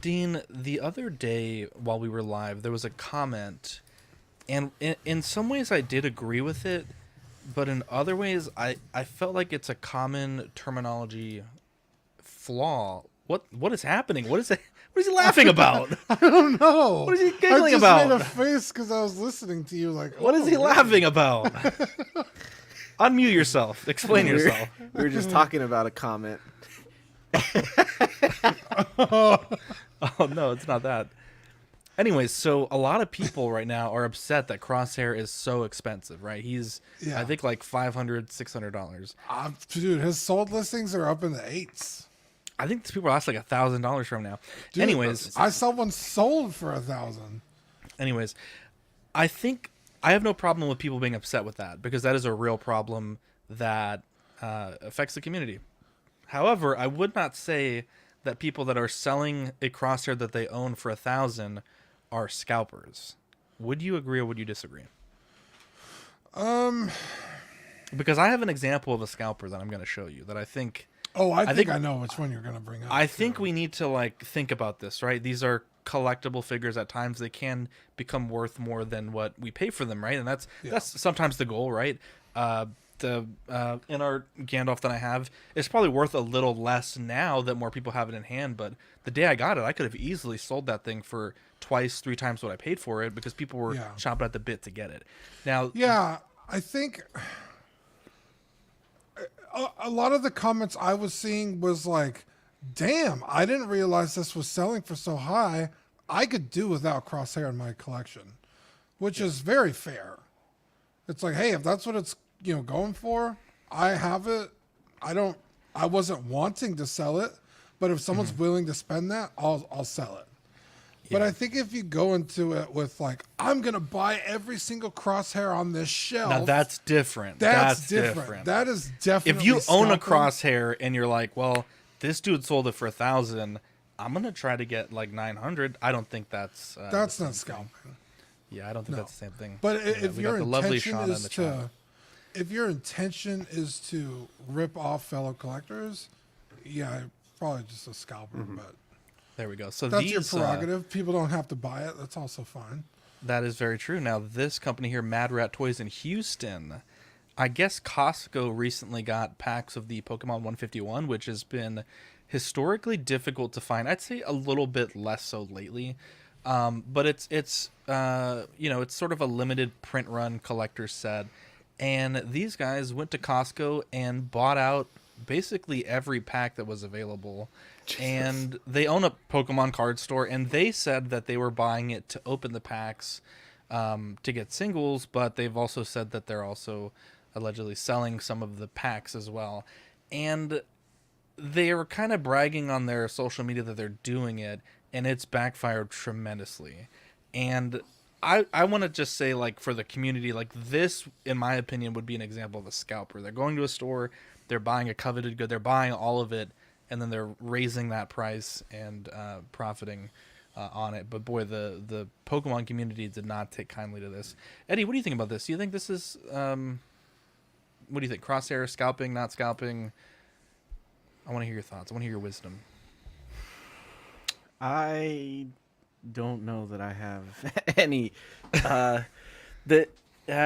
Dean, the other day while we were live, there was a comment, and in some ways I did agree with it, but in other ways I felt like it's a common terminology flaw. What is happening? What is it? What is he laughing about? I don't know. What is he I giggling just made a about? face because I was listening to you. Like, What is he really? laughing about? Unmute yourself. Explain We were- yourself. We were just talking about a comment. Oh no, it's not that. Anyways, so a lot of people right now are upset that Crosshair is so expensive, right? He's Yeah. I think like $500-$600. Dude, his sold listings are up in the 8s. I think these people ask like $1,000 from now. Dude, Anyways, I saw one sold for 1,000. anyways, I think I have no problem with people being upset with that because that is a real problem that affects the community. However, I would not say that people that are selling a crosshair that they own for 1,000 are scalpers. Would you agree or would you disagree? Because I have an example of a scalper that I'm going to show you that I think. Oh, I think think- I know which one you're going to bring up. I think we need to like think about this, right? These are collectible figures. At times they can become worth more than what we pay for them, right? And that's sometimes the goal, right? The in our Gandalf that I have, it's probably worth a little less now that more people have it in hand. But the day I got it, I could have easily sold that thing for twice, 3 times what I paid for it because people were chomping at the bit to get it. Now, Yeah, I think a lot of the comments I was seeing was like, damn, I didn't realize this was selling for so high. I could do without Crosshair in my collection, which is very fair. It's like, hey, if that's what it's going for, I have it. I wasn't wanting to sell it, but if someone's willing to spend that, I'll sell it. But I think if you go into it with like, I'm gonna buy every single crosshair on this shelf. now that's different. That's different. That is definitely. If you own a scalping. crosshair and you're like, well, this dude sold it for 1,000, I'm gonna try to get like 900. I don't think that's That's the not same thing. scalping. Yeah, I don't think that's the same thing. But Yeah, if we your got the lovely intention Shauna in is the to, chat. if your intention is to rip off fellow collectors, yeah, probably just a scalper. But There we go. So that's these, your prerogative. People don't have to buy it. That's also fine. that is very true. Now, this company here, Mad Rat Toys in Houston, I guess Costco recently got packs of the Pokemon 151, which has been historically difficult to find. I'd say a little bit less so lately. But it's sort of a limited print run collector's set. And these guys went to Costco and bought out basically every pack that was available. And they own a Pokemon card store, and they said that they were buying it to open the packs to get singles, but they've also said that they're also allegedly selling some of the packs as well. And they are kind of bragging on their social media that they're doing it, and it's backfired tremendously. And I want to just say, like, for the community, like, this, in my opinion, would be an example of a scalper. They're going to a store, they're buying a coveted good, they're buying all of it, and then they're raising that price and profiting on it. But boy, the Pokemon community did not take kindly to this. Eddie, what do you think about this? Do you think this is, what do you think? Crosshair, scalping, not scalping? I want to hear your thoughts. I want to hear your wisdom. I don't know that I have any. I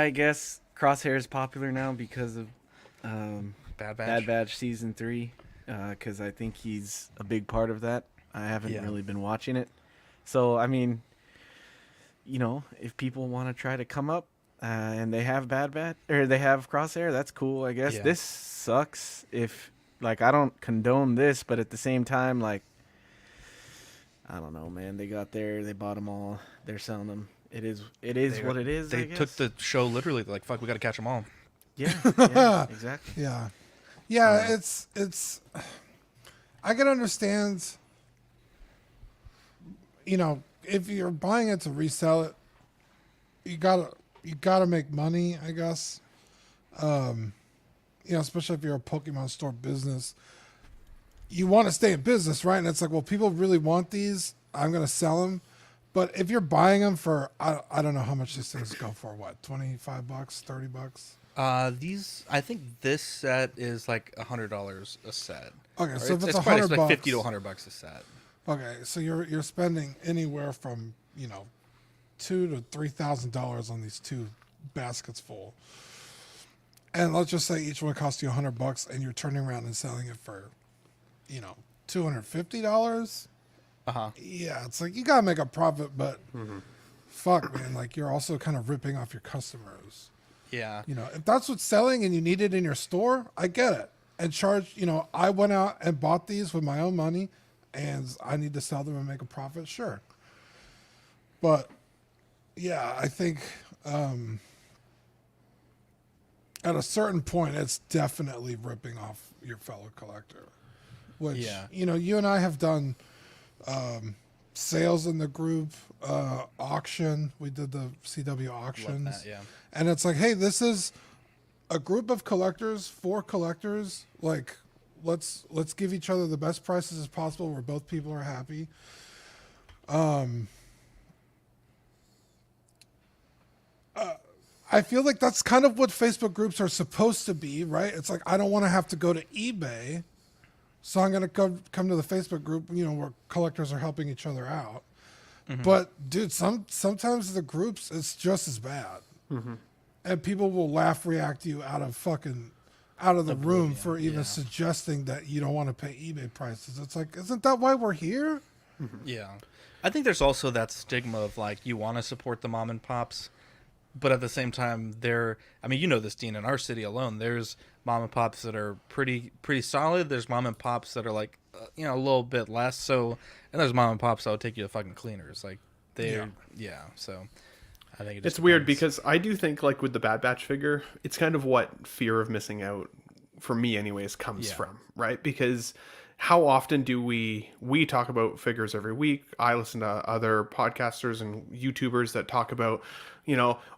guess Crosshair is popular now because of Bad Batch? Bad Batch Season 3, because I think he's a big part of that. I haven't really been watching it. So, I mean, if people want to try to come up and they have they have Crosshair, that's cool, I guess. Yeah. This sucks if, like, I don't condone this, but at the same time, like, I don't know, man. They got there, they bought them all, they're selling them. It is what it is. They I guess. took the show literally. They're like, fuck, we got to catch them all. yeah, exactly. Yeah. It's. I can understand. If you're buying it to resell it, you gotta make money, I guess. Especially if you're a Pokemon store business, you want to stay in business, right? And it's like, well, people really want these. I'm gonna sell them. But if you're buying them for, I don't know how much these things go for. What, $25, $30? These, I think this set is like $100 a set. Okay, Or so if it's quite $100, like $50 to $100 a set. Okay, so you're spending anywhere from $2,000 to $3,000 on these two baskets full, and let's just say each one costs you $100, and you're turning around and selling it for $250. Yeah, it's like you gotta make a profit, but fuck, man, like you're also kind of ripping off your customers. Yeah. If that's what's selling and you need it in your store, I get it. And charge, I went out and bought these with my own money and I need to sell them and make a profit, sure. But yeah, I think at a certain point, it's definitely ripping off your fellow collector. Which, you and I have done sales in the group, auction. We did the CW auctions. Love that, yeah. And it's like, hey, this is a group of collectors, 4 collectors. Like, let's give each other the best prices as possible where both people are happy. I feel like that's kind of what Facebook groups are supposed to be, right? It's like, I don't want to have to go to eBay, so I'm going to come to the Facebook group, where collectors are helping each other out. Mm-hmm. But dude, sometimes the groups, it's just as bad. Mm-hmm. And people will react to you out of the room for even suggesting that you don't want to pay eBay prices. It's like, isn't that why we're here? Mm-hmm. Yeah. I think there's also that stigma of like, you want to support the mom and pops, but at the same time, this, Dean, in our city alone, there's mom and pops that are pretty solid. There's mom and pops that are like, a little bit less. So, and there's mom and pops that will take you to fucking cleaners. Like so I think it's weird because I do think like with the Bad Batch figure, it's kind of what fear of missing out for me anyways comes from, right? Because how often do we talk about figures every week? I listen to other podcasters and YouTubers that talk about,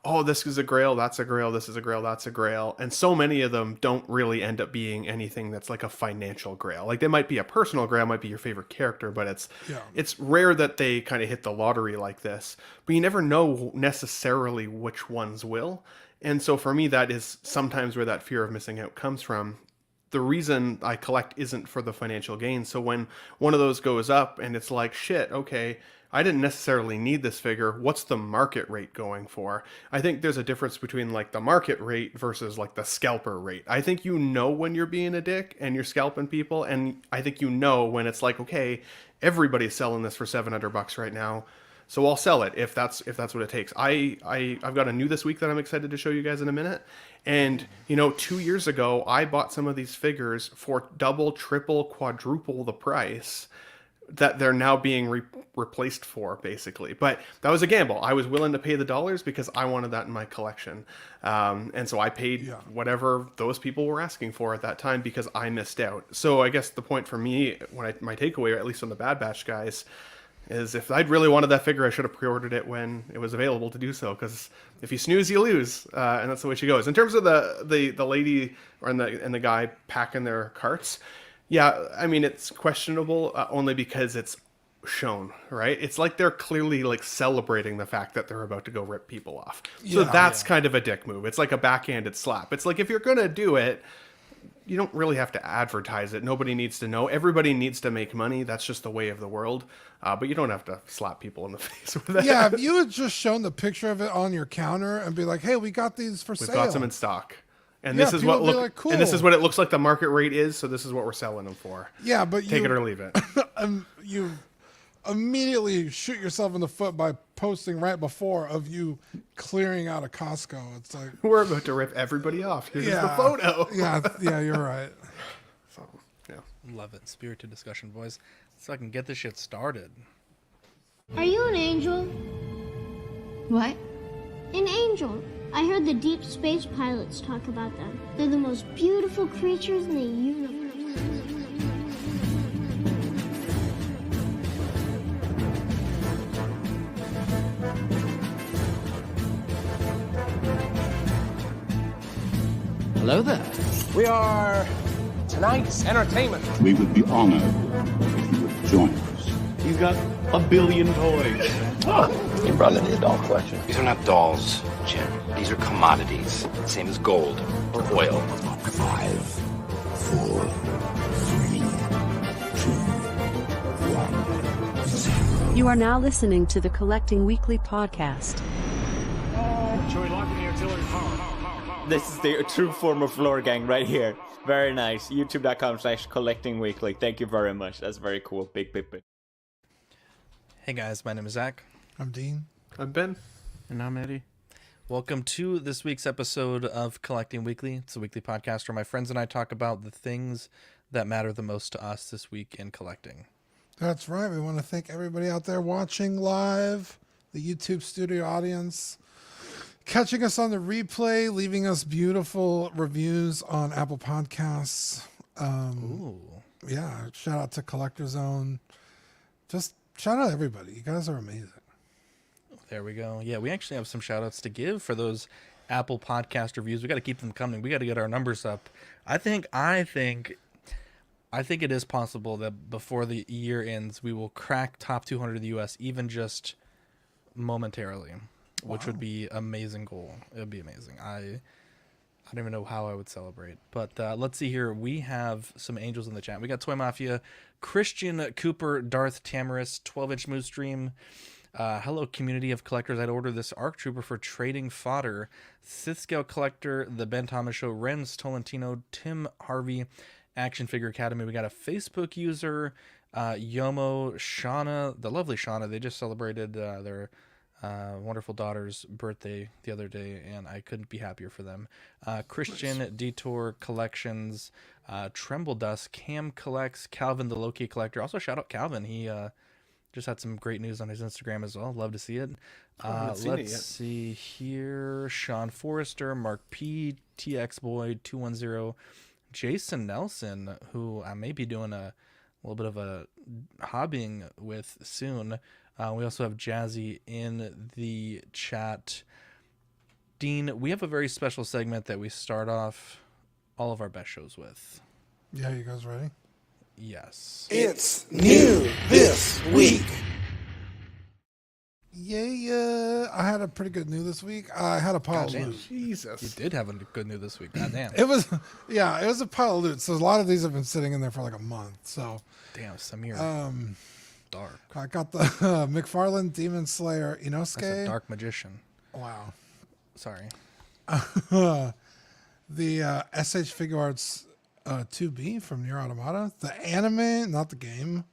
oh, this is a grail, that's a grail, this is a grail, that's a grail. And so many of them don't really end up being anything that's like a financial grail. Like they might be a personal grail, might be your favorite character, but it's rare that they kind of hit the lottery like this. But you never know necessarily which ones will. And so for me, that is sometimes where that fear of missing out comes from. The reason I collect isn't for the financial gain. So when one of those goes up and it's like, shit, okay, I didn't necessarily need this figure. What's the market rate going for? I think there's a difference between like the market rate versus like the scalper rate. I think when you're being a dick and you're scalping people, and I think when it's like, okay, everybody's selling this for $700 right now, so I'll sell it if that's what it takes. I've got a new this week that I'm excited to show you guys in a minute. And 2 years ago, I bought some of these figures for double, triple, quadruple the price that they're now being replaced for, basically. But that was a gamble. I was willing to pay the dollars because I wanted that in my collection. And so I paid whatever those people were asking for at that time because I missed out. So I guess the point for me, my takeaway, or at least on the Bad Batch guys, is if I'd really wanted that figure, I should have pre-ordered it when it was available to do so. Because if you snooze, you lose, and that's the way she goes. In terms of the lady and the guy packing their carts, it's questionable only because it's shown, right? It's like they're clearly like celebrating the fact that they're about to go rip people off. So that's kind of a dick move. It's like a backhanded slap. It's like if you're gonna do it, you don't really have to advertise it. Nobody needs to know. Everybody needs to make money. That's just the way of the world. But you don't have to slap people in the face with that. Yeah, if you had just shown the picture of it on your counter and be like, "Hey, we got these for sale. We've got some in stock." And this is what cool. And this is what it looks like the market rate is. So this is what we're selling them for. Yeah, but take it or leave it. You immediately shoot yourself in the foot by posting right before of you clearing out a Costco. It's like we're about to rip everybody off. Here's the photo. yeah, you're right. So love it. Spirited discussion, boys. So I can get this shit started. Are you an angel? What? An angel. I heard the deep space pilots talk about them. They're the most beautiful creatures in the universe. Hello there. We are tonight's entertainment. We would be honored if you would join us. He's got a billion toys. You brought in the doll collection. These are not dolls, Jim. These are commodities. Same as gold or oil. 5, 4, 3, 2, 1. You are now listening to the Collecting Weekly podcast. Joey, locking the artillery power. This is the true form of lore gang right here. Very nice. YouTube.com/collectingweekly. Thank you very much. That's very cool. Big. Hey guys, my name is Zach. I'm Dean. I'm Ben. And I'm Eddie. Welcome to this week's episode of Collecting Weekly. It's a weekly podcast where my friends and I talk about the things that matter the most to us this week in collecting. That's right. We want to thank everybody out there watching live, the YouTube studio audience, catching us on the replay, leaving us beautiful reviews on Apple Podcasts. Yeah, shout out to Collector Zone. Just shout out everybody. You guys are amazing. There we go. Yeah, we actually have some shout outs to give for those Apple Podcast reviews. We got to keep them coming. We got to get our numbers up. I think it is possible that before the year ends, we will crack top 200 in the U.S., even just momentarily, which would be an amazing goal. It would be amazing. I don't even know how I would celebrate. But let's see here. We have some angels in the chat. We got Toy Mafia, Christian Cooper, Darth Tamaris, 12-inch Moose Stream. Hello, community of collectors. I'd order this ARC Trooper for trading fodder. Sith Scale Collector, The Ben Thomas Show, Renz Tolentino, Tim Harvey, Action Figure Academy. We got a Facebook user, Yomo, Shauna, the lovely Shauna. They just celebrated their wonderful daughter's birthday the other day, and I couldn't be happier for them. Christian, nice. Detour Collections, Tremble Dust, Cam Collects, Calvin the Low-Key Collector. Also, shout out Calvin. He just had some great news on his Instagram as well. Love to see it. Let's see here. Sean Forrester, Mark P, TX Boy 210, Jason Nelson, who I may be doing a little bit of a hobbying with soon. We also have Jazzy in the chat. Dean, we have a very special segment that we start off all of our best shows with. Yeah, you guys ready? Yes. It's new this week. Yeah, I had a pretty good new this week. I had a pile of loot. Jesus. You did have a good new this week. God damn. It was a pile of loot. So a lot of these have been sitting in there for like a month. So damn, Samir. Dark. I got the McFarlane Demon Slayer Inosuke. That's a dark magician. Wow. Sorry. The SH Figure Arts 2B from Nier Automata. The anime, not the game.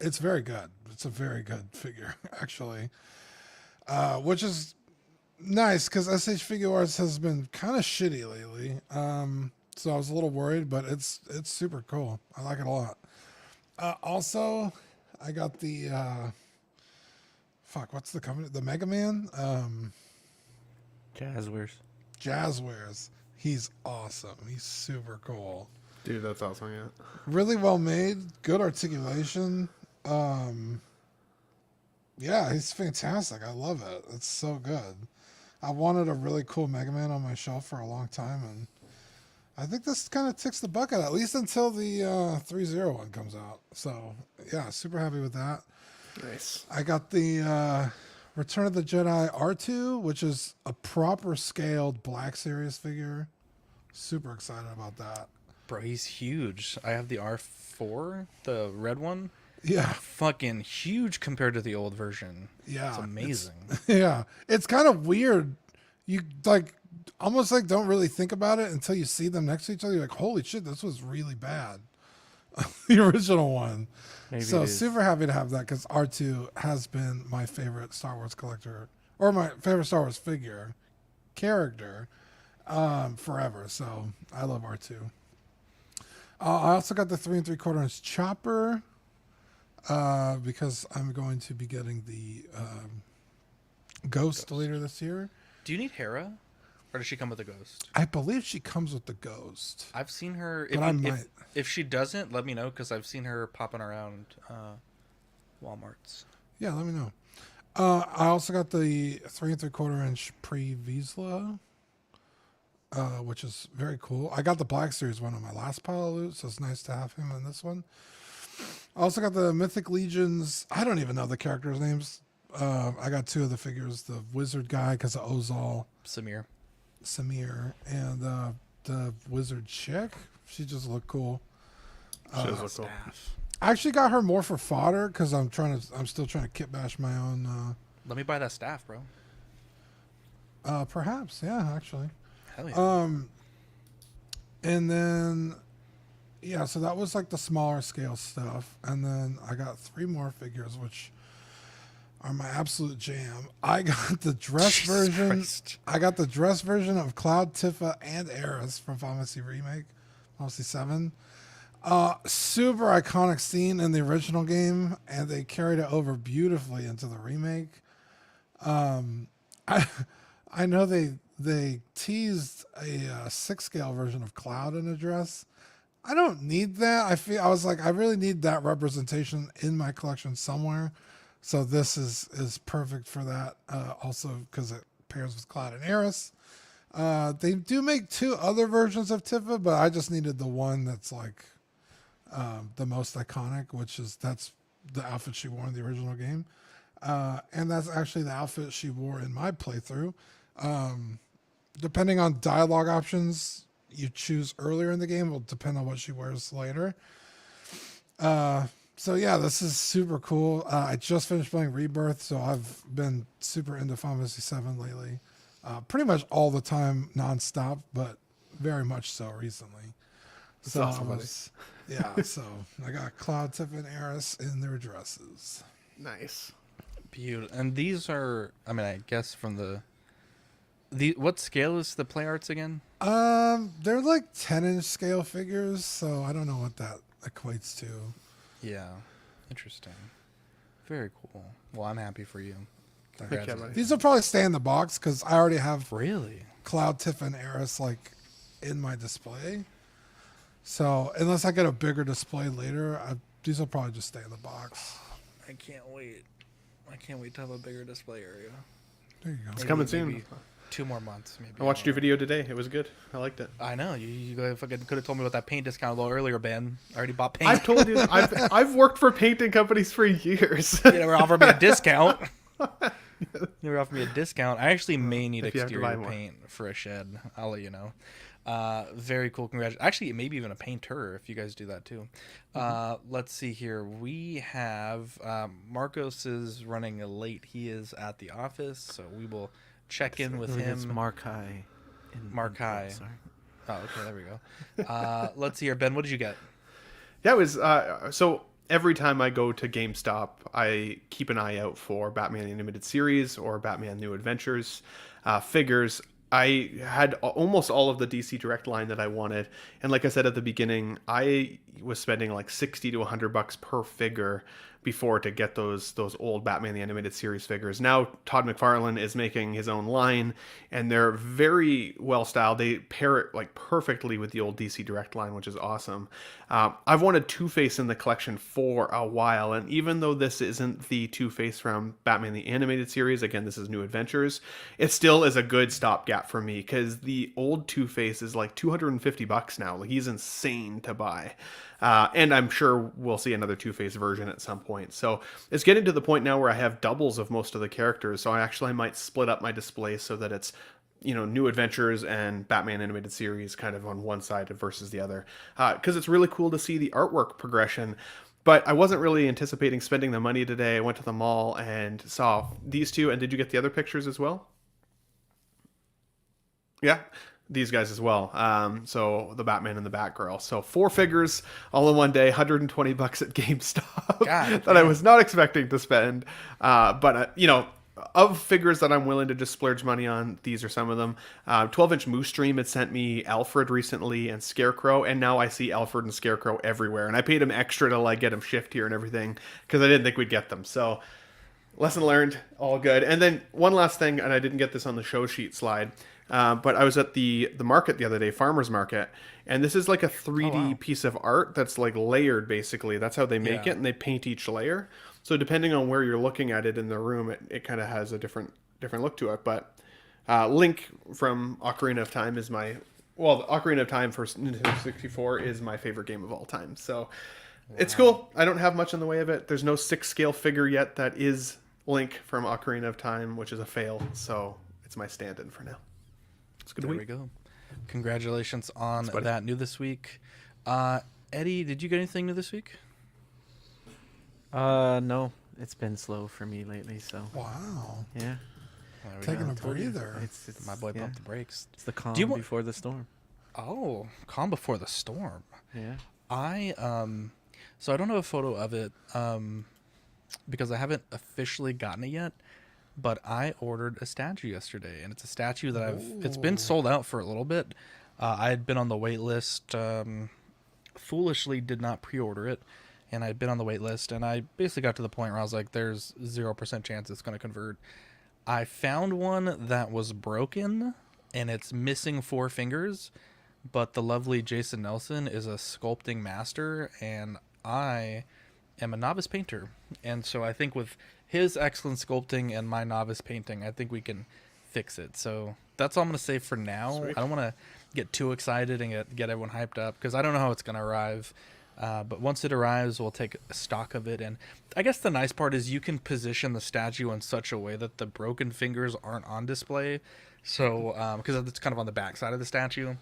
It's very good. It's a very good figure, actually. Which is nice because SH Figure Arts has been kind of shitty lately. So I was a little worried, but it's super cool. I like it a lot. Also, I got the what's the company? The Mega Man? Jazzwares. He's awesome. He's super cool. Dude, that's awesome, yeah. Really well made, good articulation. Yeah, he's fantastic. I love it. It's so good. I wanted a really cool Mega Man on my shelf for a long time, and I think this kind of ticks the bucket, at least until the 3-0 one comes out. So, yeah, super happy with that. Nice. I got the Return of the Jedi R2, which is a proper scaled Black Series figure. Super excited about that. Bro, he's huge. I have the R4, the red one. Yeah. Fucking huge compared to the old version. Yeah. It's amazing. It's kind of weird. You almost don't really think about it until you see them next to each other. You're like, holy shit, this was really bad. The original one. Maybe so super happy to have that because R2 has been my favorite Star Wars collector, or my favorite Star Wars figure character forever. So I love R2. I also got the 3 3/4-inch Chopper because I'm going to be getting the Ghost later this year. Do you need Hera? Or does she come with a Ghost? I believe she comes with the Ghost. I've seen her. If she doesn't, let me know because I've seen her popping around Walmarts. Yeah, let me know. I also got the 3 3/4-inch Pre-Vizsla, which is very cool. I got the Black Series one on my last pile of loot, so it's nice to have him in this one. I also got the Mythic Legions. I don't even know the characters' names. I got 2 of the figures, the Wizard guy because of Ozal. Samir, and the Wizard chick. She just looked cool. She does look cool. I actually got her more for fodder because I'm still trying to kit bash my own. Let me buy that staff, bro. Perhaps, yeah, actually. Hell yeah. And then, yeah, so that was like the smaller scale stuff, and then I got 3 more figures, which are my absolute jam. I got the dress version. Christ. I got the dress version of Cloud, Tifa, and Aerith from Final Fantasy Remake, Final Fantasy 7. Super iconic scene in the original game, and they carried it over beautifully into the remake. I know they teased a 6 scale version of Cloud in a dress. I don't need that. I was like, I really need that representation in my collection somewhere. So this is perfect for that. Also because it pairs with Cloud and Aerith. They do make 2 other versions of Tifa, but I just needed the one that's like the most iconic, that's the outfit she wore in the original game. And that's actually the outfit she wore in my playthrough. Depending on dialogue options you choose earlier in the game will depend on what she wears later. So yeah, this is super cool. I just finished playing Rebirth, so I've been super into Final Fantasy 7 lately. Pretty much all the time, nonstop, but very much so recently. That's awesome, so I got Cloud, Tifa, and Aerith in their dresses. Nice. Beautiful. And these are, I mean, I guess from the what scale is the play arts again? They're like 10-inch scale figures, so I don't know what that equates to. Yeah, interesting. Very cool. Well, I'm happy for you. These will probably stay in the box because I already have really Cloud, Tifa, and Aerith like in my display. So unless I get a bigger display later, these will probably just stay in the box. I can't wait. I can't wait to have a bigger display area. There you go. It's coming soon. 2 more months, maybe. I watched your video today. It was good. I liked it. I know. You fucking could have told me about that paint discount a little earlier, Ben. I already bought paint. I've told you. I've worked for painting companies for years. You never offered me a discount. Never offered me a discount. I actually may need exterior paint for a shed. I'll let you know. Very cool. Congratulations. Actually, maybe even a painter if you guys do that too. Let's see here. We have Marcos is running late. He is at the office, so we will check in with him. It's Markai. Markai. Sorry. Oh, okay. There we go. Let's see here. Ben, what did you get? Yeah, it was so every time I go to GameStop, I keep an eye out for Batman the Animated Series or Batman New Adventures figures. I had almost all of the DC Direct line that I wanted, and like I said at the beginning, I was spending like $60 to $100 per figure before to get those old Batman the Animated Series figures. Now Todd McFarlane is making his own line, and they're very well styled. They pair it like perfectly with the old DC Direct line, which is awesome. I've wanted Two-Face in the collection for a while, and even though this isn't the Two-Face from Batman the Animated Series, again, this is New Adventures, it still is a good stopgap for me because the old Two-Face is like $250 now. Like, he's insane to buy. And I'm sure we'll see another Two-Face version at some point. So it's getting to the point now where I have doubles of most of the characters. So I might split up my display so that it's, New Adventures and Batman Animated Series kind of on one side versus the other. Because it's really cool to see the artwork progression. But I wasn't really anticipating spending the money today. I went to the mall and saw these two. And did you get the other pictures as well? Yeah. These guys as well. So the Batman and the Batgirl. So 4 figures all in one day, $120 at GameStop that I was not expecting to spend. But of figures that I'm willing to just splurge money on, these are some of them. 12-inch Moose Stream had sent me Alfred recently and Scarecrow, and now I see Alfred and Scarecrow everywhere. And I paid him extra to like get them shipped here and everything because I didn't think we'd get them. So lesson learned, all good. And then one last thing, and I didn't get this on the show sheet slide. But I was at the market the other day, farmer's market, and this is like a 3D piece of art that's like layered, basically. That's how they make it, and they paint each layer. So depending on where you're looking at it in the room, it kind of has a different look to it. But Link from Ocarina of Time is Ocarina of Time for Nintendo 64 is my favorite game of all time. So it's cool. I don't have much in the way of it. There's no 6 scale figure yet that is Link from Ocarina of Time, which is a fail. So it's my stand-in for now. It's a good week. There we go. Congratulations on that new this week. Eddie, did you get anything new this week? No, it's been slow for me lately. So wow, yeah, taking a breather. It's my boy pumped the brakes. It's the calm before the storm. Oh, calm before the storm. Yeah. So I don't have a photo of it because I haven't officially gotten it yet. But I ordered a statue yesterday, and it's a statue that it's been sold out for a little bit. I had been on the wait list. Foolishly did not pre-order it, and I'd been on the wait list, and I basically got to the point where I was like, there's 0% chance it's going to convert. I found one that was broken, and it's missing 4 fingers, but the lovely Jason Nelson is a sculpting master, and I am a novice painter. And so I think with his excellent sculpting and my novice painting, I think we can fix it. So that's all I'm going to say for now. Sweet. I don't want to get too excited and get everyone hyped up because I don't know how it's going to arrive. But once it arrives, we'll take stock of it. And I guess the nice part is you can position the statue in such a way that the broken fingers aren't on display. So, because it's kind of on the back side of the statue.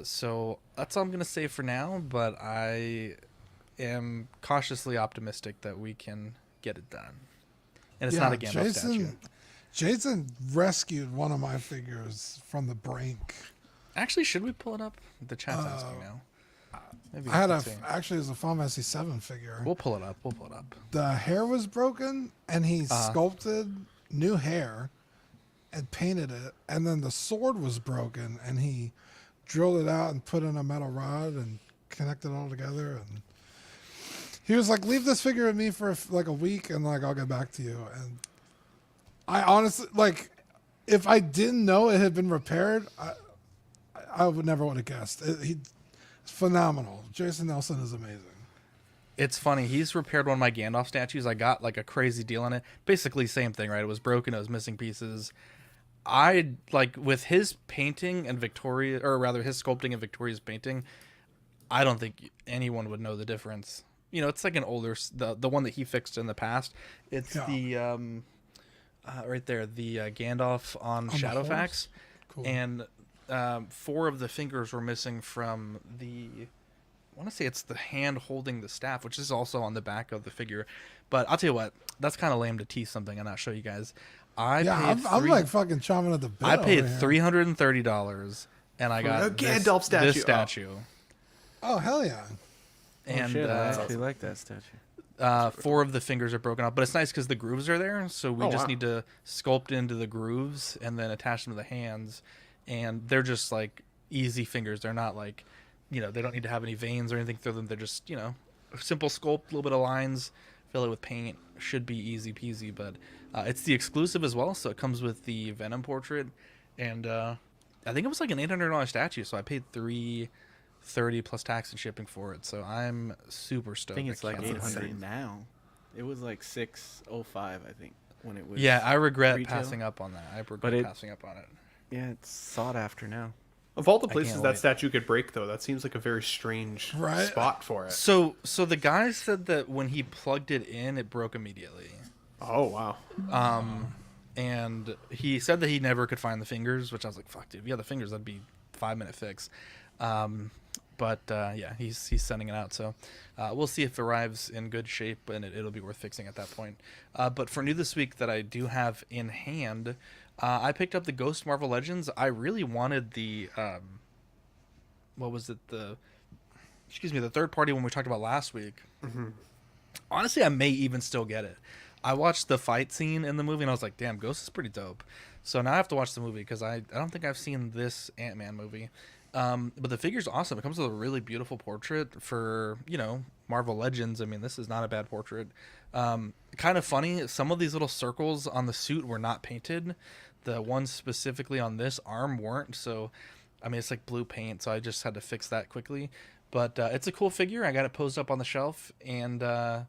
So that's all I'm going to say for now. But I am cautiously optimistic that we can get it done. And it's not a Gandalf statue. Jason rescued one of my figures from the brink. Actually, should we pull it up? The chat's asking now. Maybe I had actually it was a Final Fantasy 7 figure. We'll pull it up. The hair was broken, and he sculpted new hair and painted it. And then the sword was broken, and he drilled it out and put in a metal rod and connected it all together. And he was like, "Leave this figure with me for like a week, and like I'll get back to you." And I honestly, like, if I didn't know it had been repaired, I would never would have guessed. He's phenomenal. Jason Nelson is amazing. It's funny. He's repaired one of my Gandalf statues. I got like a crazy deal on it. Basically, same thing, right? It was broken. It was missing pieces. I like with his painting and Victoria, or rather his sculpting and Victoria's painting. I don't think anyone would know the difference. You know, it's like an older, the one that he fixed in the past. It's the right there, the Gandalf on Shadowfax, cool. And 4 of the fingers were missing from the. I want to say it's the hand holding the staff, which is also on the back of the figure. But I'll tell you what, that's kind of lame to tease something and not show you guys. I'm like fucking chomping at the bit. I paid $330 and I got a Gandalf statue. This statue. Oh hell yeah! And I actually like that statue. 4 of the fingers are broken off, but it's nice because the grooves are there, so we just need to sculpt into the grooves and then attach them to the hands, and they're just like easy fingers. They're not like, you know, they don't need to have any veins or anything through them. They're just, you know, a simple sculpt, a little bit of lines, fill it with paint. Should be easy peasy, but it's the exclusive as well, so it comes with the Venom portrait, and I think it was like an $800 statue, so I paid $330 plus tax and shipping for it. So I'm super stoked. I think it's like $800 now. It was like $605, I think, when it was. Yeah, I regret retail. passing up on that. I regret passing up on it. Yeah, it's sought after now. Of all the places that statue could break, though, that seems like a very strange spot for it. So the guy said that when he plugged it in, it broke immediately. Oh wow. And he said that he never could find the fingers, which I was like, fuck, dude, if you had the fingers, that'd be a 5-minute fix. But yeah, he's sending it out, so we'll see if it arrives in good shape, and it'll be worth fixing at that point. But for new this week that I do have in hand, I picked up the Ghost Marvel Legends. I really wanted the what was it, the third party one we talked about last week. Mm-hmm. Honestly, I may even still get it. I watched the fight scene in the movie and I was like, damn, Ghost is pretty dope. So now I have to watch the movie because I don't think I've seen this Ant-Man movie. But the figure's awesome. It comes with a really beautiful portrait for, you know, Marvel Legends. I mean, this is not a bad portrait. Kind of funny, some of these little circles on the suit were not painted. The ones specifically on this arm weren't. So, I mean, it's like blue paint, so I just had to fix that quickly. But it's a cool figure. I got it posed up on the shelf, and I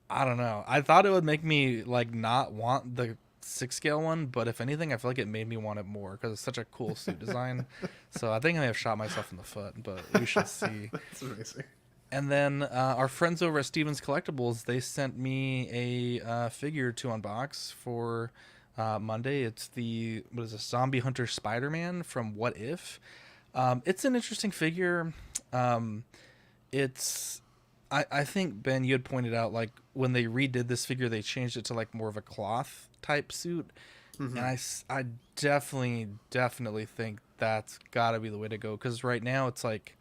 don't know. I thought it would make me like not want the 6-scale one, but if anything, I feel like it made me want it more because it's such a cool suit design. So I think I may have shot myself in the foot, but we shall see. That's amazing. And then our friends over at Stevens Collectibles, they sent me a figure to unbox for Monday. It's the Zombie Hunter Spider-Man from What If. It's an interesting figure. It's I think, Ben, you had pointed out, like, when they redid this figure, they changed it to, like, more of a cloth type suit. Mm-hmm. And I definitely think that's got to be the way to go. Because right now it's like,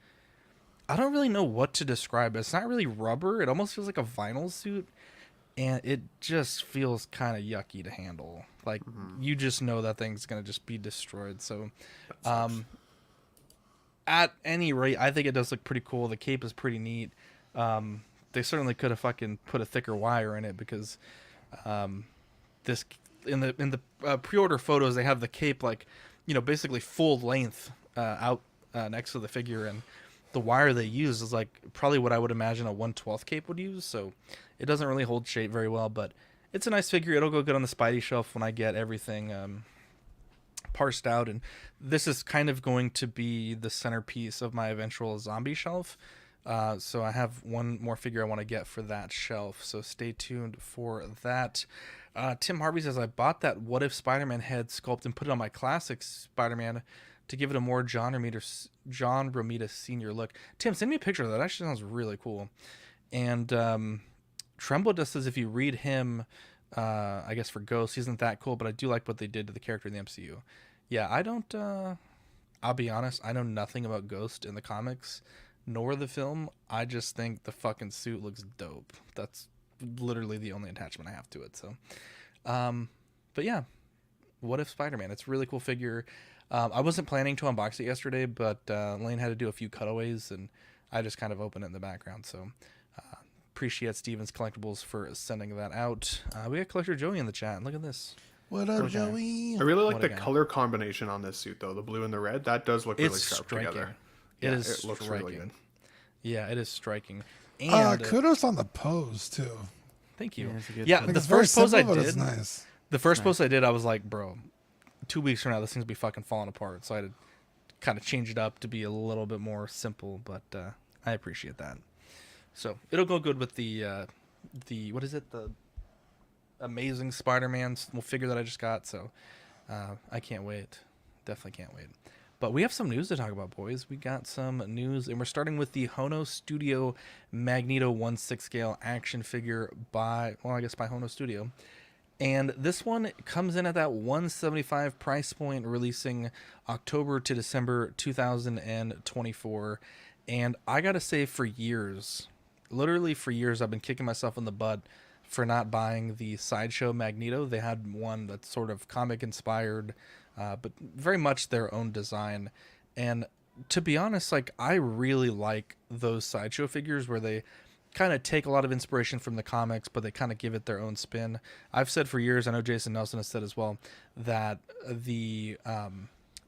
I don't really know what to describe. It's not really rubber. It almost feels like a vinyl suit. And it just feels kind of yucky to handle. Like, you just know that thing's going to just be destroyed. So, at any rate, I think it does look pretty cool. The cape is pretty neat. They certainly could have fucking put a thicker wire in it, because this in the pre-order photos, they have the cape, like, you know, basically full length out next to the figure, and the wire they use is like probably what I would imagine a 1/12 cape would use. So it doesn't really hold shape very well, but it's a nice figure. It'll go good on the Spidey shelf when I get everything parsed out, and this is kind of going to be the centerpiece of my eventual zombie shelf. So I have one more figure I want to get for that shelf, so stay tuned for that. Tim Harvey says, I bought that What If Spider-Man head sculpt and put it on my classic Spider-Man to give it a more John Romita Sr. look. Tim, send me a picture of that. That actually sounds really cool. And Tremble just says, if you read him, I guess for Ghost, he isn't that cool, but I do like what they did to the character in the MCU. Yeah, I don't, I'll be honest, I know nothing about Ghost in the comics, nor the film. I just think the fucking suit looks dope. That's literally the only attachment I have to it. So, but yeah, What If Spider-Man? It's a really cool figure. I wasn't planning to unbox it yesterday, but Lane had to do a few cutaways, and I just kind of opened it in the background. So, appreciate Stevens Collectibles for sending that out. We got Collector Joey in the chat. Look at this. What up, Joey? I really like the color combination on this suit, though. The blue and the red. That does look really sharp together. It looks really good. Yeah, it is striking. And kudos on the pose too. Thank you. Yeah, the first pose I did, nice. The first post I did, I was like, bro, 2 weeks from now, this thing's be fucking falling apart. So I had to kind of change it up to be a little bit more simple, but I appreciate that. So it'll go good with the what is it? The Amazing Spider-Man figure that I just got. So I can't wait. Definitely can't wait. But we have some news to talk about, boys. We got some news, and we're starting with the Hono Studio Magneto 1/6 scale action figure by Hono Studio. And this one comes in at that $175 price point, releasing October to December 2024. And I gotta say, for years, literally for years, I've been kicking myself in the butt for not buying the Sideshow Magneto. They had one that's sort of comic inspired, but very much their own design. And to be honest, like, I really like those Sideshow figures where they kind of take a lot of inspiration from the comics, but they kind of give it their own spin. I've said for years, I know Jason Nelson has said as well, that the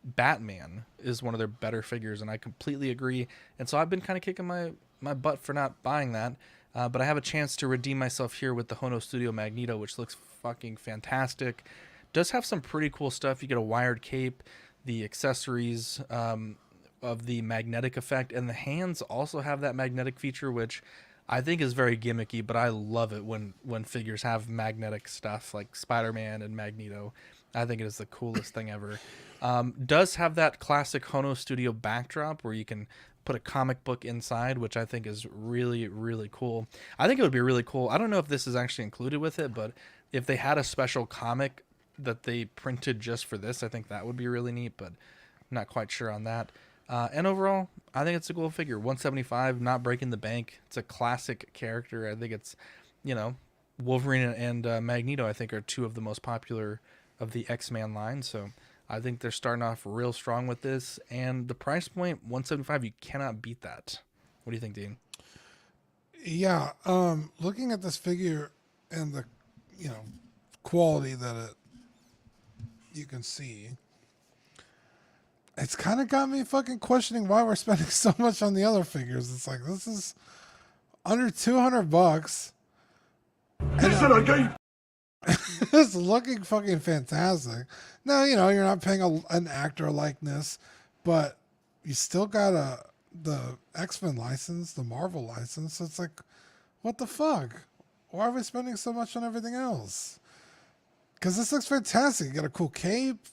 Batman is one of their better figures, and I completely agree. And so I've been kind of kicking my butt for not buying that, but I have a chance to redeem myself here with the Hono Studio Magneto, which looks fucking fantastic. Does have some pretty cool stuff. You get a wired cape, the accessories of the magnetic effect, and the hands also have that magnetic feature, which I think is very gimmicky, but I love it when figures have magnetic stuff like Spider-Man and Magneto. I think it is the coolest thing ever. Does have that classic Hono Studio backdrop where you can put a comic book inside, which I think is really, really cool. I think it would be really cool. I don't know if this is actually included with it, but if they had a special comic that they printed just for this, I think that would be really neat, but I'm not quite sure on that. And overall, I think it's a cool figure. $175, not breaking the bank. It's a classic character. I think it's, Wolverine and Magneto, I think, are two of the most popular of the X-Men line. So I think they're starting off real strong with this. And the price point, $175, you cannot beat that. What do you think, Dean? Yeah, looking at this figure and the, quality that you can see, it's kind of got me fucking questioning why we're spending so much on the other figures. It's like, this is under $200. It's looking fucking fantastic. Now, you're not paying an actor likeness, but you still got the X-Men license, the Marvel license. It's like, what the fuck? Why are we spending so much on everything else? Because this looks fantastic. You got a cool cape.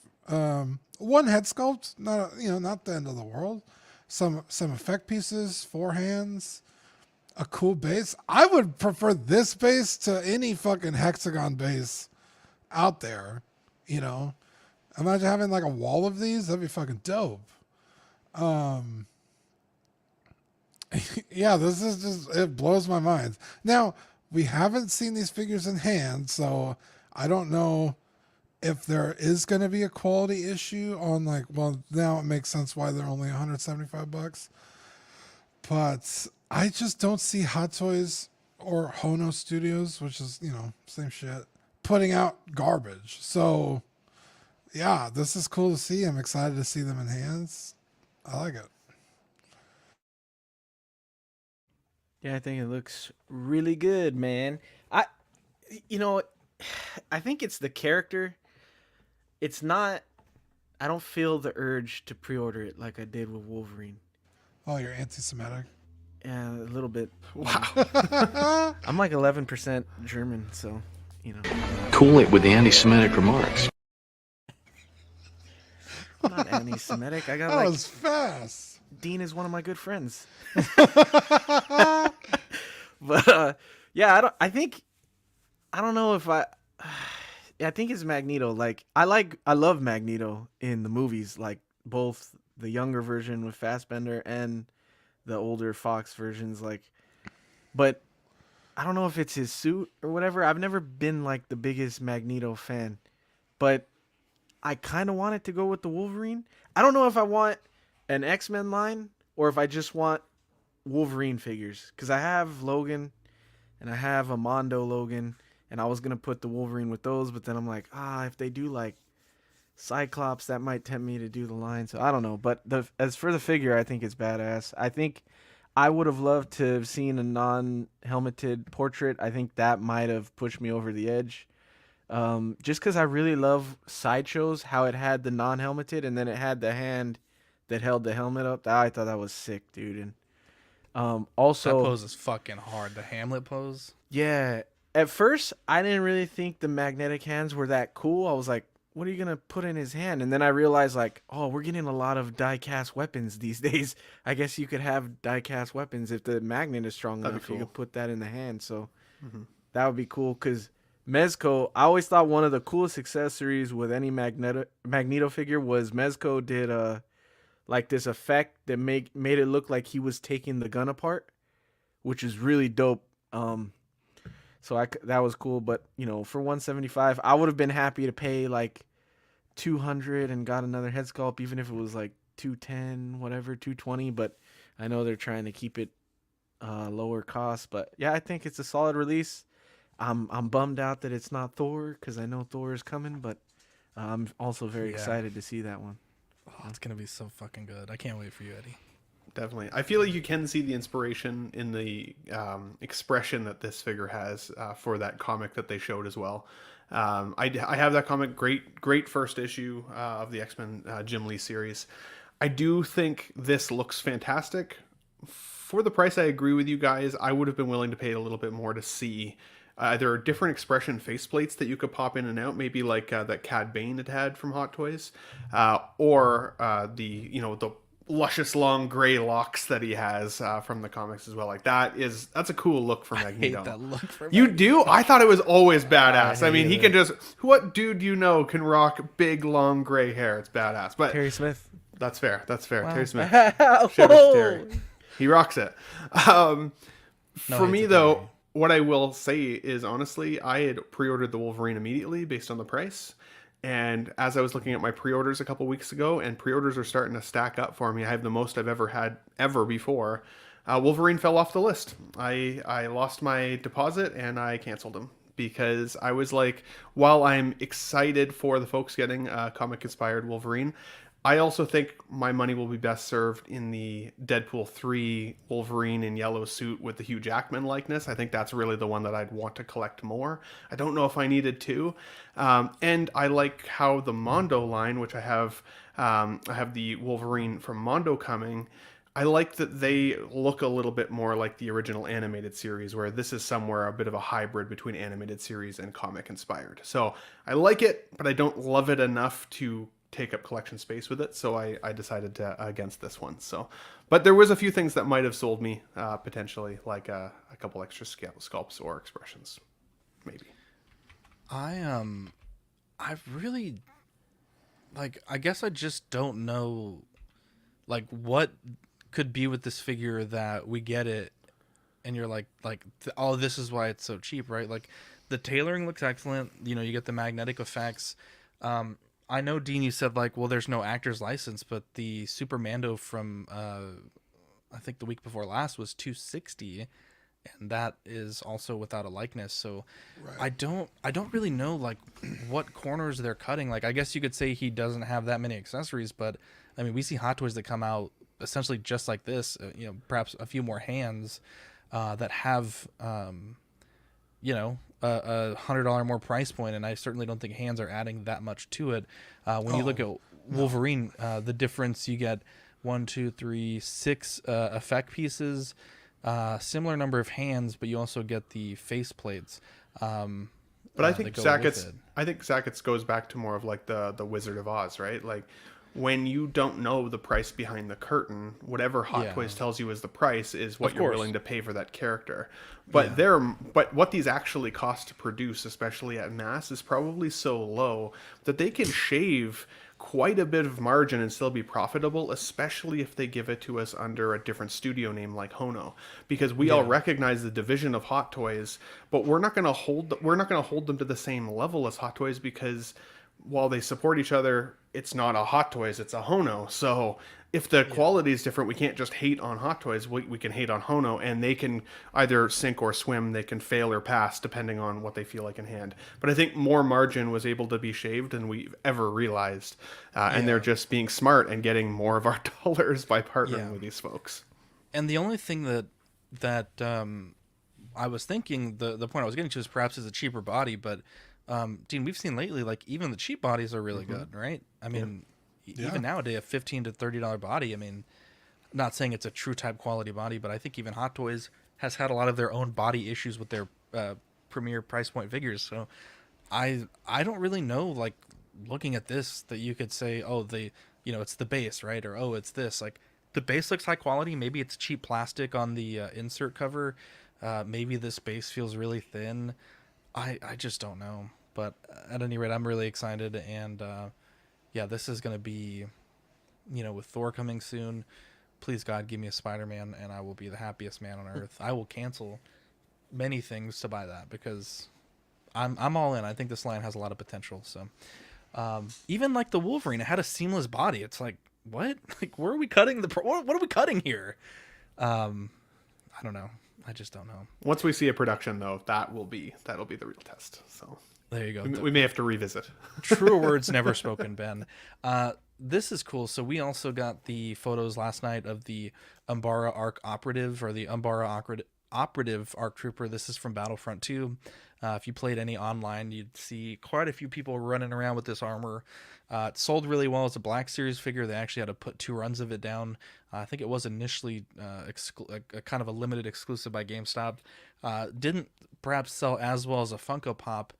One head sculpt, not the end of the world. Some effect pieces, 4 hands. a cool base. I would prefer this base to any fucking hexagon base out there. You know, imagine having like a wall of these. That'd be fucking dope. Yeah, this is just, it blows my mind. Now, we haven't seen these figures in hand, so I don't know if there is going to be a quality issue on like, well, now it makes sense why they're only $175. But I just don't see Hot Toys or Hono Studios, which is, you know, same shit, putting out garbage. So, yeah, this is cool to see. I'm excited to see them in hands. I like it. Yeah, I think it looks really good, man. I think it's the character. It's not, I don't feel the urge to pre-order it like I did with Wolverine. Oh, you're anti-Semitic? Yeah, a little bit. Wow. I'm like 11% German, so, you know. Cool it with the anti-Semitic remarks. I'm not anti-Semitic. I got that was fast. Dean is one of my good friends. But yeah, I don't know if I think it's Magneto. Like I love Magneto in the movies, like both the younger version with Fassbender and the older Fox versions, like, but I don't know if it's his suit or whatever. I've never been like the biggest Magneto fan, but I kind of want it to go with the Wolverine. I don't know if I want an X-Men line or if I just want Wolverine figures, because I have Logan and I have a Mondo Logan, and I was gonna put the Wolverine with those, but then I'm like, if they do like Cyclops, that might tempt me to do the line. So I don't know, but as for the figure, I think it's badass. I think I would have loved to have seen a non-helmeted portrait. I think that might have pushed me over the edge. Just because I really love Sideshows, how it had the non-helmeted and then it had the hand that held the helmet up. I thought that was sick, dude. And also, that pose is fucking hard. The Hamlet pose. Yeah. At first, I didn't really think the magnetic hands were that cool. I was like, what are you gonna put in his hand? And then I realized, like, oh, we're getting a lot of die-cast weapons these days. I guess you could have die-cast weapons if the magnet is strong enough. Cool. You could put that in the hand. So that would be cool. Because Mezco, I always thought one of the coolest accessories with any Magneto figure was Mezco did like this effect that made it look like he was taking the gun apart, which is really dope. So that was cool, but you know, for $175, I would have been happy to pay like $200 and got another head sculpt, even if it was like $210, whatever, $220. But I know they're trying to keep it lower cost. But yeah, I think it's a solid release. I'm bummed out that it's not Thor, because I know Thor is coming, but I'm also very excited to see that one. Oh, it's gonna be so fucking good. I can't wait for you, Eddie. Definitely. I feel like you can see the inspiration in the expression that this figure has for that comic that they showed as well. I have that comic. Great first issue of the X-Men Jim Lee series. I do think this looks fantastic. For the price, I agree with you guys. I would have been willing to pay a little bit more to see either different expression faceplates that you could pop in and out, maybe like that Cad Bane had from Hot Toys, or the luscious long gray locks that he has from the comics as well. Like that's a cool look for Magneto. I hate that look for you Magneto. Do? I thought it was always badass. I mean, he can just, what dude you know can rock big long gray hair? It's badass. But Terry Smith. That's fair. Wow. Terry Smith. Terry. He rocks it. For me though, what I will say is, honestly, I had pre-ordered the Wolverine immediately based on the price. And as I was looking at my pre-orders a couple weeks ago, and pre-orders are starting to stack up for me, I have the most I've ever had before. Wolverine fell off the list. I lost my deposit and I canceled him because I was like, while I'm excited for the folks getting a comic-inspired Wolverine, I also think my money will be best served in the Deadpool 3 Wolverine in yellow suit with the Hugh Jackman likeness. I think that's really the one that I'd want to collect more. I don't know if I needed to. And I like how the Mondo line, which I have the Wolverine from Mondo coming. I like that they look a little bit more like the original animated series, where this is somewhere a bit of a hybrid between animated series and comic inspired. So I like it, but I don't love it enough to take up collection space with it, so I decided to against this one. So, but there was a few things that might have sold me potentially, like a couple extra sculpts or expressions, maybe. I've really, like, I guess I just don't know, like, what could be with this figure that we get it and you're like oh, this is why it's so cheap, right? Like, the tailoring looks excellent. You know, you get the magnetic effects. I know, Dean, you said, like, well, there's no actor's license, but the Super Mando from I think the week before last was $260, and that is also without a likeness. So right. I don't really know, like, what corners they're cutting. Like, I guess you could say he doesn't have that many accessories, but I mean, we see Hot Toys that come out essentially just like this, you know, perhaps a few more hands that have you know, a $100 more price point, and I certainly don't think hands are adding that much to it. When you look at Wolverine, the difference, you get 1, 2, 3, 6 effect pieces, similar number of hands, but you also get the face plates. But I think Sackets goes back to more of like the Wizard of Oz, right? Like, when you don't know the price behind the curtain, whatever Hot Toys tells you is the price is what you're willing to pay for that character. But but what these actually cost to produce, especially at mass, is probably so low that they can shave quite a bit of margin and still be profitable, especially if they give it to us under a different studio name like Hono, because we all recognize the division of Hot Toys, but we're not going to hold them to the same level as Hot Toys, because while they support each other, it's not a Hot Toys, it's a Hono. So if the quality is different, we can't just hate on Hot Toys. We can hate on Hono, and they can either sink or swim. They can fail or pass depending on what they feel like in hand. But I think more margin was able to be shaved than we've ever realized. And they're just being smart and getting more of our dollars by partnering with these folks. And the only thing that I was thinking, the point I was getting to is perhaps is a cheaper body, but Dean, we've seen lately, like, even the cheap bodies are really good, right? I mean, even nowadays, a $15 to $30 body, I mean, not saying it's a true type quality body, but I think even Hot Toys has had a lot of their own body issues with their premier price point figures. So I don't really know, like, looking at this, that you could say, oh, it's the base, right? Or, oh, it's this. Like, the base looks high quality. Maybe it's cheap plastic on the insert cover. Maybe this base feels really thin. I just don't know, but at any rate, I'm really excited, and this is going to be, you know, with Thor coming soon, please God, give me a Spider-Man, and I will be the happiest man on earth. I will cancel many things to buy that, because I'm all in. I think this line has a lot of potential. So even like the Wolverine, it had a seamless body. It's like, what? Like, where are we cutting what are we cutting here? I don't know. I just don't know. Once we see a production, though, that'll be the real test. So there you go. We may have to revisit. Truer words never spoken, Ben. This is cool. So we also got the photos last night of the Umbara Arc Operative, or the Umbara Operative Arc Trooper. This is from Battlefront 2. If you played any online, you'd see quite a few people running around with this armor. It sold really well as a Black Series figure. They actually had to put 2 runs of it down. I think it was initially a kind of a limited exclusive by GameStop. Didn't perhaps sell as well as a Funko Pop.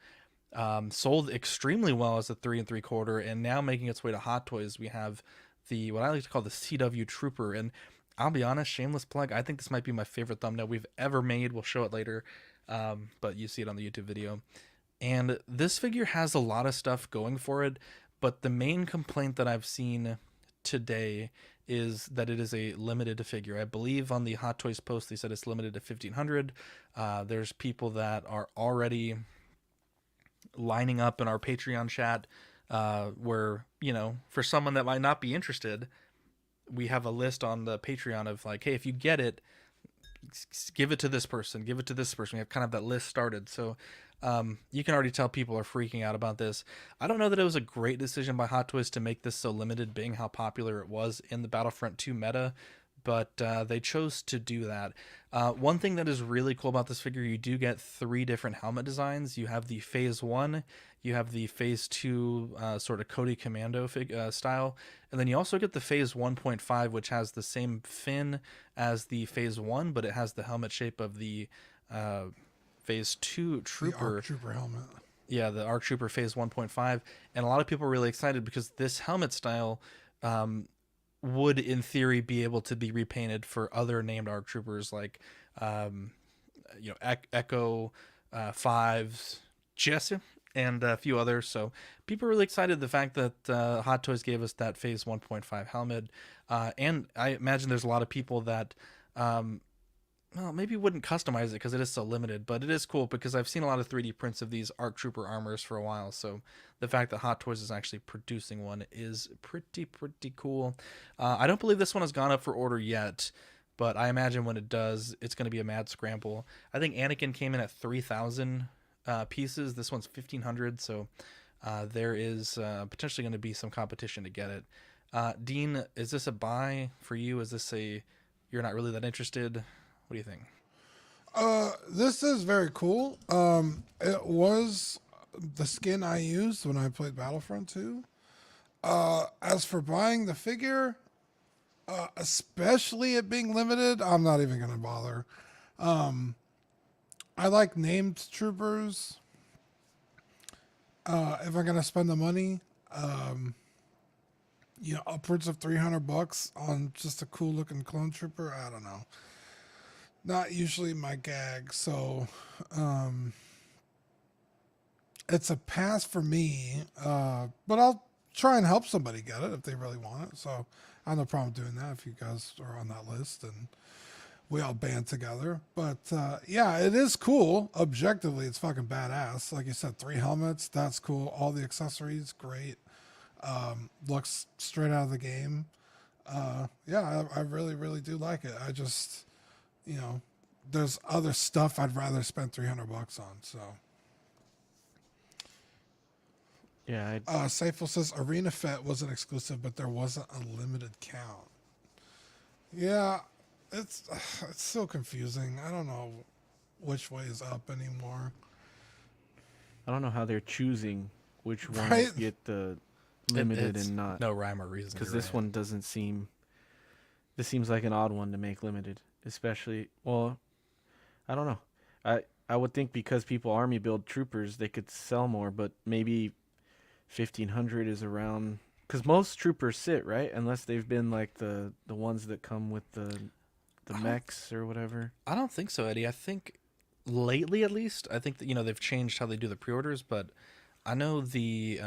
Sold extremely well as a 3 3/4, and now making its way to Hot Toys, we have the, what I like to call the CW Trooper. And I'll be honest, shameless plug, I think this might be my favorite thumbnail we've ever made. We'll show it later, but you see it on the YouTube video. And this figure has a lot of stuff going for it, but the main complaint that I've seen today is that it is a limited figure. I believe on the Hot Toys post they said it's limited to 1,500. There's people that are already lining up in our Patreon chat where, you know, for someone that might not be interested, we have a list on the Patreon of like, hey, if you get it, give it to this person, give it to this person. We have kind of that list started. So you can already tell people are freaking out about this. I don't know that it was a great decision by Hot Toys to make this so limited, being how popular it was in the Battlefront 2 meta, but they chose to do that. One thing that is really cool about this figure, you do get 3 different helmet designs. You have the Phase 1, you have the Phase 2 sort of Cody Commando style, and then you also get the Phase 1.5, which has the same fin as the Phase 1, but it has the helmet shape of the Phase 2 Trooper. The ARC Trooper helmet. Yeah, the ARC Trooper Phase 1.5, and a lot of people are really excited because this helmet style would, in theory, be able to be repainted for other named ARC Troopers like, Echo 5s, Jesse, and a few others. So people are really excited the fact that Hot Toys gave us that Phase 1.5 helmet, and I imagine there's a lot of people that. Well, maybe wouldn't customize it because it is so limited, but it is cool because I've seen a lot of 3D prints of these ARC Trooper armors for a while. So the fact that Hot Toys is actually producing one is pretty cool. I don't believe this one has gone up for order yet, but I imagine when it does, it's going to be a mad scramble. I think Anakin came in at 3,000 pieces. This one's 1,500, so there is potentially going to be some competition to get it. Dean, is this a buy for you? Is this you're not really that interested? What do you think? This is very cool. It was the skin I used when I played Battlefront 2. As for buying the figure, especially it being limited, I'm not even going to bother. I like named troopers. If I'm going to spend the money, upwards of $300 on just a cool looking clone trooper, I don't know. Not usually my gag, so it's a pass for me. But I'll try and help somebody get it if they really want it. So I have no problem doing that if you guys are on that list and we all band together. But yeah, it is cool. Objectively, it's fucking badass. Like you said, 3 helmets, that's cool. All the accessories, great. Looks straight out of the game. Yeah, I really, really do like it. I just... there's other stuff I'd rather spend $300 on. So, yeah. Saiful says Arena Fet was an exclusive, but there wasn't a limited count. Yeah, it's so confusing. I don't know which way is up anymore. I don't know how they're choosing which ones get the limited and not. No rhyme or reason. Because this one doesn't seem. This seems like an odd one to make limited. Especially, well, I don't know. I would think because people army build troopers, they could sell more, but maybe 1,500 is around, because most troopers sit, right? Unless they've been like the ones that come with the mechs or whatever. I don't think so, Eddie. I think lately, at least, I think that, they've changed how they do the pre-orders, but I know the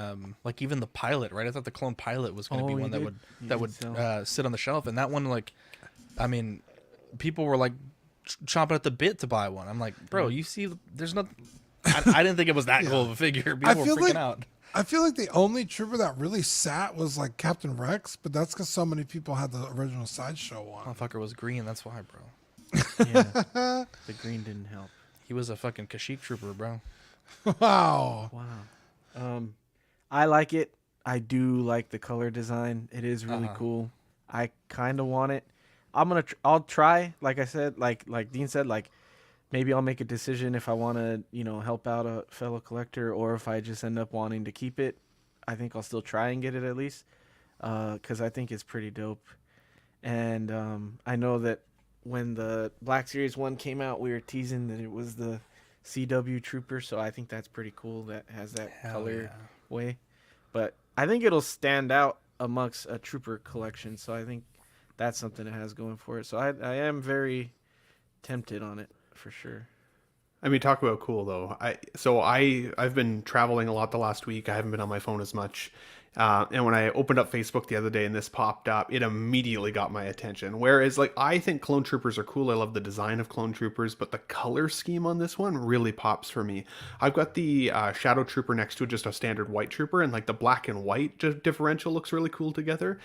like even the pilot, right? I thought the clone pilot was going to be one that would sit on the shelf, and that one, like, I mean, people were like chomping at the bit to buy one. I'm like, bro, you see, there's nothing. I didn't think it was that cool of a figure. People were freaking out. I feel like the only trooper that really sat was like Captain Rex, but that's because so many people had the original Sideshow one. Motherfucker was green, that's why, bro. Yeah, the green didn't help. He was a fucking Kashyyyk trooper, bro. Wow. I like it. I do like the color design. It is really cool. I kind of want it. I'll try, like I said, like Dean said, like maybe I'll make a decision if I want to, help out a fellow collector, or if I just end up wanting to keep it. I think I'll still try and get it at least, because I think it's pretty dope. And I know that when the Black Series 1 came out, we were teasing that it was the CW Trooper, so I think that's pretty cool that has that color way. But I think it'll stand out amongst a Trooper collection, so I think that's something it has going for it. So I am very tempted on it for sure. I mean, talk about cool though. I've been traveling a lot the last week. I haven't been on my phone as much. And when I opened up Facebook the other day and this popped up, it immediately got my attention. Whereas, like, I think clone troopers are cool. I love the design of clone troopers, but the color scheme on this one really pops for me. I've got the shadow trooper next to just a standard white trooper, and like the black and white differential looks really cool together.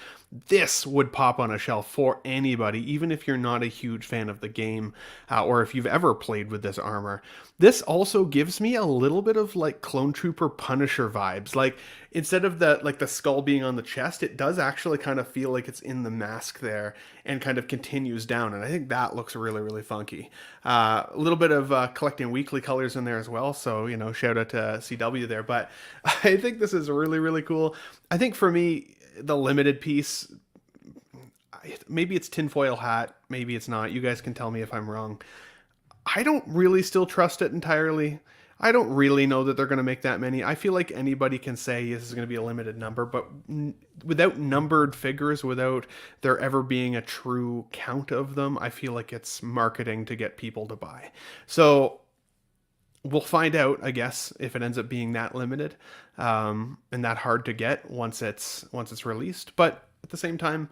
This would pop on a shelf for anybody, even if you're not a huge fan of the game, or if you've ever played with this armor. This also gives me a little bit of like clone trooper Punisher vibes. Like, instead of the skull being on the chest, it does actually kind of feel like it's in the mask there and kind of continues down. And I think that looks really, really funky. A little bit of collecting weekly colors in there as well. So, shout out to CW there. But I think this is really, really cool. I think for me, the limited piece, maybe it's tinfoil hat, maybe it's not. You guys can tell me if I'm wrong. I don't really still trust it entirely. I don't really know that they're going to make that many. I feel like anybody can say this is going to be a limited number, but without numbered figures, without there ever being a true count of them, I feel like it's marketing to get people to buy. So we'll find out, I guess, if it ends up being that limited and that hard to get once it's released. But at the same time,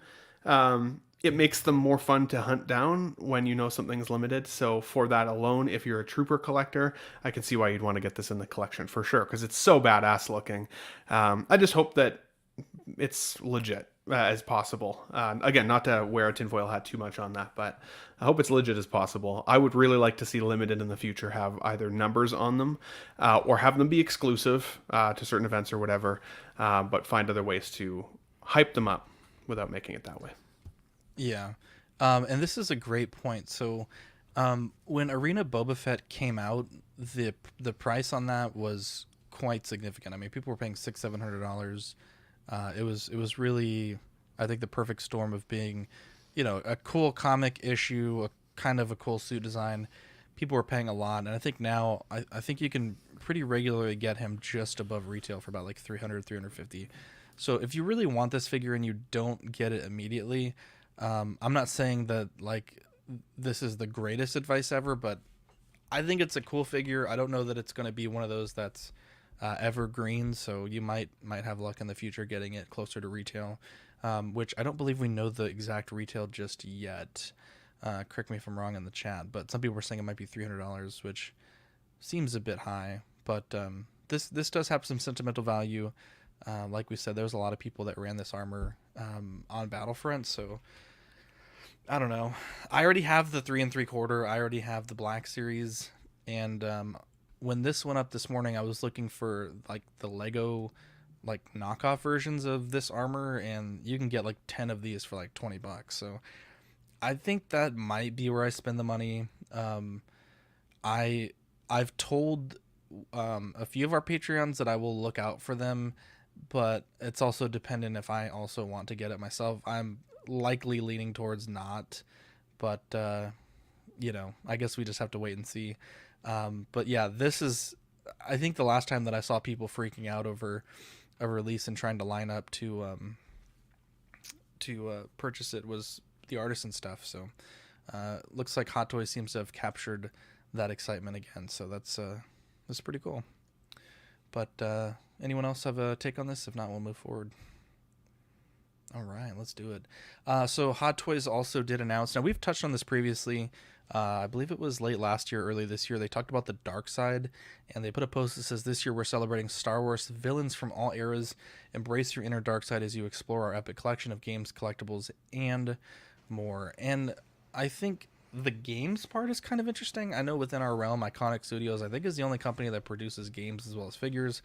it makes them more fun to hunt down when you know something's limited. So for that alone, if you're a trooper collector, I can see why you'd want to get this in the collection for sure, because it's so badass looking. I just hope that it's legit as possible. Again, not to wear a tinfoil hat too much on that, but I hope it's legit as possible. I would really like to see limited in the future have either numbers on them or have them be exclusive to certain events or whatever, but find other ways to hype them up without making it that way. Yeah. And this is a great point. So when Arena Boba Fett came out, the price on that was quite significant. I mean, people were paying $600-700. It was really, I think, the perfect storm of being, a cool comic issue, a kind of a cool suit design. People were paying a lot, and I think now I think you can pretty regularly get him just above retail for about like $300-350. So if you really want this figure and you don't get it immediately, I'm not saying that like this is the greatest advice ever, but I think it's a cool figure. I don't know that it's going to be one of those that's evergreen, so you might have luck in the future getting it closer to retail, which I don't believe we know the exact retail just yet. Correct me if I'm wrong in the chat, but some people were saying it might be $300, which seems a bit high. But this does have some sentimental value. Like we said, there was a lot of people that ran this armor on Battlefront, so I don't know. I already have the 3 3/4. I already have the Black Series, and when this went up this morning, I was looking for like the Lego like knockoff versions of this armor, and you can get like 10 of these for like $20. So I think that might be where I spend the money. I've told a few of our Patreons that I will look out for them, but it's also dependent if I also want to get it myself. I'm likely leaning towards not, but I guess we just have to wait and see. But yeah, this is, I think, the last time that I saw people freaking out over a release and trying to line up to purchase it was the artisan stuff. So looks like Hot Toys seems to have captured that excitement again. So that's pretty cool. But anyone else have a take on this? If not, we'll move forward. All right, let's do it. So Hot Toys also did announce, now we've touched on this previously, I believe it was late last year, early this year, they talked about the dark side, and they put a post that says, "This year we're celebrating Star Wars villains from all eras. Embrace your inner dark side as you explore our epic collection of games, collectibles, and more." And I think the games part is kind of interesting. I know within our realm, Iconic Studios, I think, is the only company that produces games as well as figures.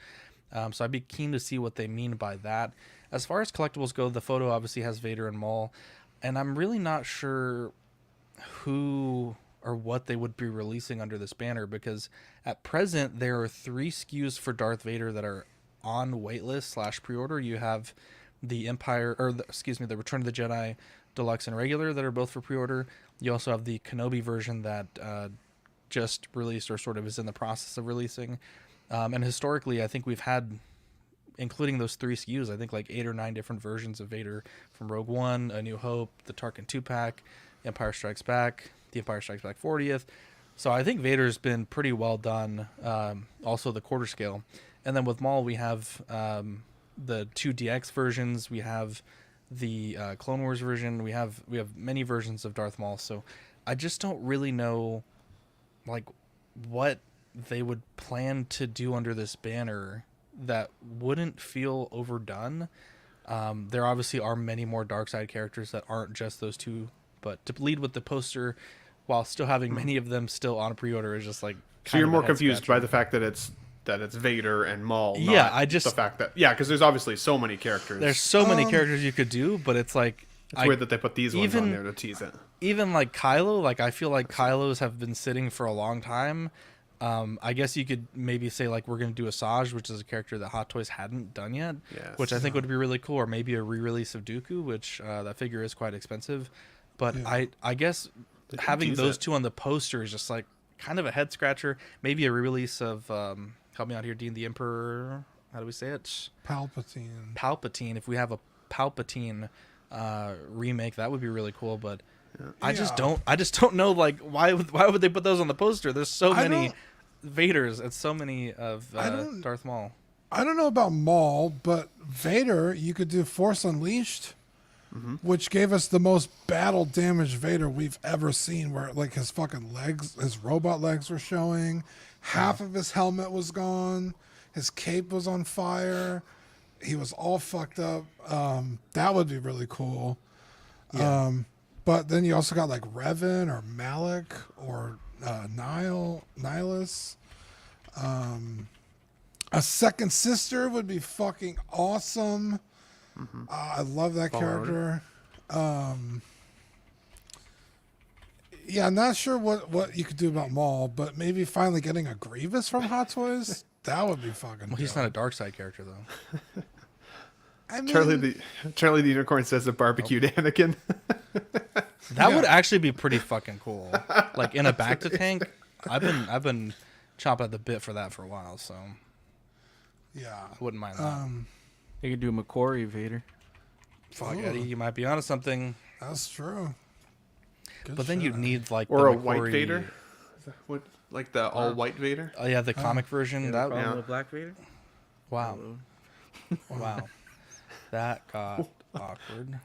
So I'd be keen to see what they mean by that. As far as collectibles go, the photo obviously has Vader and Maul, and I'm really not sure who or what they would be releasing under this banner, because at present there are 3 SKUs for Darth Vader that are on waitlist / pre-order. You have the the Return of the Jedi Deluxe and Regular that are both for pre-order. You also have the Kenobi version that just released or sort of is in the process of releasing. And historically, I think we've had, including those 3 SKUs, I think like 8 or 9 different versions of Vader from Rogue One, A New Hope, the Tarkin 2-pack, Empire Strikes Back, the Empire Strikes Back 40th. So I think Vader's been pretty well done. Also the quarter scale. And then with Maul, we have the 2 DX versions. We have the Clone Wars version. We have many versions of Darth Maul. So I just don't really know like what they would plan to do under this banner that wouldn't feel overdone. There obviously are many more dark side characters that aren't just those 2, but to lead with the poster while still having many of them still on pre-order is just like, so you're more confused by the fact that it's Vader and Maul. Yeah, not the fact that, because there's obviously so many characters. There's so many characters you could do, but it's like, it's weird that they put these ones on there to tease it. Even like Kylo, like I feel like Kylos have been sitting for a long time. I guess you could maybe say like we're going to do Asajj, which is a character that Hot Toys hadn't done yet, which I think would be really cool, or maybe a re-release of Dooku, which that figure is quite expensive. But I guess having those 2 on the poster is just like kind of a head scratcher. Maybe a re-release of help me out here, Dean, the Emperor. How do we say it? Palpatine. If we have a Palpatine remake, that would be really cool. But I just don't know. Like, why would they put those on the poster? There's so many Vaders and so many of Darth Maul. I don't know about Maul, but Vader, you could do Force Unleashed, which gave us the most battle damaged Vader we've ever seen, where like his fucking legs, his robot legs were showing, half of his helmet was gone, his cape was on fire, he was all fucked up. That would be really cool. Yeah. But then you also got like Revan or Malik or Nihilus. A second sister would be fucking awesome. I love that character. Yeah, I'm not sure what you could do about Maul, but maybe finally getting a Grievous from Hot Toys. That would be fucking. Well, he's not a dark side character though. I mean, Charlie the Unicorn says a barbecued Anakin. That would actually be pretty fucking cool. Like in a Bacta tank, I've been chomping at the bit for that for a while. So yeah, I wouldn't mind that. You could do McCory Vader. Fuck, Eddie, you might be onto something. That's true. But then you'd need like or the a white Vader. Is that what, like the all white Vader? Oh yeah, the comic version. That the Black Vader. Wow. Wow. That got awkward.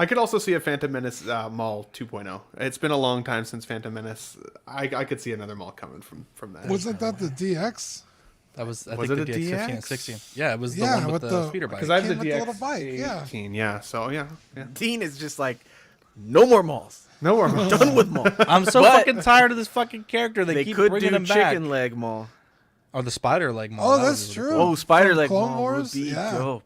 I could also see a Phantom Menace Maul 2.0. It's been a long time since Phantom Menace. I could see another Maul coming from that. Wasn't that the DX? That was I was think it the a DX 15 DX? and 16. Yeah, it was the one with the speeder bike. Because I have the with the DX little bike, yeah. 18, yeah. So yeah. Dean is just like, no more Mauls. No more Mauls. Done with Maul. I'm so fucking tired of this fucking character. They keep could bringing do him back. chicken leg Maul. Or the spider leg Maul. Oh, That that's was true. really cool. Oh, spider From leg Clone Maul Wars? would be Yeah. dope.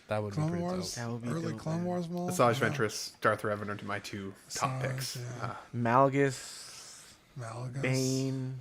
That would be Clone pretty Wars, dope. That would be early dope, Clone man. Wars Maul. Asajj Ventress, Darth Revan are my two top picks. Yeah. Malgus, Malgus. Bane.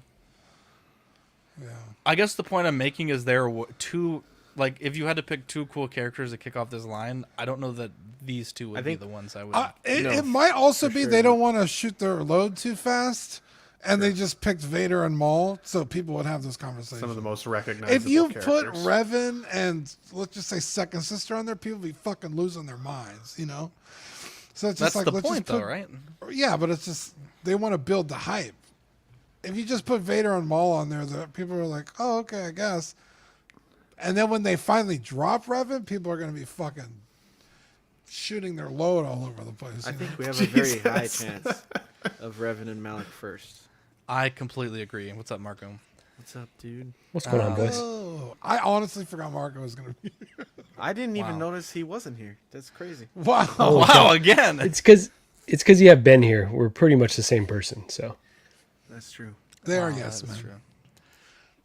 Yeah. I guess the point I'm making is there were two, like, if you had to pick two cool characters to kick off this line, I don't know that these two would be the ones I would. It might also be they don't want to shoot their load too fast, and they just picked Vader and Maul, so people would have this conversation. Some of the most recognizable If you characters. put Revan and let's just say Second Sister on there, people be fucking losing their minds, you know. So it's just That's like the let's point, just put, though, right? Yeah, but it's just they want to build the hype. If you just put Vader and Maul on there, the people are like, "Oh, okay, I guess." And then when they finally drop Revan, people are going to be fucking shooting their load all over the place. I you think know? we have a very high chance of Revan and Malik first. I completely agree. What's up, Marco? What's up, dude? What's going on, boys? Oh, I honestly forgot Marco was going to be here. I didn't even notice he wasn't here. That's crazy. Wow. Oh, wow, again. It's because you have Ben here. We're pretty much the same person, so. That's true. They are yes, man.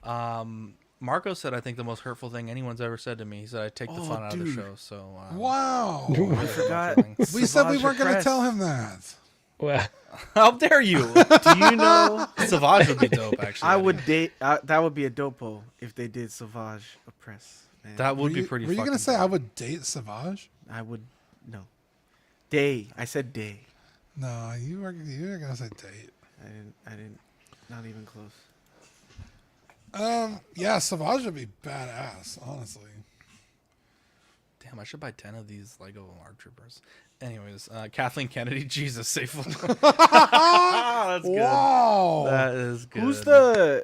True. Marco said, I think the most hurtful thing anyone's ever said to me. He said, I take the fun out of the show. So, wow. I forgot. We said we weren't going to tell him that. Well, how dare you? Do you know Savage would be dope, actually. I would date that would be a dopo if they did Savage Oppress. Man. That would be pretty Were you fucking going to say dope. I would date Savage? I would no. Day. I said day. No, you were going to say date. I didn't not even close. Yeah, Savage would be badass, honestly. Damn, I should buy 10 of these Lego ARC Troopers. Anyways, Kathleen Kennedy, Jesus, safe. That's good. Wow. That is good.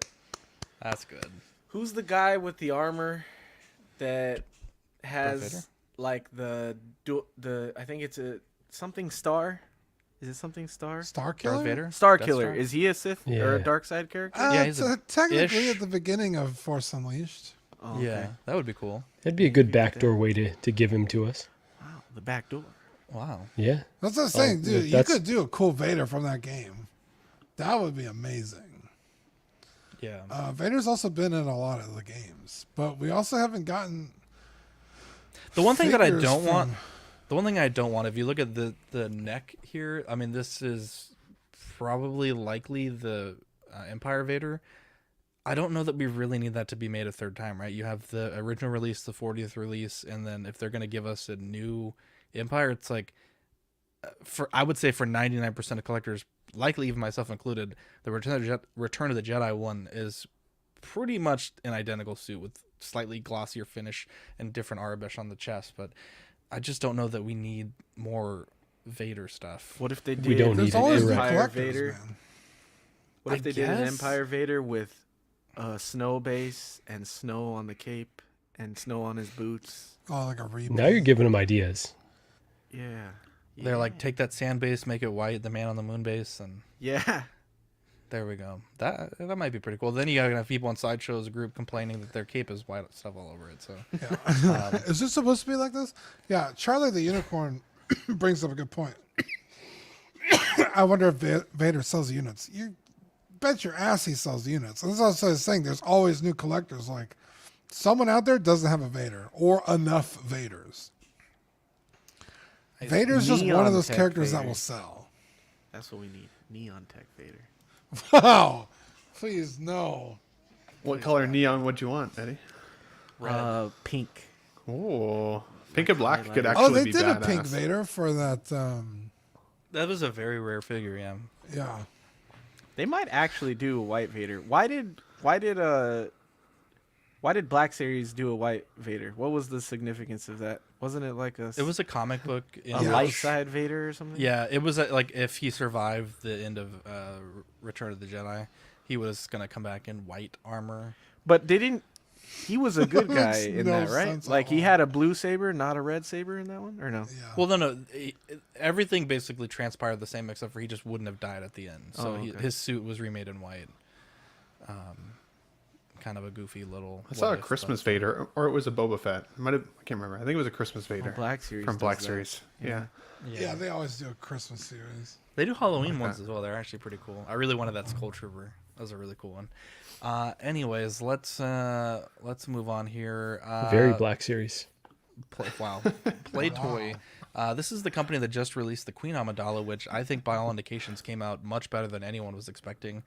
That's good. Who's the guy with the armor that Vader? has like the I think it's a something star. Is it something star? Star Darth Killer? Vader? Star Death Killer. Star? Is he a Sith or a dark side character? Yeah, he's technically ish. at the beginning of Force Unleashed. Oh, okay. Yeah, that would be cool. that'd be a good backdoor way to give him to us. Wow, the back door. Wow. Yeah. That's what I'm saying, dude. You that's- could do a cool Vader from that game. That would be amazing. Yeah. Vader's also been in a lot of the games, but we also haven't gotten. The one thing that I figures don't from- want, the one thing I don't want, if you look at the neck here, I mean, this is probably likely the Empire Vader. I don't know that we really need that to be made a third time, right? You have the original release, the 40th release, and then if they're going to give us a new Empire, it's like, I would say for 99% of collectors, likely even myself included, the Return of the Jedi one is pretty much an identical suit with slightly glossier finish and different Arabish on the chest. But I just don't know that we need more Vader stuff. What if they did? We don't need always it. Empire Vader. Man. What if they did an Empire Vader with snow base and snow on the cape and snow on his boots? Oh, like a reboot. Now you're giving them ideas. Yeah. They're like, take that sand base, make it white, the Man on the Moon base, and yeah, there we go. That might be pretty cool. Then you gotta have people on Sideshow's group complaining that their cape is white stuff all over it. So yeah. Is this supposed to be like this? Yeah, Charlie the Unicorn brings up a good point. I wonder if Vader sells units. You bet your ass he sells units. And that's also I was saying. There's always new collectors. Like someone out there doesn't have a Vader or enough Vaders. Vader's just one of those characters that will sell. That's what we need. Neon Tech Vader. Wow. Please, no. What color neon would you want, Eddie? Pink. Oh, pink and black could actually be badass. Oh, they did a pink Vader for that. That was a very rare figure, yeah. Yeah. They might actually do a white Vader. Why did Black Series do a white Vader? What was the significance of that? Wasn't it like It was a comic book. Light side Vader or something? Yeah, it was like if he survived the end of Return of the Jedi, he was gonna come back in white armor. But he was a good guy in that, right? Like he had a blue saber, not a red saber in that one, or no? Yeah. Well, no. Everything basically transpired the same, except for he just wouldn't have died at the end. So his suit was remade in white. Kind of a goofy little. I saw a Christmas Vader, or it was a Boba Fett. I can't remember. I think it was a Christmas Vader. Black Series from Black Series. Yeah. Yeah, they always do a Christmas series. They do Halloween ones as well. They're actually pretty cool. I really wanted that Skull Trooper. That was a really cool one. Anyways, let's move on here. Very Black Series. Playtoy. This is the company that just released the Queen Amidala, which I think by all indications came out much better than anyone was expecting.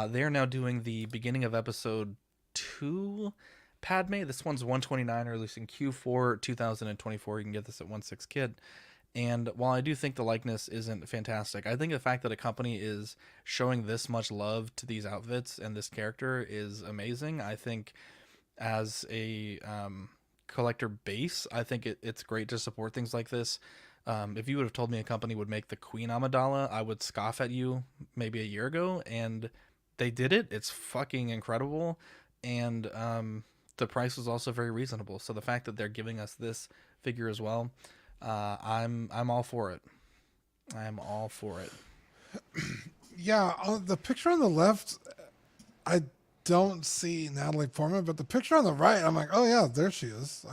They are now doing the beginning of episode 2 Padme. This one's 129, released in Q4 2024. You can get this at 1/6 Kit. And while I do think the likeness isn't fantastic, I think the fact that a company is showing this much love to these outfits and this character is amazing. I think as a collector base, I think it's great to support things like this. If you would have told me a company would make the Queen Amidala, I would scoff at you maybe a year ago, and they did it. It's fucking incredible. And the price was also very reasonable. So the fact that they're giving us this figure as well, I'm all for it. I am all for it. Yeah, the picture on the left, I don't see Natalie Portman, but the picture on the right, I'm like, oh yeah, there she is.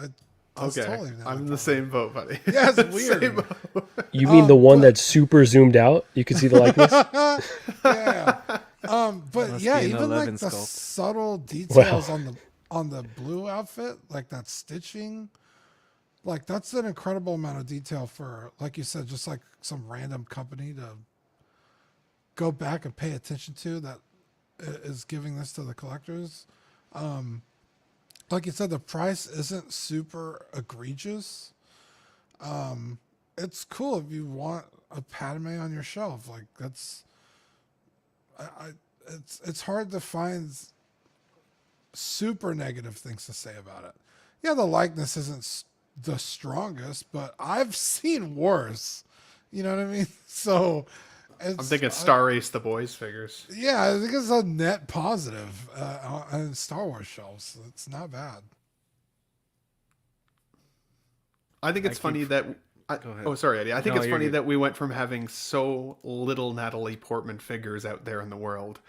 Totally I'm in the same boat, buddy. Yeah, it's weird. You mean the one that's super zoomed out? You can see the likeness? Yeah. But yeah, even like the subtle details on the blue outfit, like that stitching, like that's an incredible amount of detail for, like you said, just like some random company to go back and pay attention to that is giving this to the collectors. Like you said, the price isn't super egregious. It's cool if you want a Padme on your shelf. Like that's, it's hard to find super negative things to say about it. Yeah, the likeness isn't the strongest, but I've seen worse. You know what I mean? So I'm thinking Star Race the Boys figures. Yeah, I think it's a net positive on Star Wars shelves. It's not bad. I think it's funny that. Oh, sorry, Eddie. I think it's funny that we went from having so little Natalie Portman figures out there in the world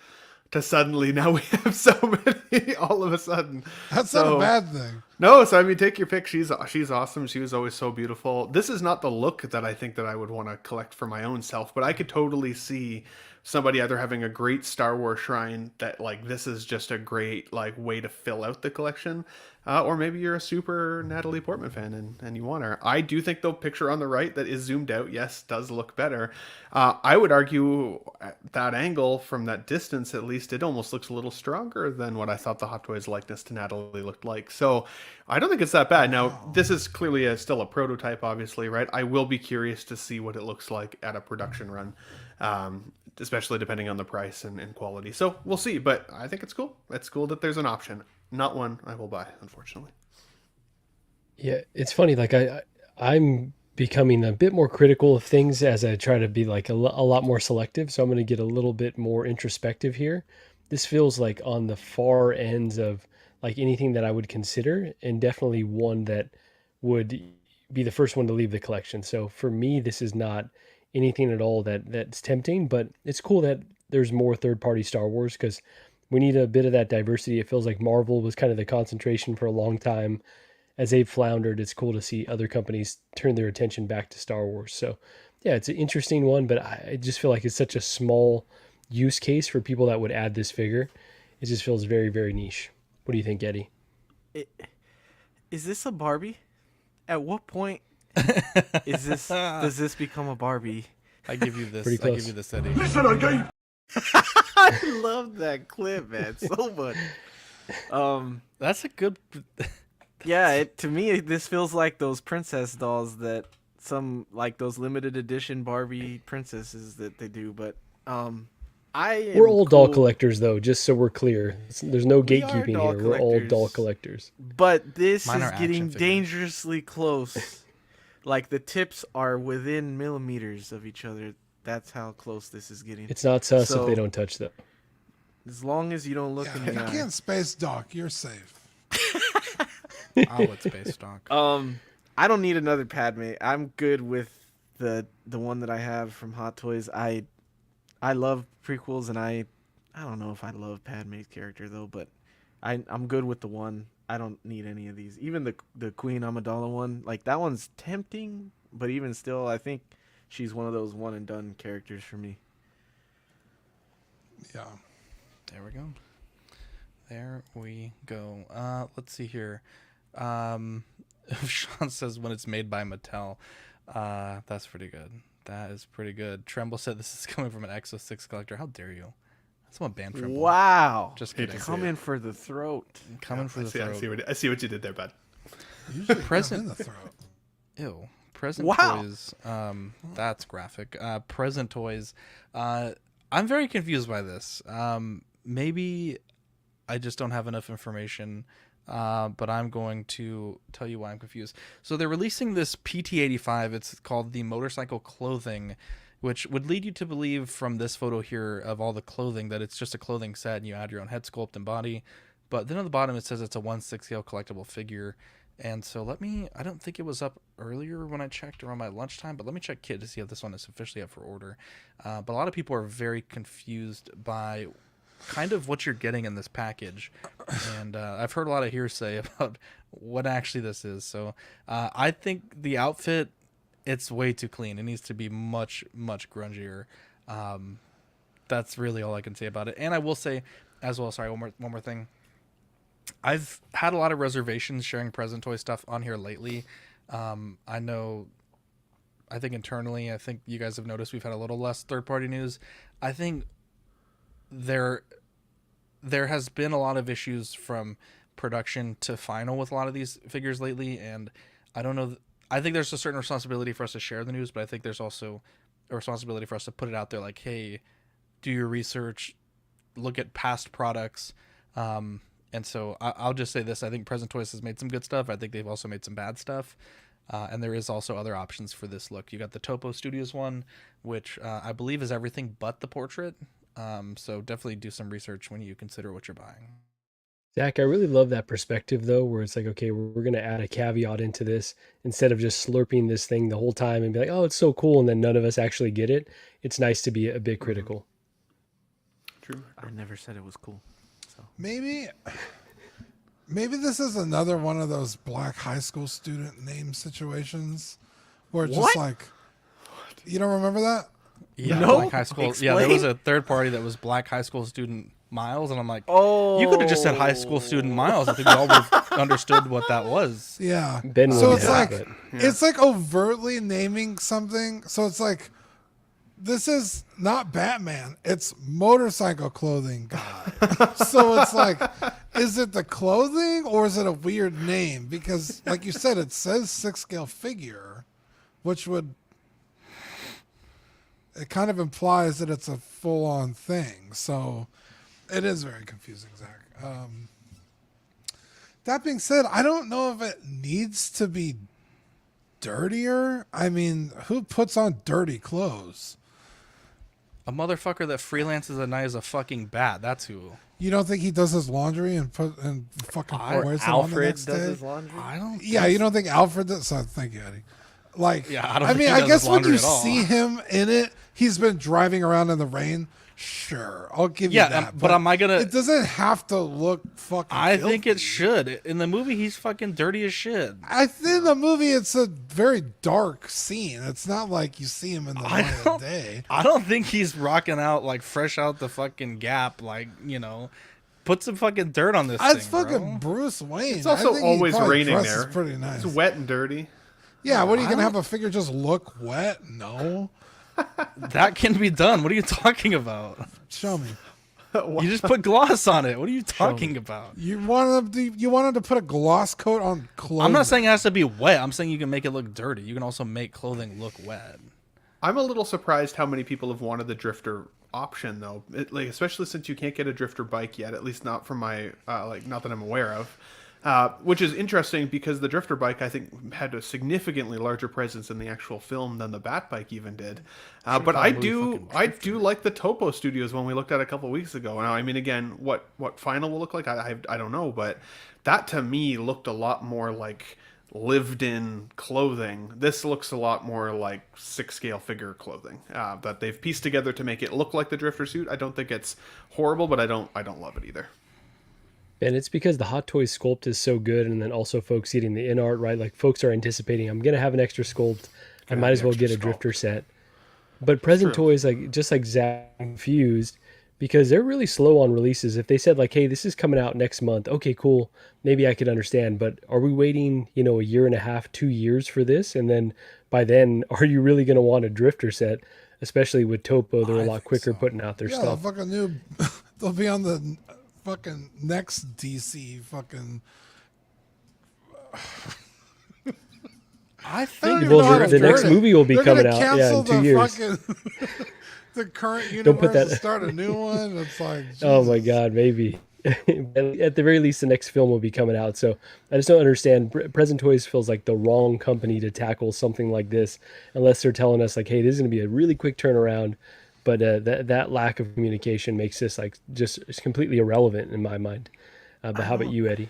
to suddenly now we have so many all of a sudden. That's not a bad thing. No, so I mean, take your pick. She's awesome. She was always so beautiful. This is not the look that I think that I would want to collect for my own self, but I could totally see somebody either having a great Star Wars shrine that like this is just a great like way to fill out the collection, or maybe you're a super Natalie Portman fan and you want her. I do think the picture on the right that is zoomed out, yes, does look better. I would argue at that angle, from that distance at least, it almost looks a little stronger than what I thought the Hot Toys likeness to Natalie looked like. So I don't think it's that bad. Now, this is clearly still a prototype, obviously, right? I will be curious to see what it looks like at a production run, especially depending on the price and quality. So we'll see, but I think it's cool. It's cool that there's an option. Not one I will buy, unfortunately. Yeah, it's funny. Like I'm becoming a bit more critical of things as I try to be like a lot more selective. So I'm going to get a little bit more introspective here. This feels like on the far ends of like anything that I would consider, and definitely one that would be the first one to leave the collection. So for me, this is not anything at all that's tempting, but it's cool that there's more third-party Star Wars because we need a bit of that diversity. It feels like Marvel was kind of the concentration for a long time. As they've floundered, it's cool to see other companies turn their attention back to Star Wars. So yeah, it's an interesting one, but I just feel like it's such a small use case for people that would add this figure. It just feels very, very niche. What do you think, Eddie? Is this a Barbie? At what point does this become a Barbie? I give you this. Pretty close. I give you this, Eddie. Listen again. I love that clip, man, so much. That's a good. Yeah, to me, this feels like those princess dolls that like those limited edition Barbie princesses that they do. But we're all doll collectors, though, just so we're clear. There's no gatekeeping here. We're all doll collectors. But this Mine is are action getting figures. dangerously close. Like the tips are within millimeters of each other. That's how close this is getting. It's not sus if they don't touch them. As long as you don't look in If the you eye. can't space dock, you're safe. I'll let space stock. I don't need another Padme. I'm good with the one that I have from Hot Toys. I love prequels, and I don't know if I love Padme's character though, but I'm good with the one. I don't need any of these. Even the Queen Amidala one, like that one's tempting, but even still, I think she's one of those one and done characters for me. Yeah. There we go. There we go. Let's see here. Sean says when it's made by Mattel. That's pretty good. That is pretty good. Tremble said this is coming from an Exo 6 collector. How dare you? Someone banned Tremble. Wow. Just kidding. Coming for the throat. Coming for the throat. I see what you did there, bud. Usually Present in the throat. Ew. Present Wow. toys. That's graphic. Present toys. I'm very confused by this. Maybe I just don't have enough information, but I'm going to tell you why I'm confused. So they're releasing this PT85. It's called the Motorcycle Clothing, which would lead you to believe from this photo here of all the clothing that it's just a clothing set and you add your own head sculpt and body. But then on the bottom it says it's a 1/6 scale collectible figure. And so I don't think it was up earlier when I checked around my lunchtime, but let me check Kit to see if this one is officially up for order. But a lot of people are very confused by kind of what you're getting in this package. And I've heard a lot of hearsay about what actually this is. So I think the outfit, it's way too clean. It needs to be much, much grungier. That's really all I can say about it. And I will say as well, sorry, one more thing. I've had a lot of reservations sharing present toy stuff on here lately. I think internally, I think you guys have noticed we've had a little less third-party news. I think there has been a lot of issues from production to final with a lot of these figures lately, and I don't know. I think there's a certain responsibility for us to share the news, but I think there's also a responsibility for us to put it out there like, hey, do your research, look at past products. And so I'll just say this. I think Present Toys has made some good stuff. I think they've also made some bad stuff. And there is also other options for this look. You got the Topo Studios one, which I believe is everything but the portrait. So definitely do some research when you consider what you're buying. Zach, I really love that perspective, though, where it's like, okay, we're going to add a caveat into this instead of just slurping this thing the whole time and be like, oh, it's so cool, and then none of us actually get it. It's nice to be a bit critical. True. I never said it was cool. So Maybe this is another one of those black high school student name situations where it's just like, you don't remember that? Yeah, No? Black high school. Explain? Yeah, there was a third party that was Black high school student Miles, and I'm like, Oh, you could have just said high school student Miles. I think we all would have understood what that was. Yeah. Ben So would it's have, like but- it's like overtly naming something. So it's like this is not Batman. It's motorcycle clothing guy. So it's like, is it the clothing or is it a weird name? Because like you said, it says 6-scale figure, which would it kind of implies that it's a full-on thing. So it is very confusing, Zach. That being said, I don't know if it needs to be dirtier. I mean, who puts on dirty clothes? A motherfucker that freelances at night as a fucking bat. That's who. You don't think he does his laundry and fucking wears it on the next does day? his laundry? I don't. Yeah, you don't think Alfred does? So thank you, Eddie. Like, Yeah, I don't I think mean, he I does guess his when you laundry at all. see him in it, he's been driving around in the rain. Sure, I'll give you Yeah, that. but am I gonna? It doesn't have to look fucking. I think filthy. it should. In the movie, he's fucking dirty as shit. I think in the movie it's a very dark scene. It's not like you see him in the light of day. I don't think he's rocking out like fresh out the fucking Gap. Like, you know, put some fucking dirt on this It's thing, fucking bro. Bruce Wayne. It's I also think he always probably raining dresses there. Pretty nice. It's wet and dirty. Yeah, what are you I gonna don't- have a figure just look wet? No, That can be done. What are you talking about? show me. You just put gloss on it. What are you talking about? You wanted to put a gloss coat on clothes. I'm not saying it has to be wet. I'm saying you can make it look dirty. You can also make clothing look wet. I'm a little surprised how many people have wanted the drifter option, though. Like, especially since you can't get a drifter bike yet, at least not from my not that I'm aware of. Which is interesting because the drifter bike, I think, had a significantly larger presence in the actual film than the Bat bike even did. But I do like the Topo Studios one we looked at a couple weeks ago. Now, I mean, again, what final will look like, I don't know, but that to me looked a lot more like lived-in clothing. This looks a lot more like 6-scale figure clothing that they've pieced together to make it look like the drifter suit. I don't think it's horrible, but I don't love it either. And it's because the Hot Toys sculpt is so good, and then also folks getting the in art, right? Like, folks are anticipating, I'm going to have an extra sculpt. I might as well get a drifter set. But present toys, like just like Zach, confused because they're really slow on releases. If they said like, hey, this is coming out next month, okay, cool, maybe I could understand. But are we waiting, a 1.5 years, 2 years for this? And then by then, are you really going to want a drifter set? Especially with Topo, they're a lot quicker putting out their stuff. Yeah, fucking new. They'll be on the fucking next DC fucking. I think the next movie will be They're coming gonna out. Yeah, cancel in 2 years. Fucking, the current universe Don't put that. and start a new one. It's like, oh my Jesus. god, maybe. At the very least, the next film will be coming out. So I just don't understand. Present Toys feels like the wrong company to tackle something like this, unless they're telling us like, hey, this is going to be a really quick turnaround. But that lack of communication makes this like just completely irrelevant in my mind. But how about you, Eddie?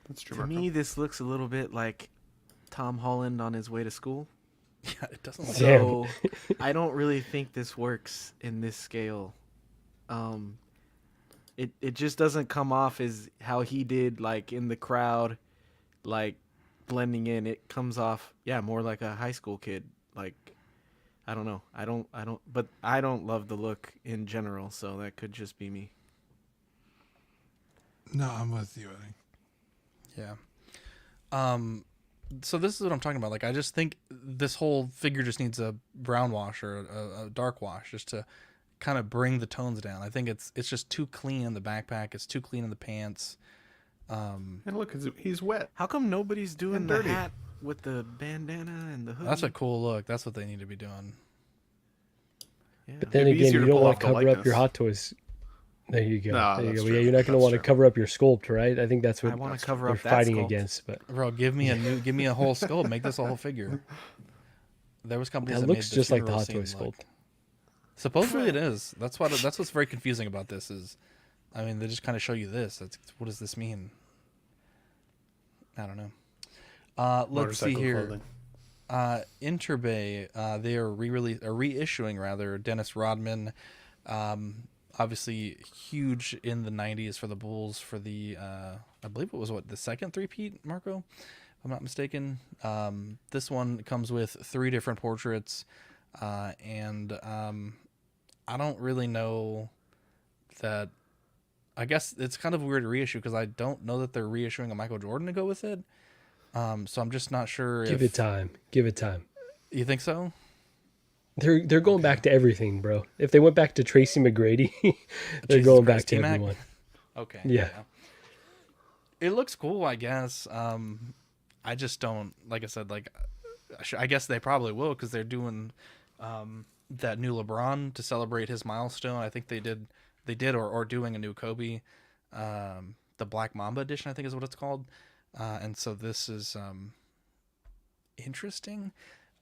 That's true. To me, this looks a little bit like Tom Holland on his way to school. Yeah, it doesn't. So I don't really think this works in this scale. It just doesn't come off as how he did, like in the crowd, like blending in. It comes off, more like a high school kid. Like, I don't know. But I don't love the look in general, so that could just be me. No, I'm with you, Eddie. Yeah. So this is what I'm talking about. Like, I just think this whole figure just needs a brown wash or a dark wash just to kind of bring the tones down. I think it's just too clean in the backpack. It's too clean in the pants. And look, he's wet. How come nobody's doing And the dirty. hat with the bandana and the hoodie? That's a cool look. That's what they need to be doing. Yeah. But then It'd be again, easier you to don't pull want off to the cover up likeness. your Hot Toys. There you go. No, There you that's go. true. Yeah, you're not going to want to That's cover up your sculpt, right? I think that's what I want to cover they're up that fighting sculpt. against. But Bro, give me a whole sculpt. Make this a whole figure. There was companies that that looks made just like the funeral Hot scene Toys look- sculpt. Supposedly it is. That's what's very confusing about this is, I mean, they just kind of show you this. What does this mean? I don't know. Let's see Motorcycle here. clothing. Interbay, they are reissuing rather Dennis Rodman. Obviously huge in the 90s for the Bulls for the I believe it was the second three-peat, Marco, if I'm not mistaken. This one comes with 3 different portraits. and I don't really know that. I guess it's kind of a weird reissue because I don't know that they're reissuing a Michael Jordan to go with it. So I'm just not sure. Give it time. Give it time. You think so? They're going back to everything, bro. If they went back to Tracy McGrady, they're Jesus going Christ, back to T-Mac? everyone. Okay. Yeah. It looks cool, I guess. I just don't, like I said, I guess they probably will because they're doing that new LeBron to celebrate his milestone. I think they did or doing a new Kobe, the Black Mamba edition, I think is what it's called. And so this is interesting.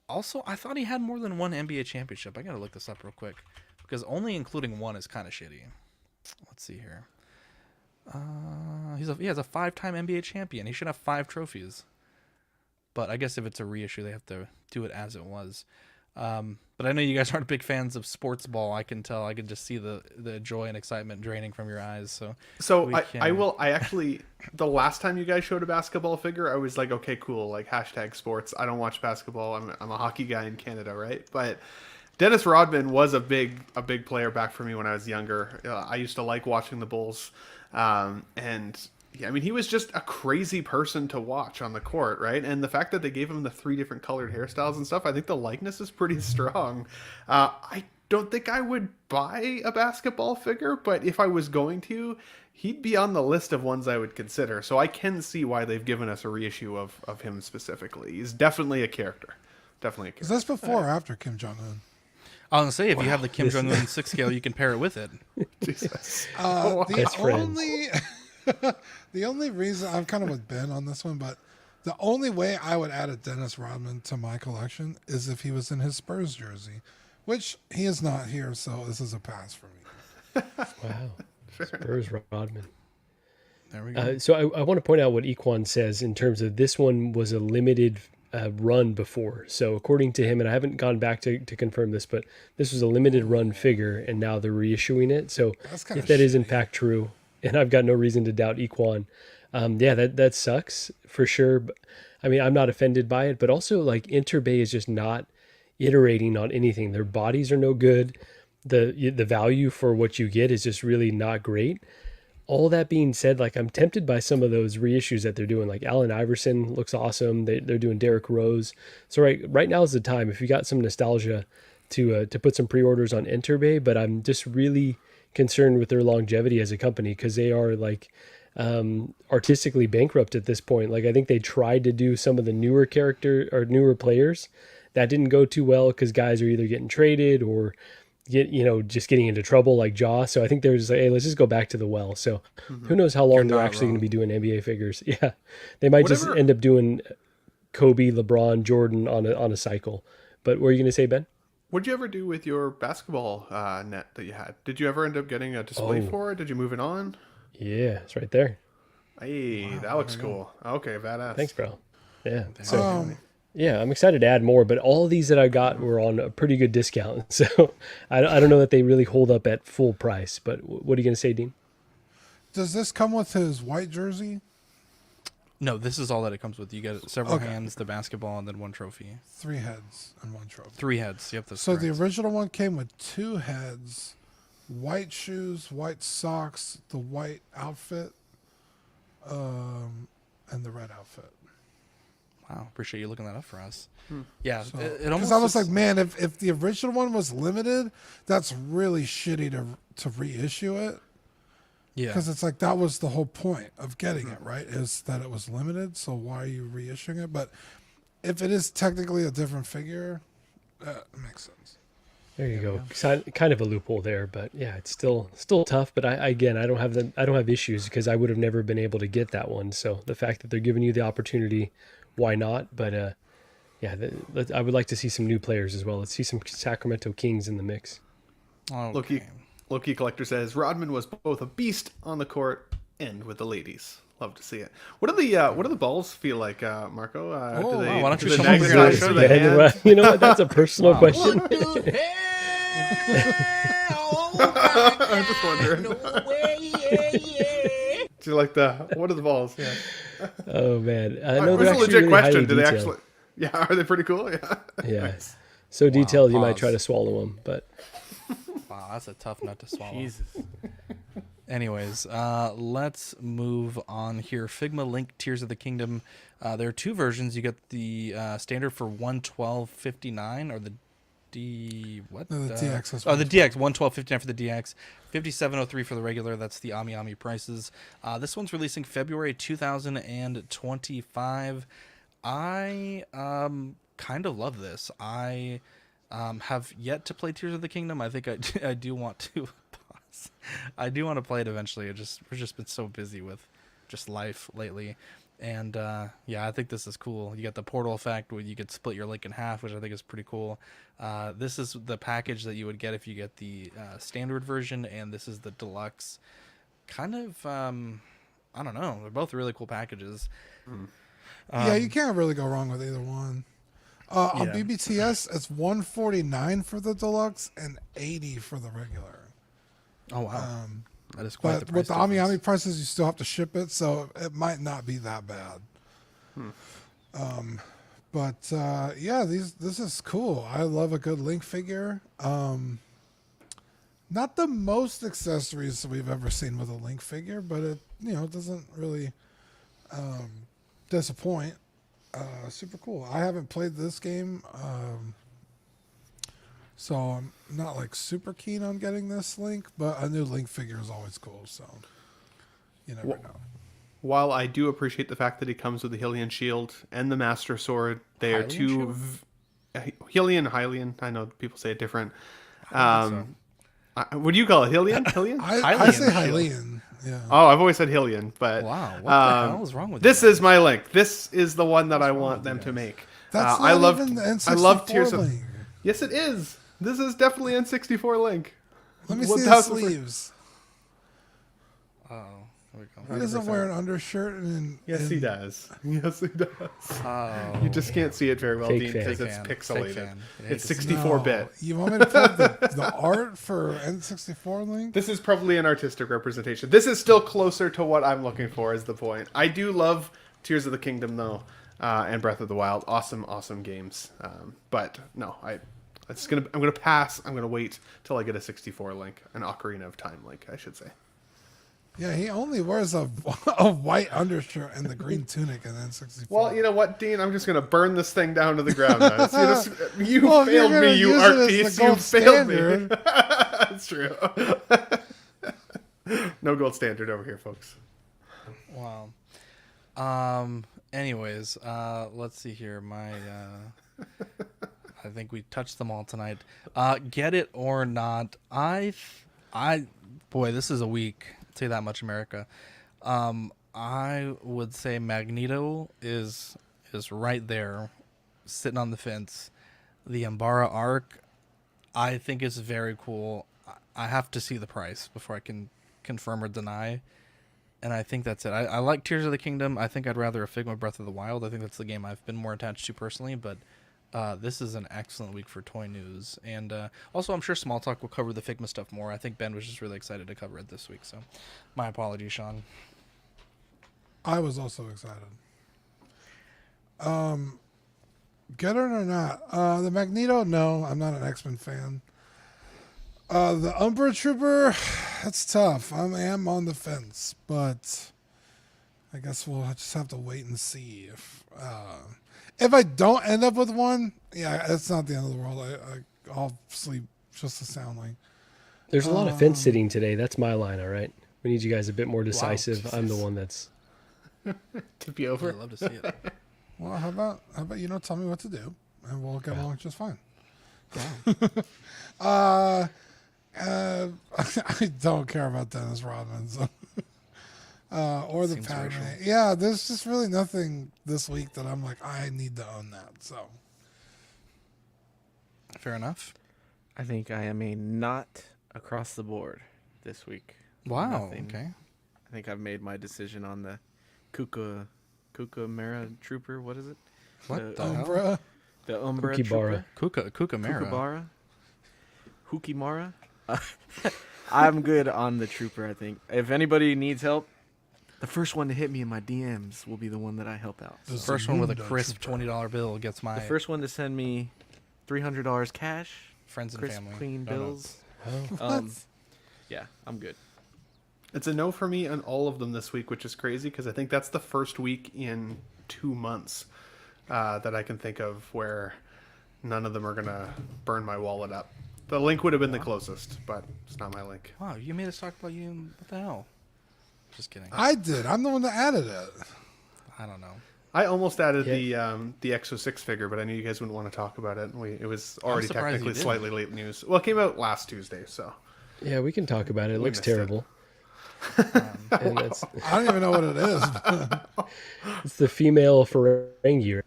Also, I thought he had more than one NBA championship. I gotta look this up real quick because only including one is kind of shitty. Let's see here. He has a 5-time NBA champion. He should have 5 trophies. But I guess if it's a reissue, they have to do it as it was. But I know you guys aren't big fans of sports ball. I can tell. I can just see the joy and excitement draining from your eyes. So I actually, the last time you guys showed a basketball figure, I was like, okay, cool. Like #sports. I don't watch basketball. I'm a hockey guy in Canada, right? But Dennis Rodman was a big player back for me when I was younger. I used to like watching the Bulls. And yeah, I mean, he was just a crazy person to watch on the court, right? And the fact that they gave him the 3 different colored hairstyles and stuff, I think the likeness is pretty strong. I don't think I would buy a basketball figure, but if I was going to, he'd be on the list of ones I would consider. So I can see why they've given us a reissue of him specifically. He's definitely a character. Definitely a character. Is this before or after Kim Jong-un? I was gonna say, if you have the Kim Jong-un 6 scale, you can pair it with it. Jesus. The only reason I'm kind of with Ben on this one, but the only way I would add a Dennis Rodman to my collection is if he was in his Spurs jersey, which he is not here, so this is a pass for me. Wow. Spurs Rodman. There we go. So I want to point out what Equan says in terms of this one was a limited run before. So according to him, and I haven't gone back to confirm this, but this was a limited run figure, and now they're reissuing it. So if that is in fact true, and I've got no reason to doubt Equan, that sucks for sure. But, I mean, I'm not offended by it, but also like Interbay is just not iterating on anything. Their bodies are no good. The value for what you get is just really not great. All that being said, like I'm tempted by some of those reissues that they're doing. Like Allen Iverson looks awesome. They're doing Derrick Rose. So right now is the time if you got some nostalgia to put some pre-orders on Interbay. But I'm just really concerned with their longevity as a company because they are like artistically bankrupt at this point. Like I think they tried to do some of the newer newer players that didn't go too well because guys are either getting traded or just getting into trouble like Jaw. So I think they're just like, hey, let's just go back to the well. So who knows how long they're actually going to be doing NBA figures. Yeah. They might just end up doing Kobe, LeBron, Jordan on a cycle. But what are you going to say, Ben? What'd you ever do with your basketball net that you had? Did you ever end up getting a display for it? Did you move it on? Yeah, it's right there. Hey, wow, that looks cool. Okay, badass. Thanks, bro. Yeah. So, yeah, I'm excited to add more, but all of these that I got were on a pretty good discount. So I don't know that they really hold up at full price. But what are you going to say, Dean? Does this come with his white jersey? No, this is all that it comes with. You get several hands, the basketball, and then 1 trophy. 3 heads and 1 trophy. 3 heads. Yep. That's so correct. The original one came with 2 heads, white shoes, white socks, the white outfit, and the red outfit. Wow, appreciate you looking that up for us. Yeah, so, it almost. Because I was like, man, if the original one was limited, that's really shitty to reissue it. Yeah, because it's like that was the whole point of getting it, right? Is that it was limited. So why are you reissuing it? But if it is technically a different figure, that makes sense. There you go. Kind of a loophole there, but yeah, it's still tough. But I don't have issues because I would have never been able to get that one. So the fact that they're giving you the opportunity, why not? But I would like to see some new players as well. Let's see some Sacramento Kings in the mix. Okay. Low-key Collector says Rodman was both a beast on the court and with the ladies. Love to see it. What do the balls feel like, Marco? Why don't you do come the over next here? show the hands? You know what? That's a personal question. I'm just wondering. Do you like what are the balls? Yeah. Oh man, It was a legit question. Do they actually? Yeah, are they pretty cool? Yeah. Yeah. Nice. So detailed you might try to swallow them, but wow, that's a tough nut to swallow. Jesus. Anyways, let's move on here. Figma Link Tears of the Kingdom. There are two versions. You get the standard for 112.59 or the the DX. The DX 112.59 for the DX, 57.03 for the regular. That's the Ami prices. This one's releasing February 2025. I kind of love this. I have yet to play Tears of the Kingdom. I think I do want to pause. I do want to play it eventually. We've just been so busy with just life lately. And yeah, I think this is cool. You got the portal effect where you could split your link in half, which I think is pretty cool. This is the package that you would get if you get the standard version, and this is the deluxe. Kind of, I don't know. They're both really cool packages. Yeah, you can't really go wrong with either one. On BBTS, it's $149 for the deluxe and $80 for the regular. Oh wow. That is quite the price with the difference. Ami prices, you still have to ship it, so it might not be that bad. But yeah, this is cool. I love a good Link figure. Not the most accessories we've ever seen with a Link figure, but it doesn't really disappoint. Super cool. I haven't played this game, so I'm not like super keen on getting this Link, but a new Link figure is always cool, so you never know. While I do appreciate the fact that he comes with the Hylian shield and the Master Sword, they are two Hylian. I know people say it different. What do you call it? Hylian? I say Hylian. Yeah. Oh, I've always said Hylian, but wow, what the hell is wrong with this? Is my Link. This is the one that I want them to make. That's not even the N64 I love Tears Link. of. Yes, it is. This is definitely N64 Link. Let me see the sleeves. Oh, there we go. He doesn't wear an undershirt. Yes, he does. Yes, he does. Oh. You just can't see it very well, Dean, because it's pixelated. It's 64-bit. You want me to put the art for N64 Link? This is probably an artistic representation. This is still closer to what I'm looking for, is the point. I do love Tears of the Kingdom, though, and Breath of the Wild. Awesome games. But no, I'm gonna pass. I'm gonna wait till I get a 64 Link, an Ocarina of Time Link, I should say. Yeah, he only wears a white undershirt and the green tunic in N64. Well, you know what, Dean? I'm just gonna burn this thing down to the ground. You failed me, you art piece. You failed me. That's true. No gold standard over here, folks. Wow. Anyways, let's see here. I think we touched them all tonight. Get it or not? Boy, this is a week. I'll tell you that much, America. I would say Magneto is right there, sitting on the fence. The Umbara arc, I think is very cool. I have to see the price before I can confirm or deny. And I think that's it. I like Tears of the Kingdom. I think I'd rather a Figma Breath of the Wild. I think that's the game I've been more attached to personally. But this is an excellent week for toy news. And also, I'm sure Small Talk will cover the Figma stuff more. I think Ben was just really excited to cover it this week. So my apologies, Sean. I was also excited. Get it or not? The Magneto, no. I'm not an X-Men fan. The Umbra Trooper, that's tough. I am on the fence, but I guess we'll just have to wait and see. If I don't end up with one, yeah, it's not the end of the world. I'll sleep just the soundly. There's a lot of fence sitting today. That's my line, all right? We need you guys a bit more decisive. Wow, I'm the one that's... to be over. I'd love to see it. Well, how about tell me what to do, and we'll get along just fine. Wow. I don't care about Dennis Rodman, so. Or the Padme. Yeah, there's just really nothing this week that I'm like, I need to own that. So, fair enough. I think I am a not across the board this week. Wow. Nothing. Okay. I think I've made my decision on the Kukamara Trooper. What is it? What the Umbra? hell? The Umbra Kukibara. Trooper. Kukamara. Hukimara. I'm good on the Trooper. I think if anybody needs help, the first one to hit me in my DMs will be the one that I help out. The first one with a crisp $20 bill gets my... The first one to send me $300 cash. Friends and crisp, family. clean Oh, no. bills. Yeah, I'm good. It's a no for me on all of them this week, which is crazy because I think that's the first week in 2 months that I can think of where none of them are going to burn my wallet up. The link would have been the closest, but it's not my link. Wow, you made us talk about you. What the hell? Just kidding. I did. I'm the one that added it. I don't know. I almost added the Exo-6 figure, but I knew you guys wouldn't want to talk about it. It was already technically slightly late news. Well, it came out last Tuesday, so. Yeah, we can talk about it. It looks terrible. And I don't even know what it is. It's the female Ferengi.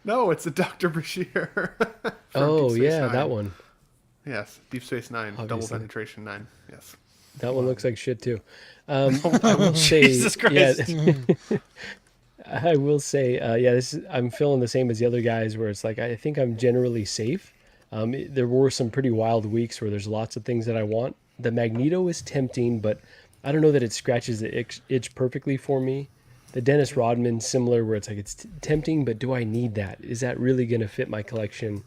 No, it's a Dr. Bashir. Oh, yeah, that one. Yes, Deep Space Nine, Obviously. Double Penetration 9. Yes. That one looks like shit, too. I will say, Jesus Christ. Yeah, I will say, I'm feeling the same as the other guys where it's like, I think I'm generally safe. There were some pretty wild weeks where there's lots of things that I want. The Magneto is tempting, but I don't know that it scratches the itch perfectly for me. The Dennis Rodman, similar, where it's like it's tempting, but do I need that? Is that really going to fit my collection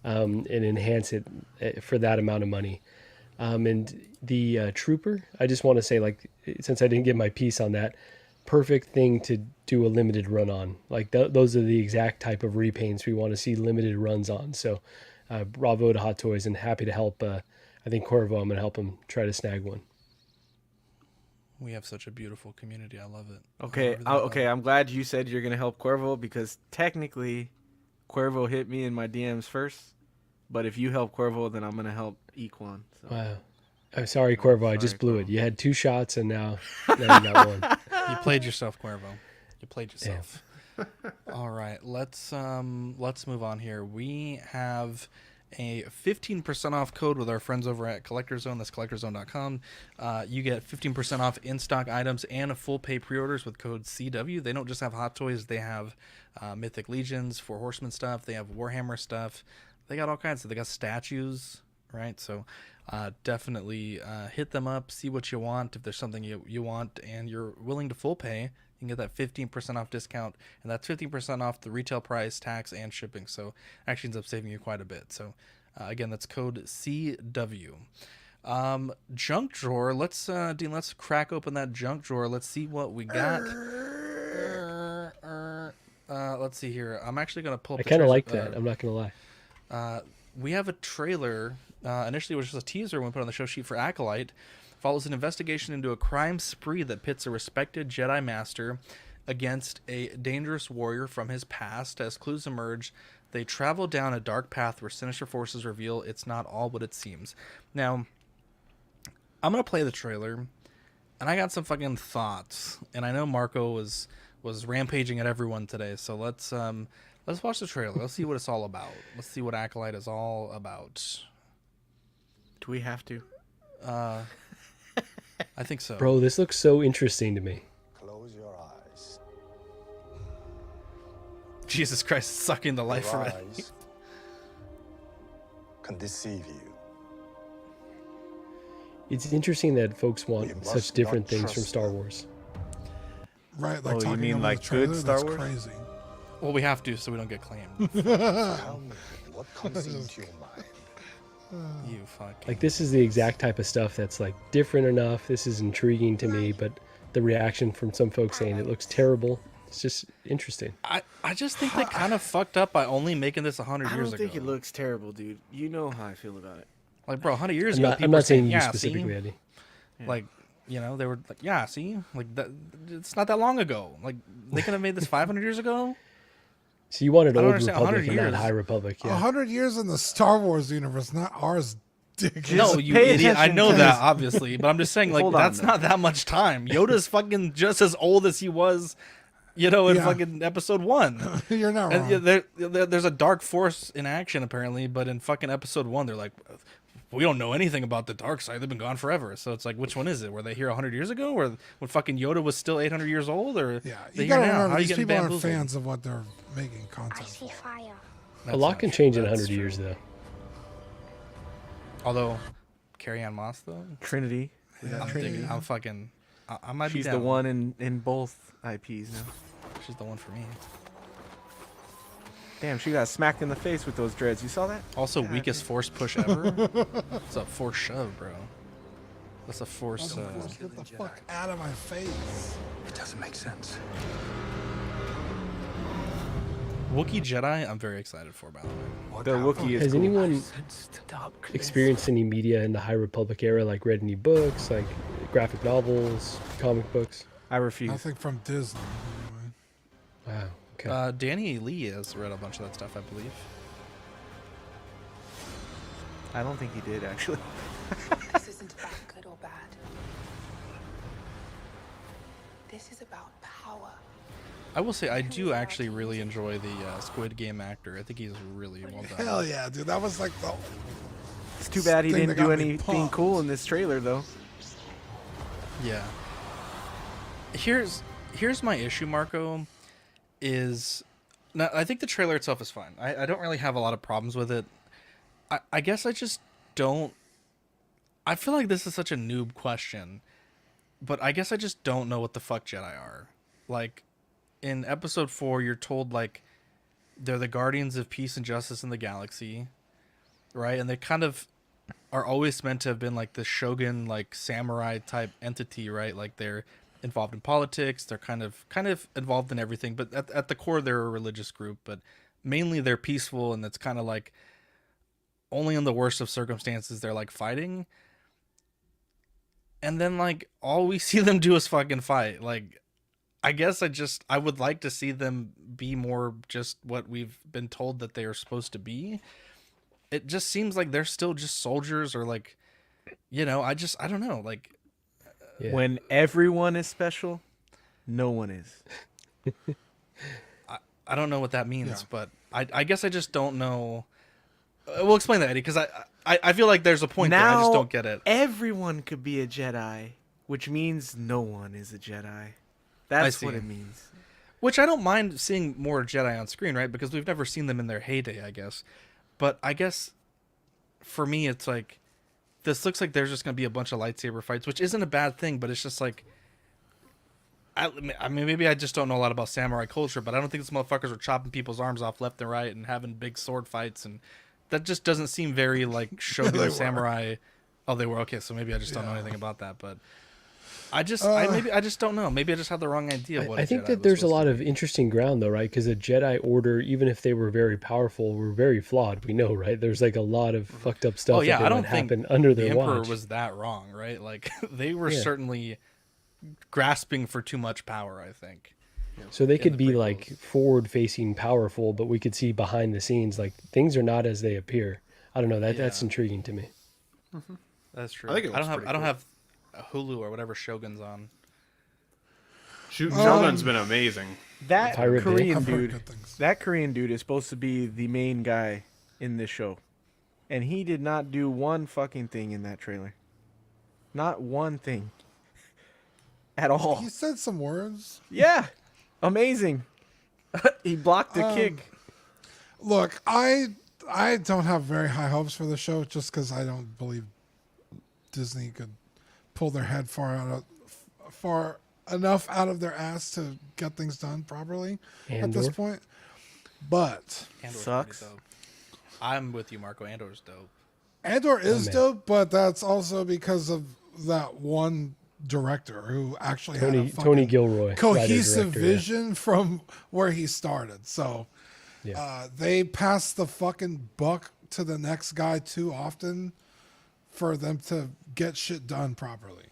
and enhance it for that amount of money? And the Trooper, I just want to say, like, since I didn't get my piece on that, perfect thing to do a limited run on. Like those are the exact type of repaints we want to see limited runs on. So bravo to Hot Toys, and happy to help. I think Corvo, I'm going to help him try to snag one. We have such a beautiful community. I love it. Okay, I'm glad you said you're going to help Corvo, because technically Corvo hit me in my DMs first. But if you help Corvo, then I'm going to help Equan. So. Wow. I'm sorry, Corvo. I just blew it. You had 2 shots, and now you got one. You played yourself, Corvo. You played yourself. All right, let's move on here. We have a 15% off code with our friends over at Collector Zone. That's collectorzone.com. You get 15% off in-stock items and full pay pre-orders with code CW. They don't just have Hot Toys. They have Mythic Legions, Four Horsemen stuff. They have Warhammer stuff. They got all kinds of. They got statues, right? So definitely hit them up, see what you want. If there's something you want and you're willing to full pay, you can get that 15% off discount, and that's 15% off the retail price, tax, and shipping. So actually ends up saving you quite a bit. So again, that's code CW. Junk drawer. Dean, let's crack open that junk drawer. Let's see what we got. Let's see here. I'm actually going to pull up I kind of like that. I'm not going to lie. We have a trailer. Initially, it was just a teaser when we put on the show sheet for Acolyte. Follows an investigation into a crime spree that pits a respected Jedi Master against a dangerous warrior from his past. As clues emerge, they travel down a dark path where sinister forces reveal it's not all what it seems. Now, I'm going to play the trailer, and I got some fucking thoughts. And I know Marco was rampaging at everyone today, so let's watch the trailer. Let's see what it's all about. Let's see what Acolyte is all about. Do we have to? I think so. Bro, this looks so interesting to me. Close your eyes. Jesus Christ, sucking the life Your from it. eyes can deceive you. It's interesting that folks want We such must different not things trust from Star them. Wars. Right, like Oh, you talking mean about like the trailer, good Star that's Wars? crazy. Well, we have to so we don't get claimed. Tell me what comes into your mind. You fucking... Like, this is the exact type of stuff that's like different enough. This is intriguing to me, but the reaction from some folks saying it looks terrible. It's just interesting. I just think they kind of fucked up by only making this 100 I years don't ago. think it looks terrible, dude. You know how I feel about it. Like, bro, 100 years I'm ago, not, people I'm were not saying you yeah, specifically, see? Eddie. Like, you know, they were like, yeah, see? Like, that, it's not that long ago. Like, they could have made this 500 years ago? So you wanted I don't Old understand, Republic 100 and not years. High Republic, yeah. 100 years in the Star Wars universe, not ours, dick. No, you idiot. I know guys. that, obviously. But I'm just saying, like, Hold on, that's though. not that much time. Yoda's fucking just as old as he was, you know, in Yeah. fucking episode 1. You're not wrong. And there's a dark force in action, apparently, but in fucking episode 1, they're like, we don't know anything about the dark side. They've been gone forever. So it's like, which one is it? Were they here 100 years ago? Or when fucking Yoda was still 800 years old? Or Yeah, they you here gotta now? How remember, are you these getting people aren't bamboozled? fans of what they're making content for. fire. A lot can change in 100 years, though. Although, Carrie-Anne Moss, though, Trinity. I'm fucking... I might She's be the down. one in both IPs now. She's the one for me. Damn, she got smacked in the face with those dreads. You saw that? Also, weakest force push ever. It's a force shove, bro. That's a force. Get the fuck out of my face. It doesn't make sense. Wookiee Jedi, I'm very excited for, by the way. The Wookiee is Has cool. anyone experienced any media in the High Republic era, like read any books, like graphic novels, comic books? I refuse. Nothing from Disney. Anyway. Wow. Okay. Danny Lee has read a bunch of that stuff, I believe. I don't think he did, actually. This isn't about good or bad. This is about power. I will say I do actually really enjoy the Squid Game actor. I think he's really well done. Hell yeah, dude. That was like the. It's too bad he thing didn't that do got me anything pumped. cool in this trailer, though. Yeah. Here's my issue, Marco. Is now I think the trailer itself is fine. I don't really have a lot of problems with it. I guess I just don't. I feel like this is such a noob question, but I guess I just don't know what the fuck Jedi are. Like, in episode 4, you're told like they're the guardians of peace and justice in the galaxy, right? And they kind of are always meant to have been like the shogun, like samurai type entity, right? Like they're involved in politics, they're kind of involved in everything, but at the core they're a religious group, but mainly they're peaceful, and it's kind of like only in the worst of circumstances they're like fighting. And then like all we see them do is fucking fight. Like, I guess I would like to see them be more just what we've been told that they are supposed to be. It just seems like they're still just soldiers, or like, you know, I don't know, like. Yeah. When everyone is special, no one is. I don't know what that means, but I guess I just don't know. We'll explain that, Eddie, because I feel like there's a point there. I just don't get it. Everyone could be a Jedi, which means no one is a Jedi. That's what it means. Which I don't mind seeing more Jedi on screen, right? Because we've never seen them in their heyday, I guess. But I guess for me, it's like, this looks like there's just going to be a bunch of lightsaber fights, which isn't a bad thing, but it's just like, I mean, maybe I just don't know a lot about samurai culture, but I don't think these motherfuckers are chopping people's arms off left and right and having big sword fights, and that just doesn't seem very like shogun samurai. Oh, they were? Okay, so maybe I just don't know anything about that, but I just don't know. Maybe I just have the wrong idea of what I think that there's a lot of interesting ground, though, right? Because the Jedi Order, even if they were very powerful, were very flawed. We know, right? There's like a lot of fucked up stuff that I don't think happen under their the Emperor watch. was that wrong, right? Like they were certainly grasping for too much power, I think. So they could be like forward-facing, powerful, but we could see behind the scenes, like things are not as they appear. I don't know. That's intriguing to me. Mm-hmm. That's true. I think I don't have a Hulu or whatever Shogun's on. Shogun's been amazing. That Pirate Bay. Korean I've heard dude, good things. that Korean dude is supposed to be the main guy in this show, and he did not do one fucking thing in that trailer. Not one thing. At all. He said some words. Yeah. Amazing. He blocked the kick. Look, I don't have very high hopes for the show, just because I don't believe Disney could pull their head far enough out of their ass to get things done properly at this point. But Andor's sucks. pretty dope. I'm with you, Marco. Andor's dope. Andor is dope, but that's also because of that one director who actually had a Tony Gilroy, cohesive writer-director, vision from where he started. So they pass the fucking buck to the next guy too often for them to get shit done properly.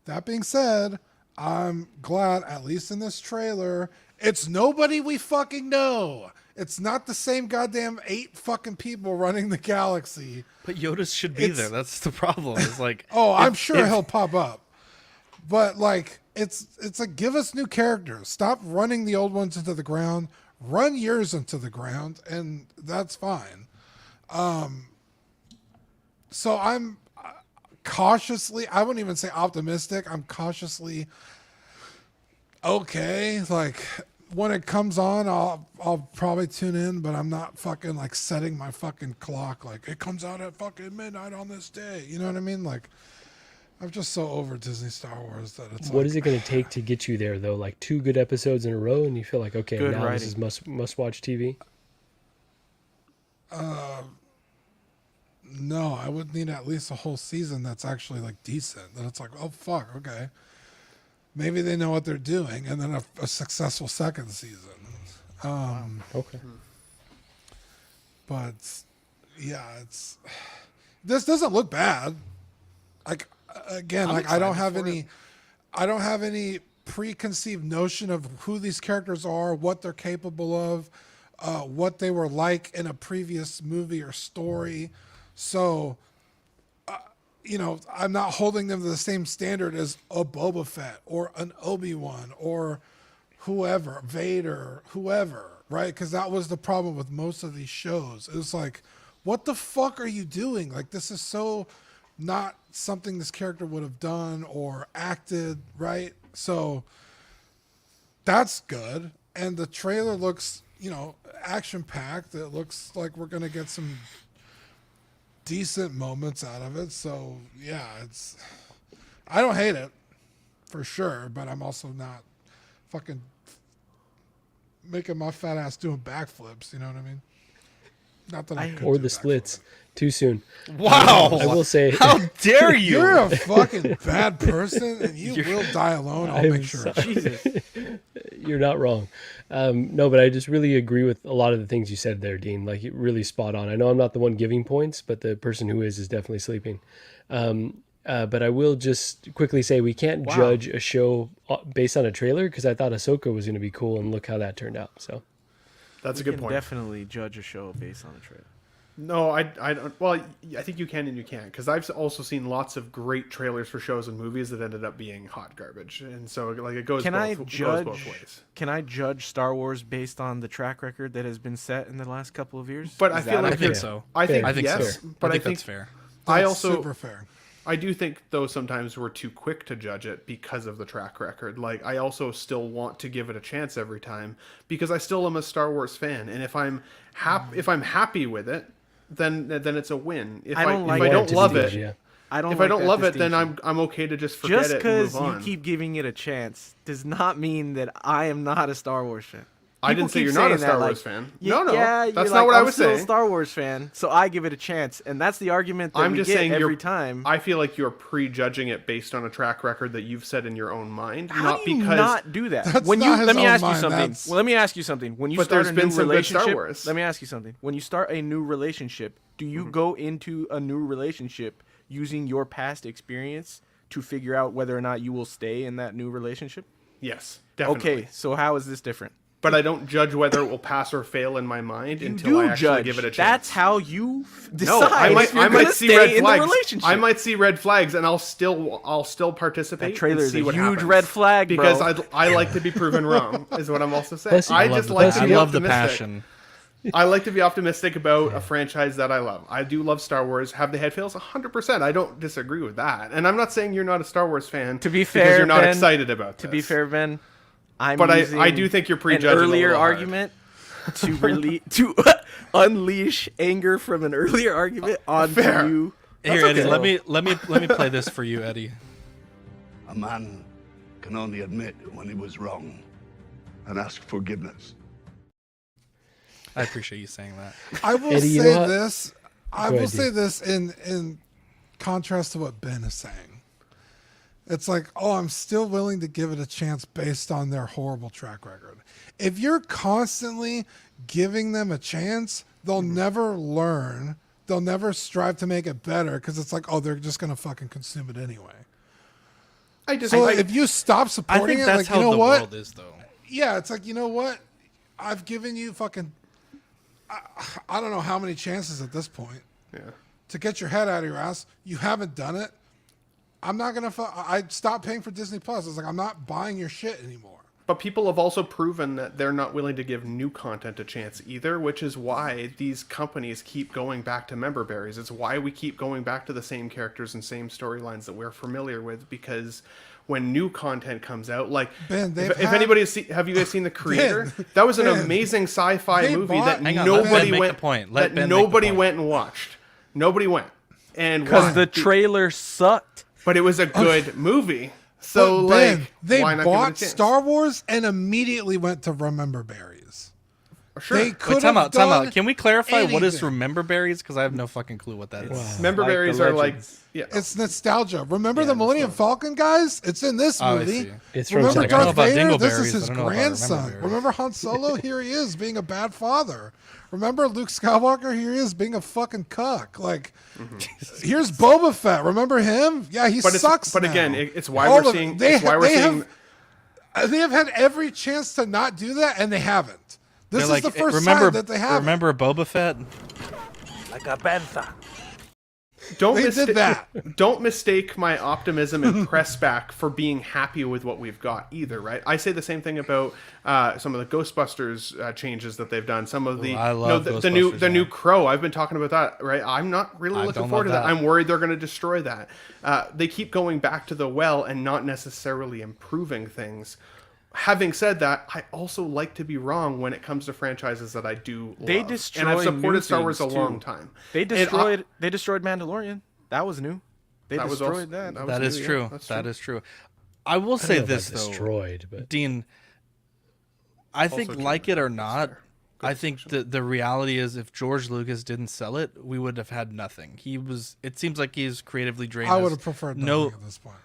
That being said, I'm glad, at least in this trailer, it's nobody we fucking know. It's not the same goddamn 8 fucking people running the galaxy. But Yoda should be there. That's the problem. It's like, I'm sure he'll pop up. But like, it's like, give us new characters. Stop running the old ones into the ground. Run yours into the ground, and that's fine. So I'm cautiously, I wouldn't even say optimistic. I'm cautiously okay. Like, when it comes on, I'll probably tune in, but I'm not fucking like setting my fucking clock like it comes out at fucking midnight on this day. You know what I mean? Like, I'm just so over Disney Star Wars that it's. What is it going to take to get you there though? Like 2 good episodes in a row, and you feel like, okay, Good now writing. this is must watch TV. No, I would need at least a whole season that's actually like decent. That it's like, oh fuck, okay, maybe they know what they're doing, and then a successful second season. Okay. But yeah, this doesn't look bad. Like again, like I don't have any preconceived notion of who these characters are, what they're capable of, what they were like in a previous movie or story. So, I'm not holding them to the same standard as a Boba Fett or an Obi-Wan or whoever, Vader, whoever, right? Because that was the problem with most of these shows. It was like, what the fuck are you doing? Like, this is so not something this character would have done or acted, right? So that's good. And the trailer looks, action-packed. It looks like we're going to get some decent moments out of it. So, yeah, I don't hate it, for sure, but I'm also not fucking making my fat ass doing backflips, you know what I mean? Not that I could or do the splits. Too soon. Wow. I will say, how dare you? You're a fucking bad person, and you will die alone. I'll make sure. Jesus. You're not wrong. No, but I just really agree with a lot of the things you said there, Dean. Like, really spot on. I know I'm not the one giving points, but the person who is definitely sleeping. But I will just quickly say we can't judge a show based on a trailer, because I thought Ahsoka was going to be cool, and look how that turned out. So that's a good point. Definitely judge a show based on a trailer. No, I don't. Well, I think you can and you can't, because I've also seen lots of great trailers for shows and movies that ended up being hot garbage, and so like it goes. Goes both ways. Can I judge Star Wars based on the track record that has been set in the last couple of years? But I feel like I think so. I think yes, so. But I think that's fair. I That's also super fair. I do think, though, sometimes we're too quick to judge it because of the track record. Like, I also still want to give it a chance every time, because I still am a Star Wars fan, and if I'm happy with it, then it's a win. If I don't love it, then I'm okay to just forget just it and move on. Just because you keep giving it a chance does not mean that I am not a Star Wars fan. I didn't say you're not a Star Wars fan. No, yeah, that's not what I was saying. I'm still a Star Wars fan, so I give it a chance, and that's the argument that we get every time. I feel like you're prejudging it based on a track record that you've set in your own mind. How do you not do that? When you let me ask you something. Well, let me ask you something. When you start a new relationship, let me ask you something. When you start a new relationship, do you go into a new relationship using your past experience to figure out whether or not you will stay in that new relationship? Yes, definitely. Okay, so how is this different? But I don't judge whether it will pass or fail in my mind until I actually give it a chance. That's how you decide. No, I might see red flags. I might see red flags, and I'll still participate. That trailer is a huge red flag, bro. Because I like to be proven wrong. Is what I'm also saying. I love the passion. I like to be optimistic about a franchise that I love. I do love Star Wars. Have the head fails? 100%. I don't disagree with that. And I'm not saying you're not a Star Wars fan. To be fair, because you're not excited about this. To be fair, Ben. I do think you're prejudging an earlier argument to unleash anger from an earlier argument onto you. Here, Eddie, let me play this for you, Eddie. A man can only admit when he was wrong and ask forgiveness. I appreciate you saying that. I will Eddie, say this. I will say this in contrast to what Ben is saying. It's like, I'm still willing to give it a chance based on their horrible track record. If you're constantly giving them a chance, they'll never learn. They'll never strive to make it better, because it's like, they're just going to fucking consume it anyway. If you stop supporting it, that's like, how you know the what? world is, though. Yeah, it's like, you know what? I've given you fucking, I don't know how many chances at this point to get your head out of your ass. You haven't done it. I'm not going to... I stopped paying for Disney Plus. It's like, I'm not buying your shit anymore. But people have also proven that they're not willing to give new content a chance either, which is why these companies keep going back to member berries. It's why we keep going back to the same characters and same storylines that we're familiar with, because when new content comes out, like... Ben, if anybody has have you guys seen The Creator? Ben, that was an amazing sci-fi movie that nobody went and watched. Nobody went. And because the trailer sucked But it was a good movie. So, then like, they why not give it a bought chance? Star Wars and immediately went to Remember Berries. Sure. They Wait, could time have out, time done out. Can we clarify what is anything. Remember Berries? Because I have no fucking clue what that is. Wow. Remember Like Berries the are like, legends. yeah. It's nostalgia. Remember Yeah, the Millennium Falcon, guys? It's in this Oh, I movie. see. It's from Remember Like, I know Darth about Vader? This Dingleberries, is his I don't know about grandson. Remember Berries. Remember Han Solo? Here he is being a bad father. Remember Luke Skywalker? Here he is being a fucking cuck. Like, here's Boba Fett. Remember him? Yeah, he sucks. But now. again, it's why All we're of- seeing. they It's why ha- we're they seeing. They have had every chance to not do that, and they haven't. This They're is like, the first remember, time that they haven't. Remember Boba Fett? Like a panther. They did that. Don't mistake my optimism and press back for being happy with what we've got either, right? I say the same thing about some of the Ghostbusters changes that they've done. Some of the I love the Ghostbusters, new Crow. I've been talking about that, right? I'm not really I looking don't forward to love that. that. I'm worried they're going to destroy that. They keep going back to the well and not necessarily improving things. Having said that, I also like to be wrong when it comes to franchises that I do love. They destroy and I've new supported Star Wars a things, long too. time. They And destroyed Mandalorian. That was new. They That was destroyed also- that. that was That new, is yeah, true. that's That true. is true. I will I say don't know this about though, destroyed, but Dean. I think, Also like true. it or not, I think the reality is, if George Lucas didn't sell it, we would have had nothing. He was. It seems like he's creatively drained. I us. would have preferred no. nothing at this point.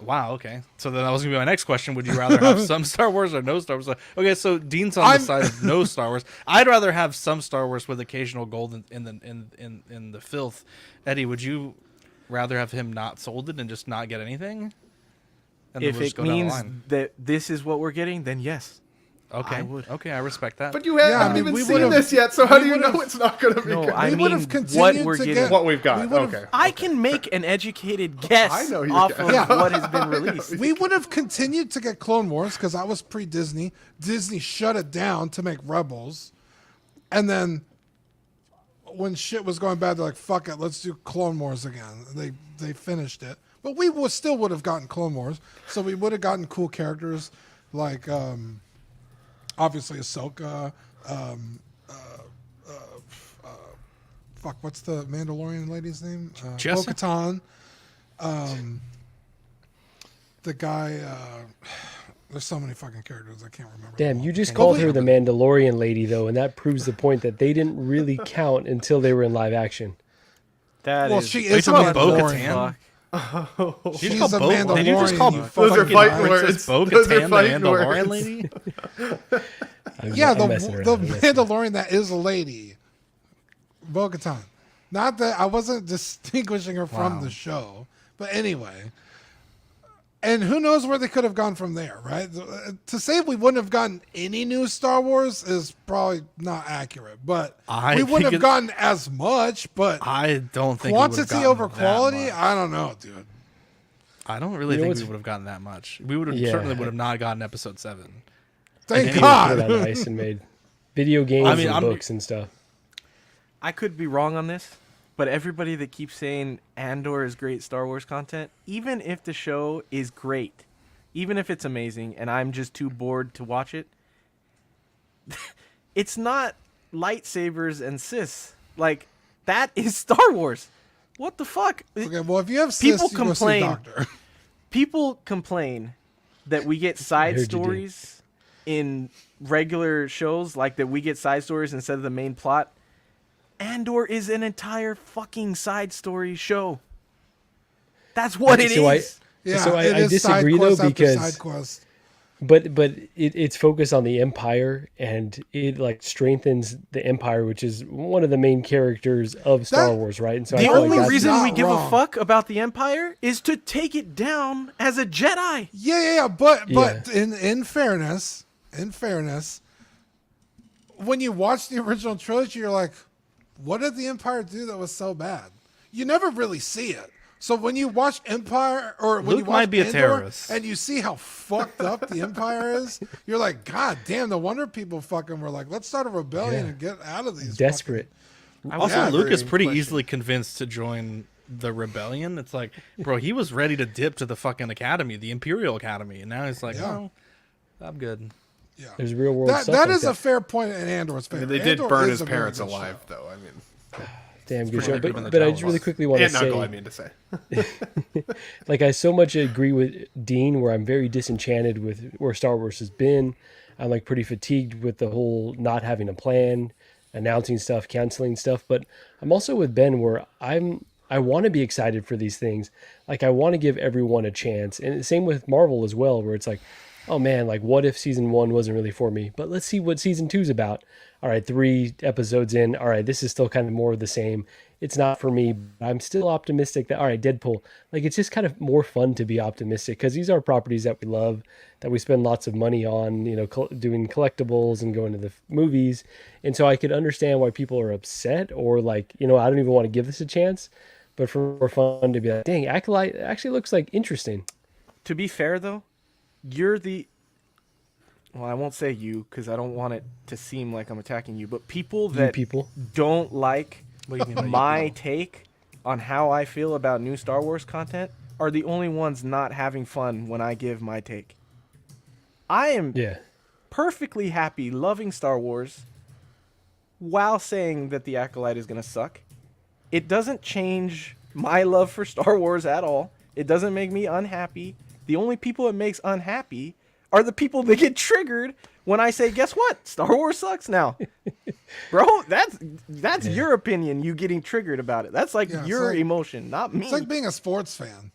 Wow. Okay. So then that was gonna be my next question. Would you rather have some Star Wars or no Star Wars? Okay. So Dean's on the side of no Star Wars. I'd rather have some Star Wars with occasional gold in the filth. Eddie, would you rather have him not sold it and just not get anything? And then If we'll just it go down the means line? that this is what we're getting, then yes. Okay. I would. Okay. I respect that. But you haven't even we seen would've- this yet, so how we do you know would've- it's not going to be No, good? I We mean would've what continued we're to getting. get- What we've got. we would've- Okay. I can make an educated guess I know you off can. of Yeah. what has been released. We would have continued to get Clone Wars because that was pre-Disney. Disney shut it down to make Rebels. And then when shit was going bad, they're like, fuck it, let's do Clone Wars again. They finished it. But we still would have gotten Clone Wars. So we would have gotten cool characters like, obviously, Ahsoka. Fuck, what's the Mandalorian lady's name? Jessa? Bo-Katan. The guy, there's so many fucking characters I can't remember. damn, you just called her the Mandalorian lady though, and that proves the point that they didn't really count until they were in live action. That Well, is. she Are you is a talking about Mandalorian. Bo-Katan? She's call a Bo- Mandalorian. did you just call you Those fucking are fighting idiot. words. Princess Those are Bo-Katan, the fighting Mandalorian words. lady? Yeah, I'm messing the around, I'm messing Mandalorian that is a lady. Bo-Katan. Not that I wasn't distinguishing her from Wow. the show. But anyway. And who knows where they could have gone from there, right? To say we wouldn't have gotten any new Star Wars is probably not accurate. But I we wouldn't think have gotten as much. But I don't think we would have quantity gotten over that quality, much. I don't know, dude. I don't really You know think what's- we would have gotten that much. We would have Yeah. certainly would have not gotten episode 7. Thank They put it God. on ice and made video games I mean, and I'm- books and stuff. I could be wrong on this, but everybody that keeps saying Andor is great Star Wars content, even if the show is great, even if it's amazing, and I'm just too bored to watch it, it's not lightsabers and Sith. Like, that is Star Wars. What the fuck? Okay, well, if you have People sis, you go see complain. Doctor. People complain that we get side heard you did. stories in regular shows, like that we get side stories instead of the main plot. Andor is an entire fucking side story show. That's what it is. Yeah, So I it is side disagree, though, quest after because- side quest. But it's focused on the Empire, and it like strengthens the Empire, which is one of the main characters of Star Wars, right? And so I The feel like only that's- reason we not give wrong. a fuck about the Empire is to take it down as a Jedi. Yeah, but in fairness, when you watch the original trilogy, you're like, what did the Empire do that was so bad? You never really see it. So when you watch Empire, or when Luke you watch might be a Andor, terrorist. and you see how fucked up the Empire is, you're like, God damn! No wonder people fucking were like, let's start a rebellion Yeah. and get out of these. desperate. Also, Yeah, Luke is very pretty question. easily convinced to join the rebellion. It's like, bro, he was ready to dip to the fucking academy, the Imperial Academy, and now he's like, Yeah. oh, I'm good. Yeah, There's real world that stuff that like is a fair point in Andor's favor. They did Andor burn is his a very parents good alive, show. though. I mean, damn good pretty show. good in the But I Jawas. just really quickly want to And say, Nuggle, I mean to say. like, I so much agree with Dean, where I'm very disenchanted with where Star Wars has been. I'm like pretty fatigued with the whole not having a plan, announcing stuff, canceling stuff. But I'm also with Ben, where I want to be excited for these things. Like, I want to give everyone a chance, and same with Marvel as well, where it's like, oh man, like, what if season 1 wasn't really for me? But let's see what season 2's about. All right, 3 episodes in. All right, this is still kind of more of the same. It's not for me, but I'm still optimistic that, all right, Deadpool, like, it's just kind of more fun to be optimistic because these are properties that we love, that we spend lots of money on, you know, doing collectibles and going to the movies. And so I could understand why people are upset or like, you know, I don't even want to give this a chance, but for fun to be like, dang, Acolyte actually looks like interesting. To be fair, though, you're the... Well, I won't say you because I don't want it to seem like I'm attacking you, but people that don't like my take on how I feel about new Star Wars content are the only ones not having fun when I give my take. I am perfectly happy loving Star Wars while saying that the Acolyte is going to suck. It doesn't change my love for Star Wars at all. It doesn't make me unhappy. The only people it makes unhappy are the people that get triggered when I say, guess what? Star Wars sucks now. Bro, that's your opinion, you getting triggered about it. That's like your emotion, not me. It's like being a sports fan.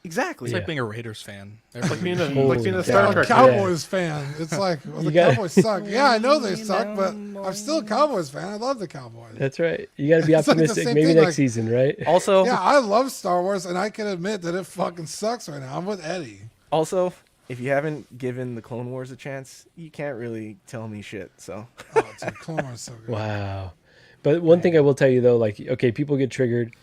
Exactly. It's like being a Raiders fan. It's like being a Star Trek Cowboys fan. It's like, well, the Cowboys suck. Yeah, I know they suck, but I'm still a Cowboys fan. I love the Cowboys. That's right. You got to be It's like the optimistic. same Maybe thing, next like- season, right? Also, Yeah, I love Star Wars, and I can admit that it fucking sucks right now. I'm with Eddie. Also, if you haven't given the Clone Wars a chance, you can't really tell me shit. So, Oh, dude, Clone Wars is so good. Wow. But one thing I will tell you though, like, okay, people get triggered.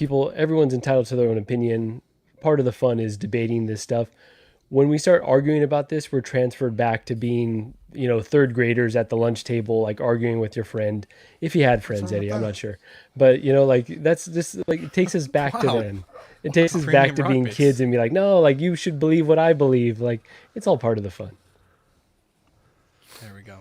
Everyone's entitled to their own opinion. Part of the fun is debating this stuff. When we start arguing about this, we're transferred back to being, you know, third graders at the lunch table, like arguing with your friend. If you had friends, Eddie, I'm not sure. But, you know, like, that's just like, it takes us back to then. It takes us back to being kids and be like, no, like, you should believe what I believe. Like, it's all part of the fun. There we go.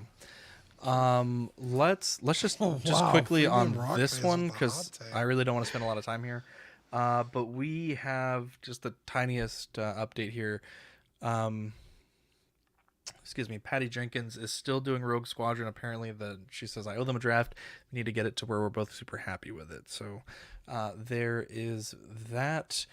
Let's just wow, quickly Freeman on Rock this Face one with the because hot take. I really don't want to spend a lot of time here. But we have just the tiniest update here. Excuse me, Patty Jenkins is still doing Rogue Squadron. Apparently, she says, I owe them a draft. We need to get it to where we're both super happy with it. So there is that.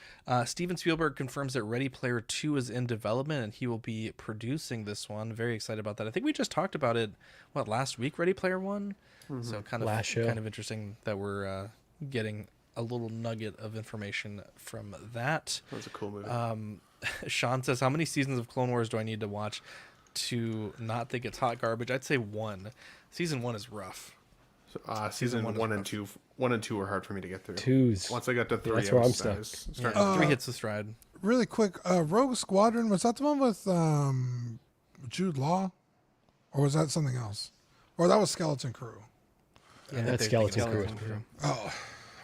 Steven Spielberg confirms that Ready Player 2 is in development and he will be producing this one. Very excited about that. I think we just talked about it, last week, Ready Player 1? Mm-hmm. So kind of interesting that we're getting a little nugget of information from that. That was a cool movie. Sean says, how many seasons of Clone Wars do I need to watch to not think it's hot garbage? I'd say 1. Season 1 is rough. Season 1 and 2. 1 and 2 were hard for me to get through. 2's. Once I got to 3, that's where I'm stuck. 3 hits the stride. Really quick, Rogue Squadron, was that the one with Jude Law? Or was that something else? Or that was Skeleton Crew? Yeah, that's Skeleton Crew. Oh,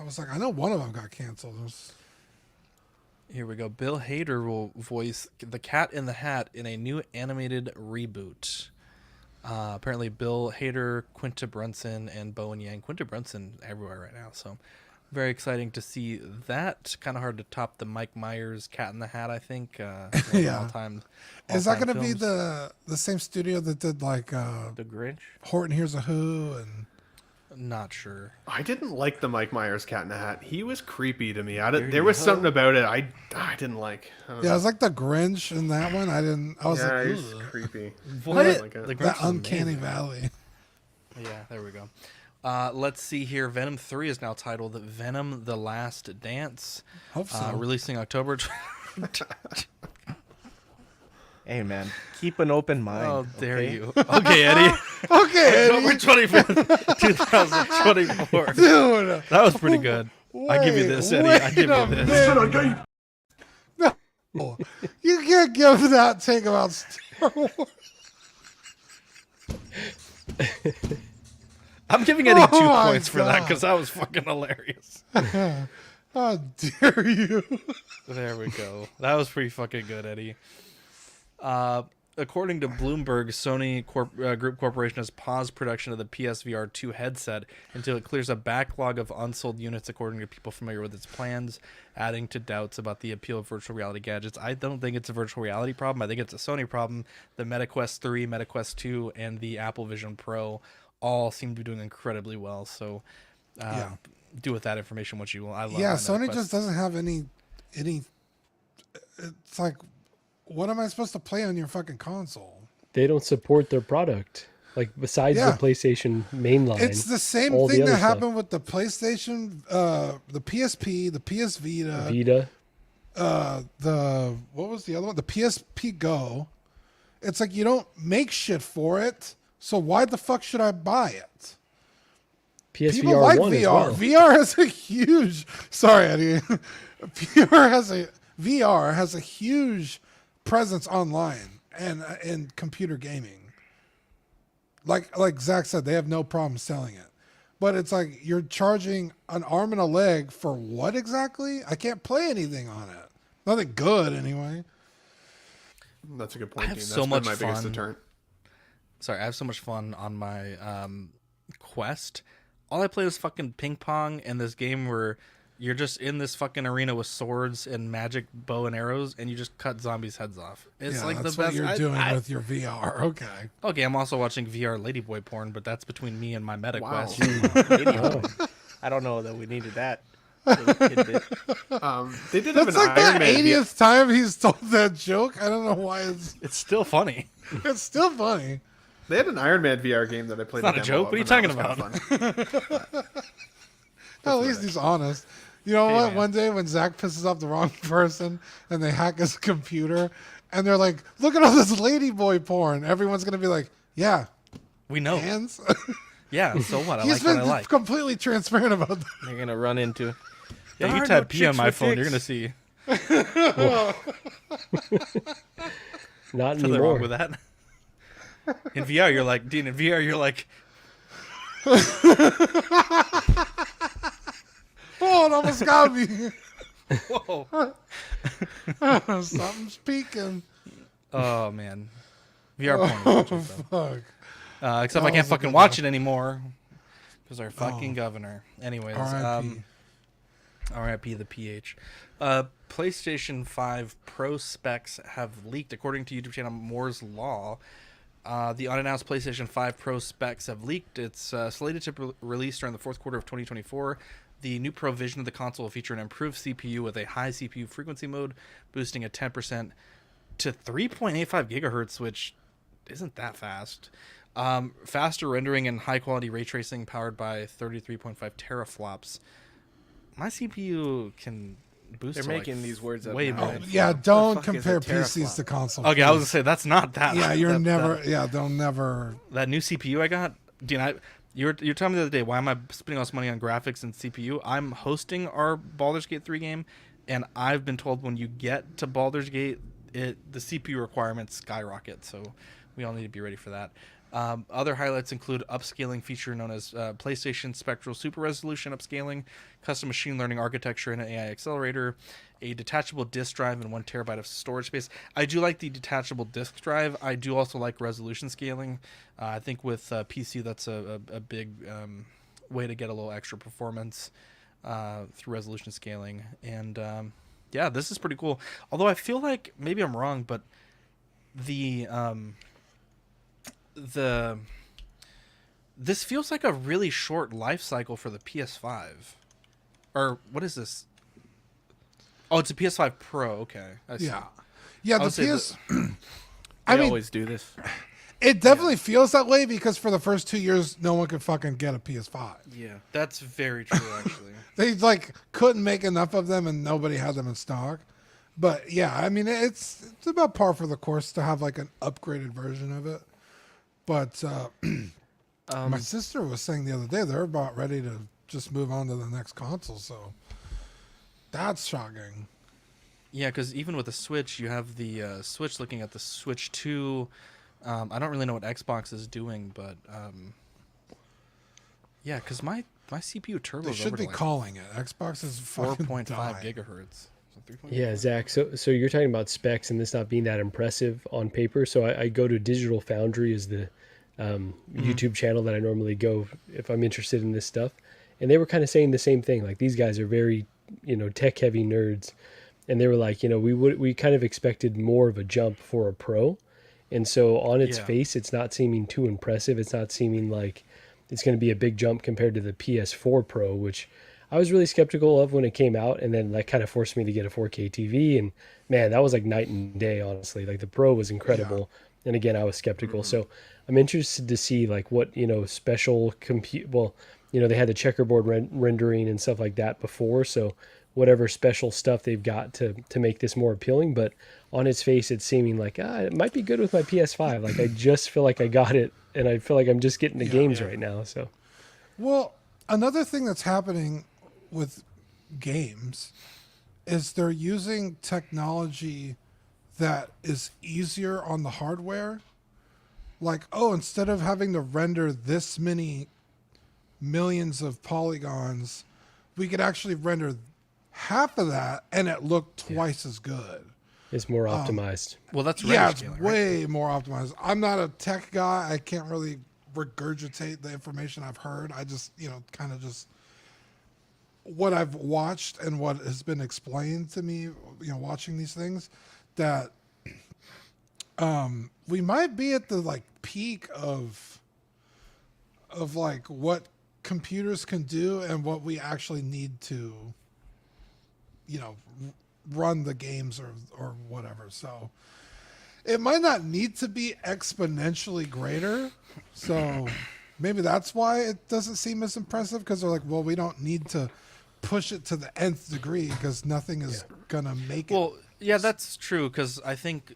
I was like, I know one of them got canceled. Here we go. Bill Hader will voice the Cat in the Hat in a new animated reboot. Apparently, Bill Hader, Quinta Brunson, and Bowen Yang. Quinta Brunson everywhere right now, so very exciting to see that. Kind of hard to top the Mike Myers Cat in the Hat, I think. Yeah. Is that going to be films. the same studio that did like The Grinch? Horton Hears a Who and... Not sure. I didn't like the Mike Myers Cat in the Hat. He was creepy to me. There was something about it I didn't like. Yeah, it was like the Grinch in that one. I was like, he was creepy. What? That Uncanny Valley. Yeah, there we go. Let's see here. Venom 3 is now titled Venom: The Last Dance. Hope so. Releasing October. Hey, man, keep an open mind. Oh, dare okay? you. Okay, Eddie. Okay, October 25th, 2024. Dude. That was pretty good. I give you this, Eddie. I give you this. No, you can't give that take about Star Wars. I'm giving Eddie 2 my points for that God. because that was fucking hilarious. How dare you? There we go. That was pretty fucking good, Eddie. according to Bloomberg, Sony Group Corporation has paused production of the PSVR 2 headset until it clears a backlog of unsold units, according to people familiar with its plans, adding to doubts about the appeal of virtual reality gadgets. I don't think it's a virtual reality problem. I think it's a Sony problem. The MetaQuest 3, MetaQuest 2, and the Apple Vision Pro all seem to be doing incredibly well. So do with that information what you will. I love Sony MetaQuest. just doesn't have any. It's like, what am I supposed to play on your fucking console? They don't support their product. Like, besides the PlayStation mainline. It's the same thing that happened with the PlayStation, the PSP, the PS Vita. What was the other one? The PSP Go. It's like, you don't make shit for it, so why the fuck should I buy it? PSVR People like 1 VR. as well. VR has a huge... Sorry, Eddie. VR has a huge presence online and in computer gaming. Like Zach said, they have no problem selling it. But it's like, you're charging an arm and a leg for what exactly? I can't play anything on it. Nothing good, anyway. That's a good point. I have Dean. so That's much been my biggest fun. deterrent. Sorry, I have so much fun on my Quest. All I play is fucking ping pong and this game where you're just in this fucking arena with swords and magic bow and arrows, and you just cut zombies' heads off. It's like the that's best. what you're doing with your VR. Okay. Okay, I'm also watching VR ladyboy porn, but that's between me and my MetaQuest. Wow. I don't know that we needed that. They did have That's an like Iron the Man 80th time he's told that joke. I don't know why it's still funny. It's still funny. They had an Iron Man VR game that I played. It's not a joke. What are you talking about? At least he's honest. You know what? man. One day when Zach pisses off the wrong person and they hack his computer and they're like, look at all this ladyboy porn. Everyone's going to be like, yeah. We know. Hands? Yeah, so what? I He's like been what I like. completely transparent about that. You're going to run into... Yeah, you type P on my phone, you're going to see. Not Nothing anymore. wrong with that. In VR, you're like, Dean, in VR, you're like... Oh, it almost got me. Whoa. Something's peeking. Oh, man. VR porn is legit, though. Fuck. Except I can't fucking watch it anymore. Because our fucking governor. Anyways. RIP the PH. PlayStation 5 Pro specs have leaked. According to YouTube channel Moore's Law, the unannounced PlayStation 5 Pro specs have leaked. It's slated to release during the fourth quarter of 2024. The new Pro Vision of the console will feature an improved CPU with a high CPU frequency mode, boosting at 10% to 3.85 gigahertz, which isn't that fast. Faster rendering and high-quality ray tracing powered by 33.5 teraflops. My CPU can boost. They're to making like these words up way now. more. Yeah, don't compare PCs to consoles. Okay, I was gonna say that's not that. Yeah, you're that, never. That, yeah, don't never. That new CPU I got, Dean. You're telling me the other day, why am I spending all this money on graphics and CPU? I'm hosting our Baldur's Gate 3 game, and I've been told when you get to Baldur's Gate, the CPU requirements skyrocket. So we all need to be ready for that. Other highlights include upscaling feature known as PlayStation Spectral Super Resolution upscaling, custom machine learning architecture and an AI accelerator, a detachable disk drive and 1 terabyte of storage space. I do like the detachable disk drive. I do also like resolution scaling. I think with PC that's a big way to get a little extra performance through resolution scaling. And yeah, this is pretty cool. Although I feel like maybe I'm wrong, but this feels like a really short life cycle for the PS5. Or what is this? Oh, it's a PS5 Pro. Okay. I see. Yeah, the PS. I always do this. It definitely feels that way because for the first 2 years, no one could fucking get a PS5. Yeah, that's very true, actually. They couldn't make enough of them, and nobody had them in stock. But yeah, I mean, it's about par for the course to have an upgraded version of it. But my sister was saying the other day they're about ready to just move on to the next console. So that's shocking. Yeah, because even with the Switch, you have the Switch looking at the Switch 2. I don't really know what Xbox is doing, but yeah, because my CPU turbo they should be calling it. Xbox is 4.5 gigahertz. gigahertz. Yeah, Zach. So you're talking about specs and this not being that impressive on paper. So I go to Digital Foundry is the YouTube channel that I normally go if I'm interested in this stuff, and they were kind of saying the same thing. Like these guys are very tech heavy nerds, and they were like we kind of expected more of a jump for a Pro, and so on its face it's not seeming too impressive. It's not seeming like it's going to be a big jump compared to the PS4 Pro, which I was really skeptical of when it came out, and then that kind of forced me to get a 4K TV, and man, that was like night and day, honestly. Like the Pro was incredible, and again, I was skeptical. So I'm interested to see like what special compute. Well, they had the checkerboard rendering and stuff like that before, so whatever special stuff they've got to make this more appealing. But on its face, it's seeming like it might be good with my PS5. Like I just feel like I got it, and I feel like I'm just getting the games right now. So, well, another thing that's happening with games is they're using technology that is easier on the hardware. Like, instead of having to render this many millions of polygons, we could actually render half of that and it looked twice as good. It's more optimized. Well, that's it's way more optimized. I'm not a tech guy. I can't really regurgitate the information I've heard. I just, kind of just what I've watched and what has been explained to me, watching these things, that we might be at the peak of what computers can do and what we actually need to run the games or whatever. So it might not need to be exponentially greater. So maybe that's why it doesn't seem as impressive, because they're like, well, we don't need to push it to the nth degree because nothing is gonna make it. Well, yeah, that's true, because I think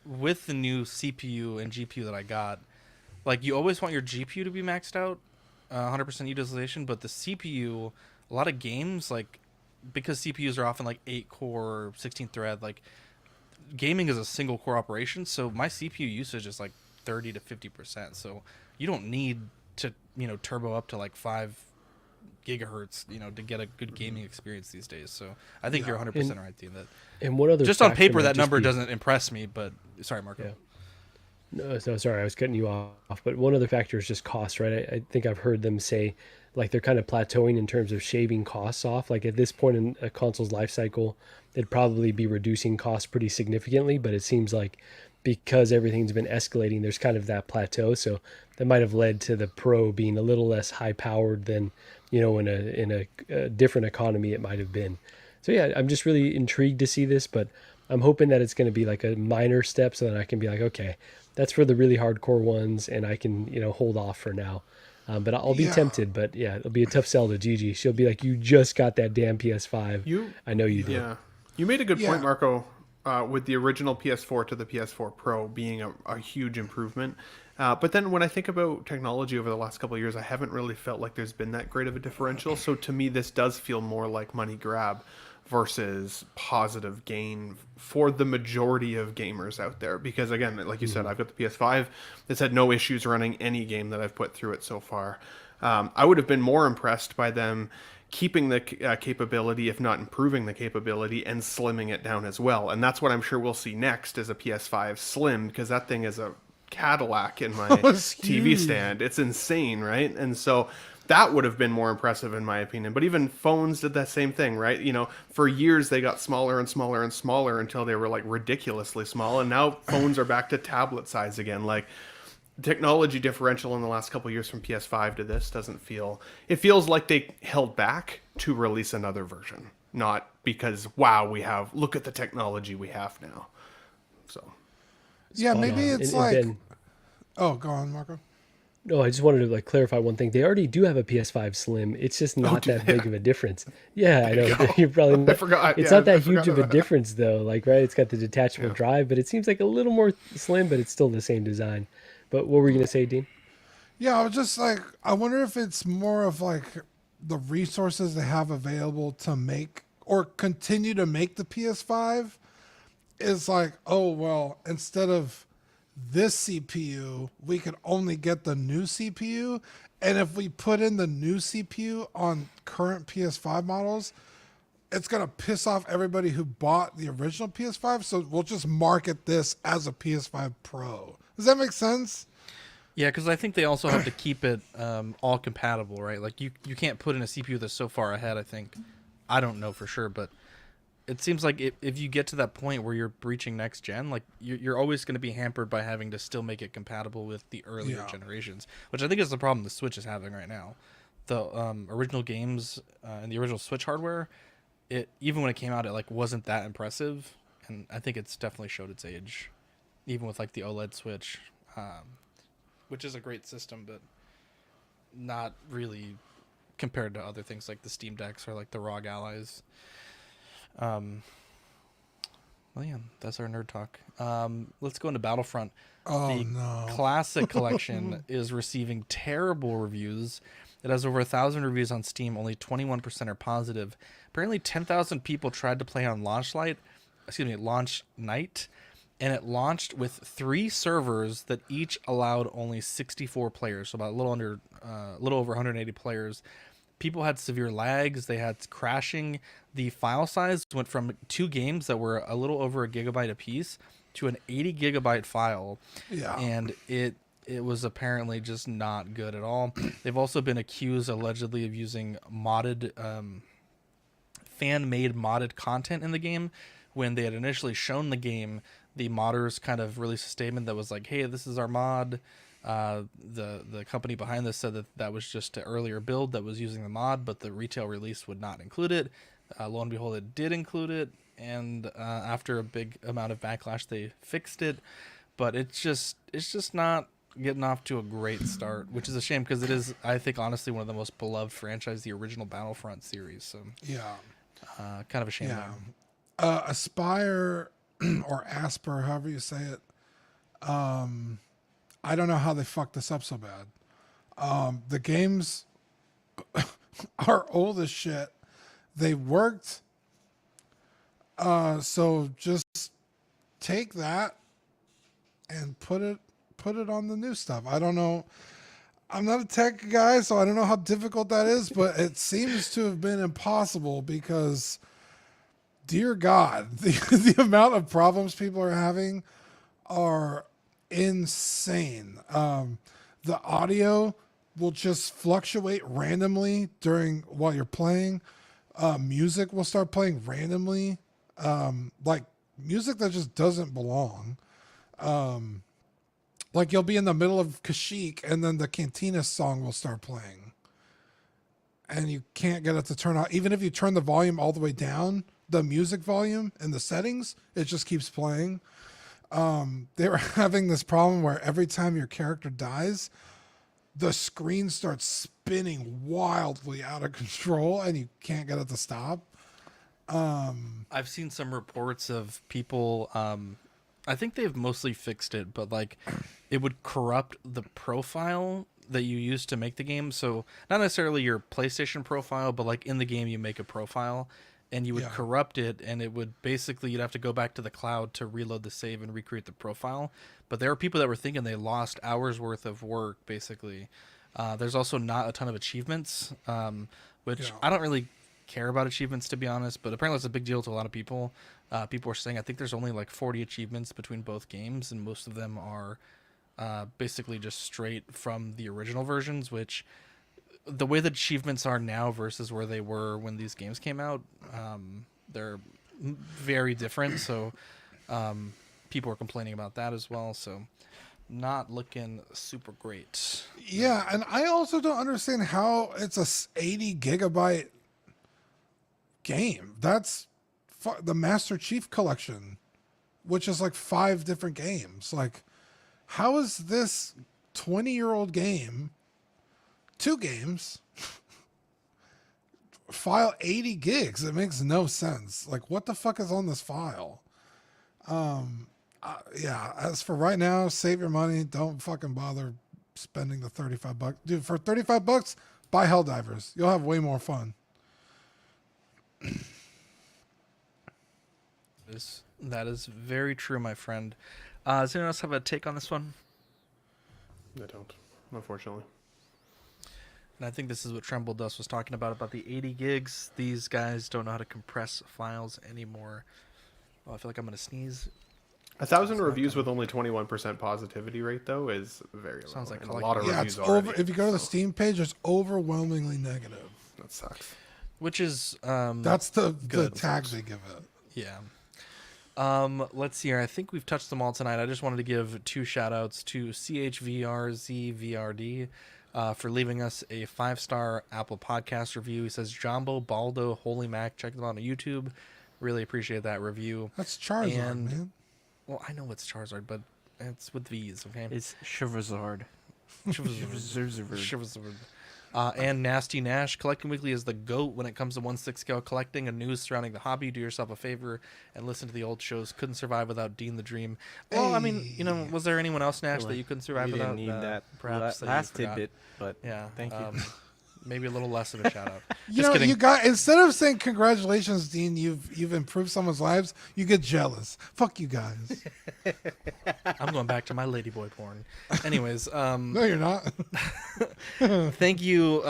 with the new CPU and GPU that I got, you always want your GPU to be maxed out, 100% utilization, but the CPU, a lot of games, because CPUs are often 8-core, 16-thread, gaming is a single core operation, so my CPU usage is 30 to 50%, so you don't need to turbo up to 5 gigahertz to get a good gaming experience these days. So I think you're 100% right, Dean. That and what other just on paper that number doesn't impress me, but sorry, Marco. No, sorry, I was cutting you off. But one other factor is just cost, right? I think I've heard them say they're kind of plateauing in terms of shaving costs off. At this point in a console's life cycle, it'd probably be reducing costs pretty significantly, but it seems like because everything's been escalating, there's kind of that plateau. So that might have led to the Pro being a little less high powered than in a different economy it might have been. So yeah, I'm just really intrigued to see this, but I'm hoping that it's going to be a minor step so that I can be okay, that's for the really hardcore ones, and I can hold off for now. But I'll be tempted. But yeah, it'll be a tough sell to Gigi. She'll be like, "You just got that damn PS5." I know you did. Yeah, you made a good point, Marco. With the original PS4 to the PS4 Pro being a huge improvement. But then when I think about technology over the last couple of years, I haven't really felt like there's been that great of a differential. So to me, this does feel more like money grab versus positive gain for the majority of gamers out there. Because again, like you said, I've got the PS5. It's had no issues running any game that I've put through it so far. I would have been more impressed by them keeping the capability, if not improving the capability, and slimming it down as well. And that's what I'm sure we'll see next is a PS5 Slim, because that thing is a Cadillac in my TV stand. It's insane, right? And so that would have been more impressive in my opinion. But even phones did that same thing, right? For years they got smaller and smaller and smaller until they were ridiculously small, and now phones are back to tablet size again. Technology differential in the last couple of years from PS5 to this doesn't feel... It feels like they held back to release another version, not because, wow, look at the technology we have now. So... Yeah, maybe it's Ben, oh, go on, Marco. No, I just wanted to clarify one thing. They already do have a PS5 Slim. It's just not that big of a difference. Yeah, I know. You're probably not, I forgot. It's not that huge of a difference though. Right? It's got the detachable drive, but it seems like a little more slim, but it's still the same design. But what were you going to say, Dean? Yeah, I was just I wonder if it's more of the resources they have available to make or continue to make the PS5 is oh, well, instead of this CPU, we could only get the new CPU. And if we put in the new CPU on current PS5 models, it's going to piss off everybody who bought the original PS5. So we'll just market this as a PS5 Pro. Does that make sense? Yeah, because I think they also have to keep it all compatible, right? Like you can't put in a CPU that's so far ahead, I think. I don't know for sure, but it seems like if you get to that point where you're breaching next gen, like you're always going to be hampered by having to still make it compatible with the earlier generations, which I think is the problem the Switch is having right now. The original games and the original Switch hardware, it even when it came out, it like wasn't that impressive, and I think it's definitely showed its age, even with like the OLED Switch, which is a great system, but not really compared to other things like the Steam Decks or like the ROG Allies. Well, yeah, that's our nerd talk. Let's go into Battlefront. The Classic Collection is receiving terrible reviews. It has over 1,000 reviews on Steam. Only 21% are positive. Apparently, 10,000 people tried to play on launch night, and it launched with 3 servers that each allowed only 64 players, so about a little over 180 players. People had severe lags. They had crashing. The file size went from 2 games that were a little over a gigabyte apiece to an 80 gigabyte file. Yeah. And it was apparently just not good at all. They've also been accused allegedly of using modded, fan-made modded content in the game. When they had initially shown the game, the modders kind of released a statement that was like, hey, this is our mod. The company behind this said that was just an earlier build that was using the mod, but the retail release would not include it. Lo and behold, it did include it, and after a big amount of backlash, they fixed it. But it's just not getting off to a great start, which is a shame because it is, I think, honestly, one of the most beloved franchise, the original Battlefront series. So yeah, kind of a shame. Yeah, Aspire or Asper, however you say it. I don't know how they fucked this up so bad. The games are old as shit. They worked. So just take that and put it on the new stuff. I don't know. I'm not a tech guy, so I don't know how difficult that is, but it seems to have been impossible because, dear God, the amount of problems people are having are insane. The audio will just fluctuate randomly while you're playing. Music will start playing randomly, like music that just doesn't belong. Like you'll be in the middle of Kashyyyk and then the Cantina song will start playing, and you can't get it to turn out. Even if you turn the volume all the way down, the music volume in the settings, it just keeps playing. They were having this problem where every time your character dies, the screen starts spinning wildly out of control and you can't get it to stop. I've seen some reports of people, I think they've mostly fixed it, but like it would corrupt the profile that you use to make the game. So not necessarily your PlayStation profile, but like in the game you make a profile and you would corrupt it, and it would basically, you'd have to go back to the cloud to reload the save and recreate the profile. But there were people that were thinking they lost hours worth of work, basically. There's also not a ton of achievements, which I don't really care about achievements, to be honest, but apparently it's a big deal to a lot of people. People are saying, I think there's only like 40 achievements between both games, and most of them are basically just straight from the original versions, which the way the achievements are now versus where they were when these games came out, they're very different. So people are complaining about that as well. So not looking super great. Yeah, and I also don't understand how it's a 80 gigabyte game. That's the Master Chief Collection, which is like 5 different games. Like, how is this 20-year-old game, 2 games, file 80 gigs? It makes no sense. Like, what the fuck is on this file? Yeah, as for right now, save your money. Don't fucking bother spending the $35. Dude, for $35, buy Helldivers. You'll have way more fun. That is very true, my friend. Does anyone else have a take on this one? I don't, unfortunately. And I think this is what Tremble Dust was talking about the 80 gigs. These guys don't know how to compress files anymore. Oh, I feel like I'm going to sneeze. 1,000 reviews with only 21% positivity rate, though, is very low. Sounds like a lot of yeah, reviews it's over. already. If you go to the Steam page, it's overwhelmingly negative. That sucks. Which is that's the tag folks. they give it. Yeah. Let's see here. I think we've touched them all tonight. I just wanted to give 2 shout-outs to CHVRZVRD for leaving us a 5-star Apple Podcast review. He says, Jumbo, Baldo, Holy Mac. Check them out on YouTube. Really appreciate that review. That's Charizard, man. Well, I know it's Charizard, but it's with V's, okay? It's Charizard. Charizard. And Nasty Nash. Collecting Weekly is the GOAT when it comes to 1/6 scale collecting and news surrounding the hobby. Do yourself a favor and listen to the old shows. Couldn't survive without Dean the Dream. Well, I mean, you know, was there anyone else, Nash, that you couldn't survive without? Didn't need that perhaps last tidbit, but yeah, thank you. Maybe a little less of a shout out. You know, you got, instead of saying congratulations, Dean, you've improved someone's lives, you get jealous. Fuck you guys. I'm going back to my ladyboy porn. Anyways, no, you're not. Thank you,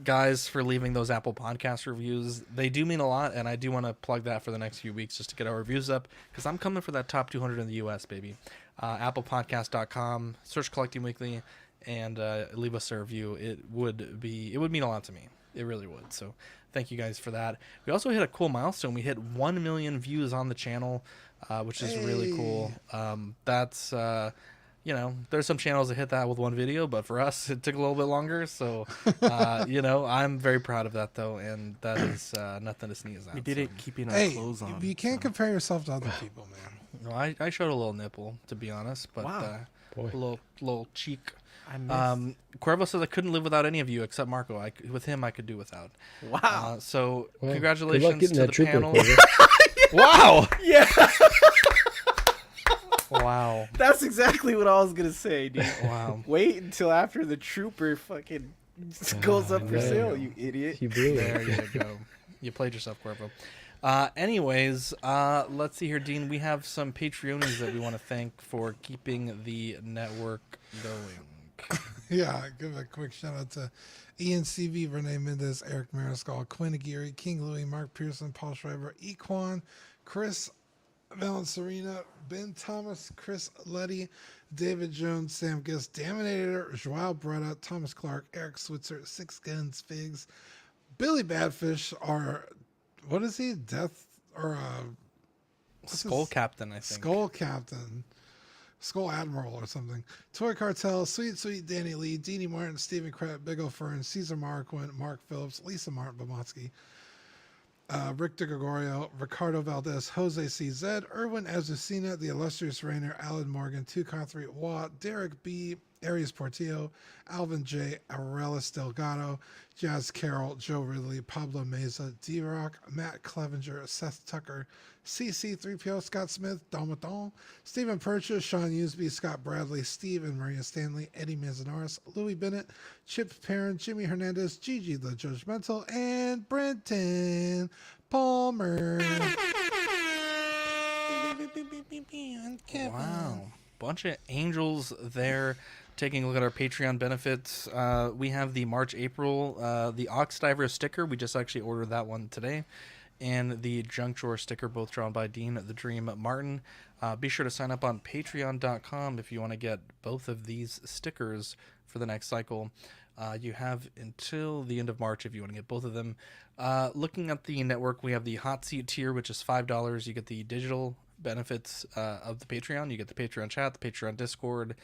guys, for leaving those Apple Podcast reviews. They do mean a lot, and I do want to plug that for the next few weeks just to get our reviews up, because I'm coming for that top 200 in the U.S., baby. ApplePodcast.com, search Collecting Weekly, and leave us a review. It would mean a lot to me. It really would. So thank you guys for that. We also hit a cool milestone. We hit 1 million views on the channel, which is really cool. That's you know, there's some channels that hit that with one video, but for us it took a little bit longer. So you know, I'm very proud of that though, and that is nothing to sneeze at. We did it keeping our clothes on. You can't compare yourself to other people, man. No, I showed a little nipple, to be honest, but a little cheek. Cuervo says I couldn't live without any of you except Marco. With him I could do without. Wow. So Well, congratulations good luck to getting the that panel. Wow. Yeah. Wow. That's exactly what I was gonna say, dude. Wow. Wait until after the trooper fucking goes up for sale, you idiot. There you go. You played yourself, Cuervo. Anyways, let's see here, Dean. We have some Patreonies that we want to thank for keeping the network going. Yeah, give a quick shout out to Ian CV, Renee Mendez, Eric Mariscal, Quinn Aguirre, King Louis, Mark Pearson, Paul Schreiber, Equan, Chris Valencerina, Ben Thomas, Chris Letty, David Jones, Sam Giss, Daminator, Joao Bretta, Thomas Clark, Eric Switzer, Six Guns, Figs, Billy Badfish, or what is he? Death or Skull Captain, I think. Skull Captain. Skull Admiral or something. Toy Cartel, Sweet Danny Lee, Deanie Martin, Stephen Kratt, Big O Fern, Caesar Marquin, Mark Phillips, Lisa Martin Bomatsky, Rick DeGregorio, Ricardo Valdez, Jose CZ, Erwin Azucena, The Illustrious Rainer, Alan Morgan, 2Con3 Watt, Derek B, Arias Portillo, Alvin J, Aurelius Delgado, Jazz Carroll, Joe Ridley, Pablo Meza, D-Rock, Matt Clevenger, Seth Tucker, CC3PO, Scott Smith, Domaton, Stephen Purchase, Sean Usby, Scott Bradley, Steve and Maria Stanley, Eddie Manzanares, Louis Bennett, Chip Perrin, Jimmy Hernandez, Gigi the Judgmental, and Brenton Palmer. Wow. Bunch of angels there. Taking a look at our Patreon benefits, we have the March-April, the Ox Diver sticker. We just actually ordered that one today. And the Junk Drawer sticker, both drawn by Dean the Dream Martin. Be sure to sign up on patreon.com if you want to get both of these stickers for the next cycle. You have until the end of March if you want to get both of them. Looking at the network, we have the Hot Seat tier, which is $5. You get the digital benefits of the Patreon. You get the Patreon chat, the Patreon Discord,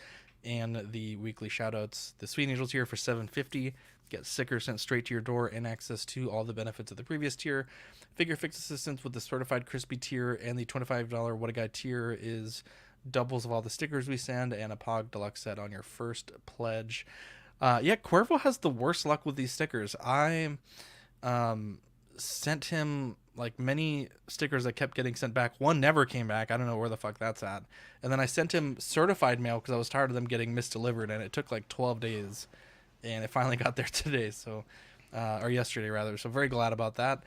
and the weekly shoutouts. The Sweet Angels tier for $7.50. Get stickers sent straight to your door and access to all the benefits of the previous tier. Figure Fix assistance with the certified crispy tier, and the $25 What a Guy tier is doubles of all the stickers we send and a Pog Deluxe set on your first pledge. Yeah, Cuervo has the worst luck with these stickers. I sent him like many stickers that kept getting sent back. One never came back. I don't know where the fuck that's at. And then I sent him certified mail because I was tired of them getting misdelivered, and it took like 12 days. And it finally got there today, so or yesterday rather. So very glad about that.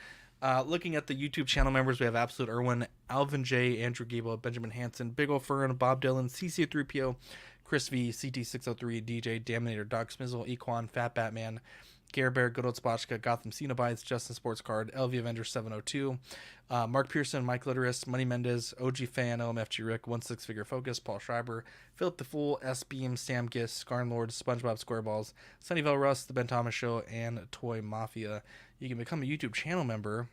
Looking at the YouTube channel members, we have Absolute Irwin, Alvin J, Andrew Gable, Benjamin Hansen, Big O Fern, Bob Dylan, CC3PO, Chris V, CT603, DJ, Daminator, Doc Smizzle, Equan, Fat Batman, Gare Bear, Good Old Spotchka, Gotham Cenobites, Justin Sports Card, LV Avenger 702, Mark Pearson, Mike Litteris, Money Mendez, OG Fan, OMFG Rick, 16 Figure Focus, Paul Schreiber, Philip the Fool, S Beam, Sam Giss, Scarn Lord, SpongeBob SquareBalls, Sunnyvale Russ, The Ben Thomas Show, and Toy Mafia. You can become a YouTube channel member.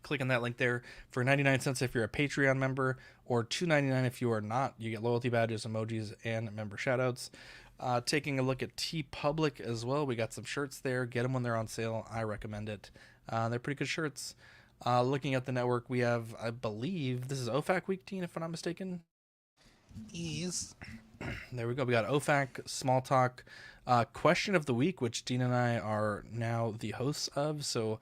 Click on that link there for 99 cents if you're a Patreon member, or $2.99 if you are not. You get loyalty badges, emojis, and member shoutouts. Taking a look at TeePublic as well. We got some shirts there. Get them when they're on sale. I recommend it. They're pretty good shirts. Looking at the network, we have, I believe, this is OFAC week, Dean, if I'm not mistaken. Yes. There we go. We got OFAC, Small Talk, Question of the Week, which Dean and I are now the hosts of. So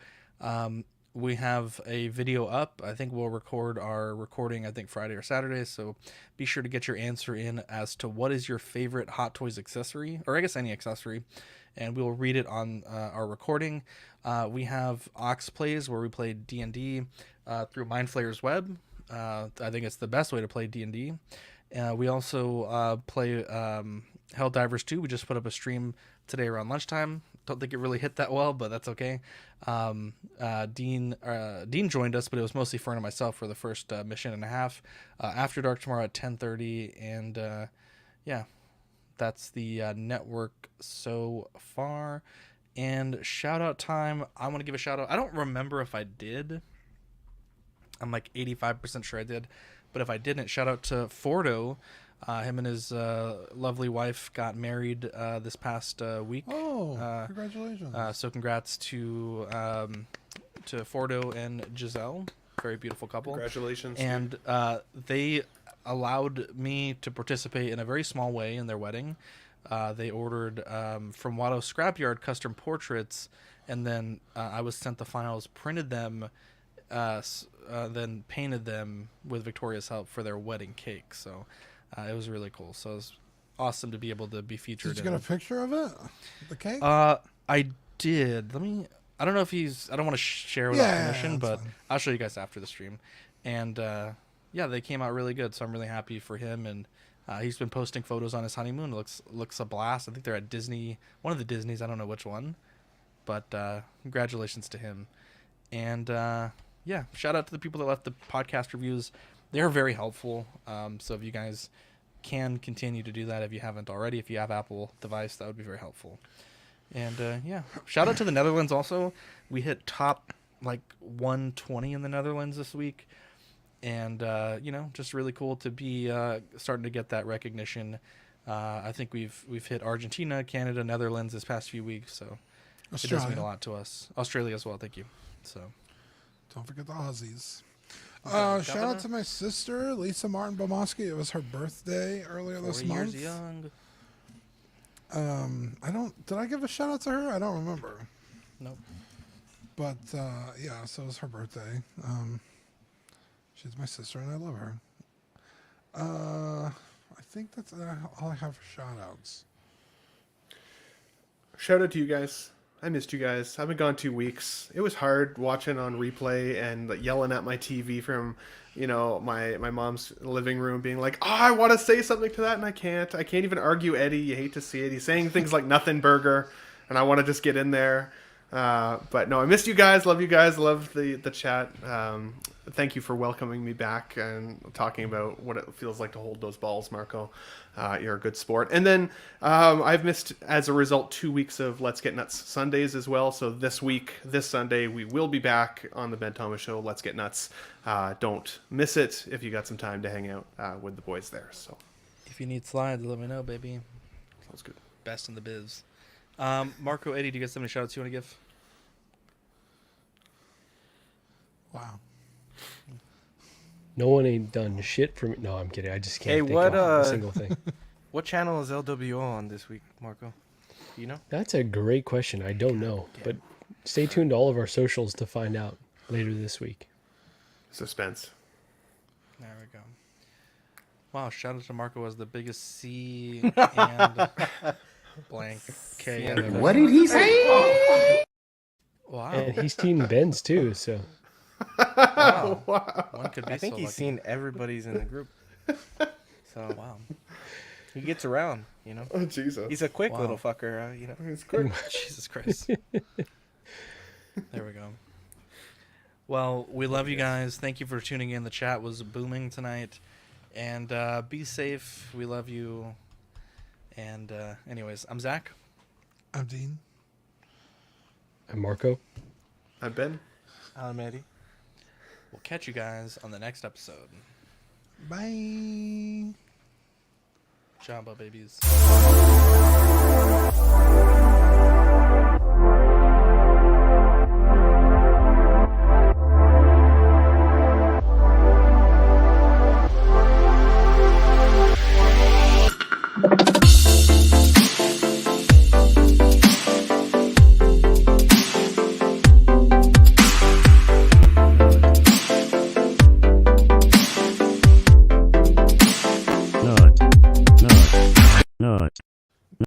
we have a video up. I think we'll record our recording, I think, Friday or Saturday. So be sure to get your answer in as to what is your favorite Hot Toys accessory, or I guess any accessory, and we'll read it on our recording. We have Ox Plays, where we play D&D through Mind Flayer's Web. I think it's the best way to play D&D. We also play Helldivers 2. We just put up a stream today around lunchtime. Don't think it really hit that well, but that's okay. Dean joined us, but it was mostly Fern and myself for the first mission and a half. After Dark tomorrow at 10:30, and yeah, that's the network so far. And shout out time. I want to give a shout out. I don't remember if I did. I'm like 85% sure I did, but if I didn't, shout out to Fordo. Him and his lovely wife got married this past week. Oh, congratulations! So congrats to Fordo and Giselle. Very beautiful couple. Congratulations. And they allowed me to participate in a very small way in their wedding. They ordered from Watto Scrapyard custom portraits, and then I was sent the files, printed them, then painted them with Victoria's help for their wedding cake. So it was really cool. So it was awesome to be able to be featured. Did you get a picture of it? The cake? I did. I don't know if I don't want to share without permission, but fine. I'll show you guys after the stream. And yeah, they came out really good. So I'm really happy for him. And he's been posting photos on his honeymoon. It looks a blast. I think they're at Disney, one of the Disneys. I don't know which one, but congratulations to him. And yeah, shout out to the people that left the podcast reviews. They're very helpful. So if you guys can continue to do that, if you haven't already, if you have Apple device, that would be very helpful. And yeah, shout out to the Netherlands also. We hit top like 120 in the Netherlands this week. And, just really cool to be starting to get that recognition. I think we've hit Argentina, Canada, Netherlands this past few weeks. So Australia. It does mean a lot to us. Australia as well. Thank you. So don't forget the Aussies. Shout out to my sister, Lisa Martin Bomoski. It was her birthday earlier this month. 4 years young. Did I give a shout out to her? I don't remember. Nope. But yeah, so it was her birthday. She's my sister and I love her. I think that's all I have for shout outs. Shout out to you guys. I missed you guys. I've been gone 2 weeks. It was hard watching on replay and yelling at my TV from, my mom's living room, being like, "Oh, I want to say something to that and I can't. I can't even argue Eddie. You hate to see it. He's saying things like nothing burger, and I want to just get in there." But no, I missed you guys. Love you guys. Love the chat. Thank you for welcoming me back and talking about what it feels like to hold those balls, Marco. You're a good sport. And then I've missed, as a result, 2 weeks of Let's Get Nuts Sundays as well. So this Sunday, we will be back on the Ben Thomas Show, Let's Get Nuts. Don't miss it if you got some time to hang out with the boys there. So if you need slides, let me know, baby. Sounds good. Best in the biz. Marco, Eddie, do you guys have any shout outs you want to give? Wow. No one ain't done shit for me. No, I'm kidding. I just can't think what, of a single thing. What channel is LWO on this week, Marco? Do you know? That's a great question. I don't know, but stay tuned to all of our socials to find out later this week. Suspense. There we go. Wow, shout out to Marco as the biggest C and blank K. What did he say? Wow. And he's seen Ben's too, so. Wow. Wow. One could be I think so he's lucky. seen everybody's in the group. So wow. He gets around, you know. Oh Jesus! He's a quick little fucker, you know. He's quick. Jesus Christ. There we go. Well, we love you guys. Thank you for tuning in. The chat was booming tonight. And be safe. We love you. And anyways, I'm Zach. I'm Dean. I'm Marco. I'm Ben. I'm Eddie. We'll catch you guys on the next episode. Bye. Jamba babies.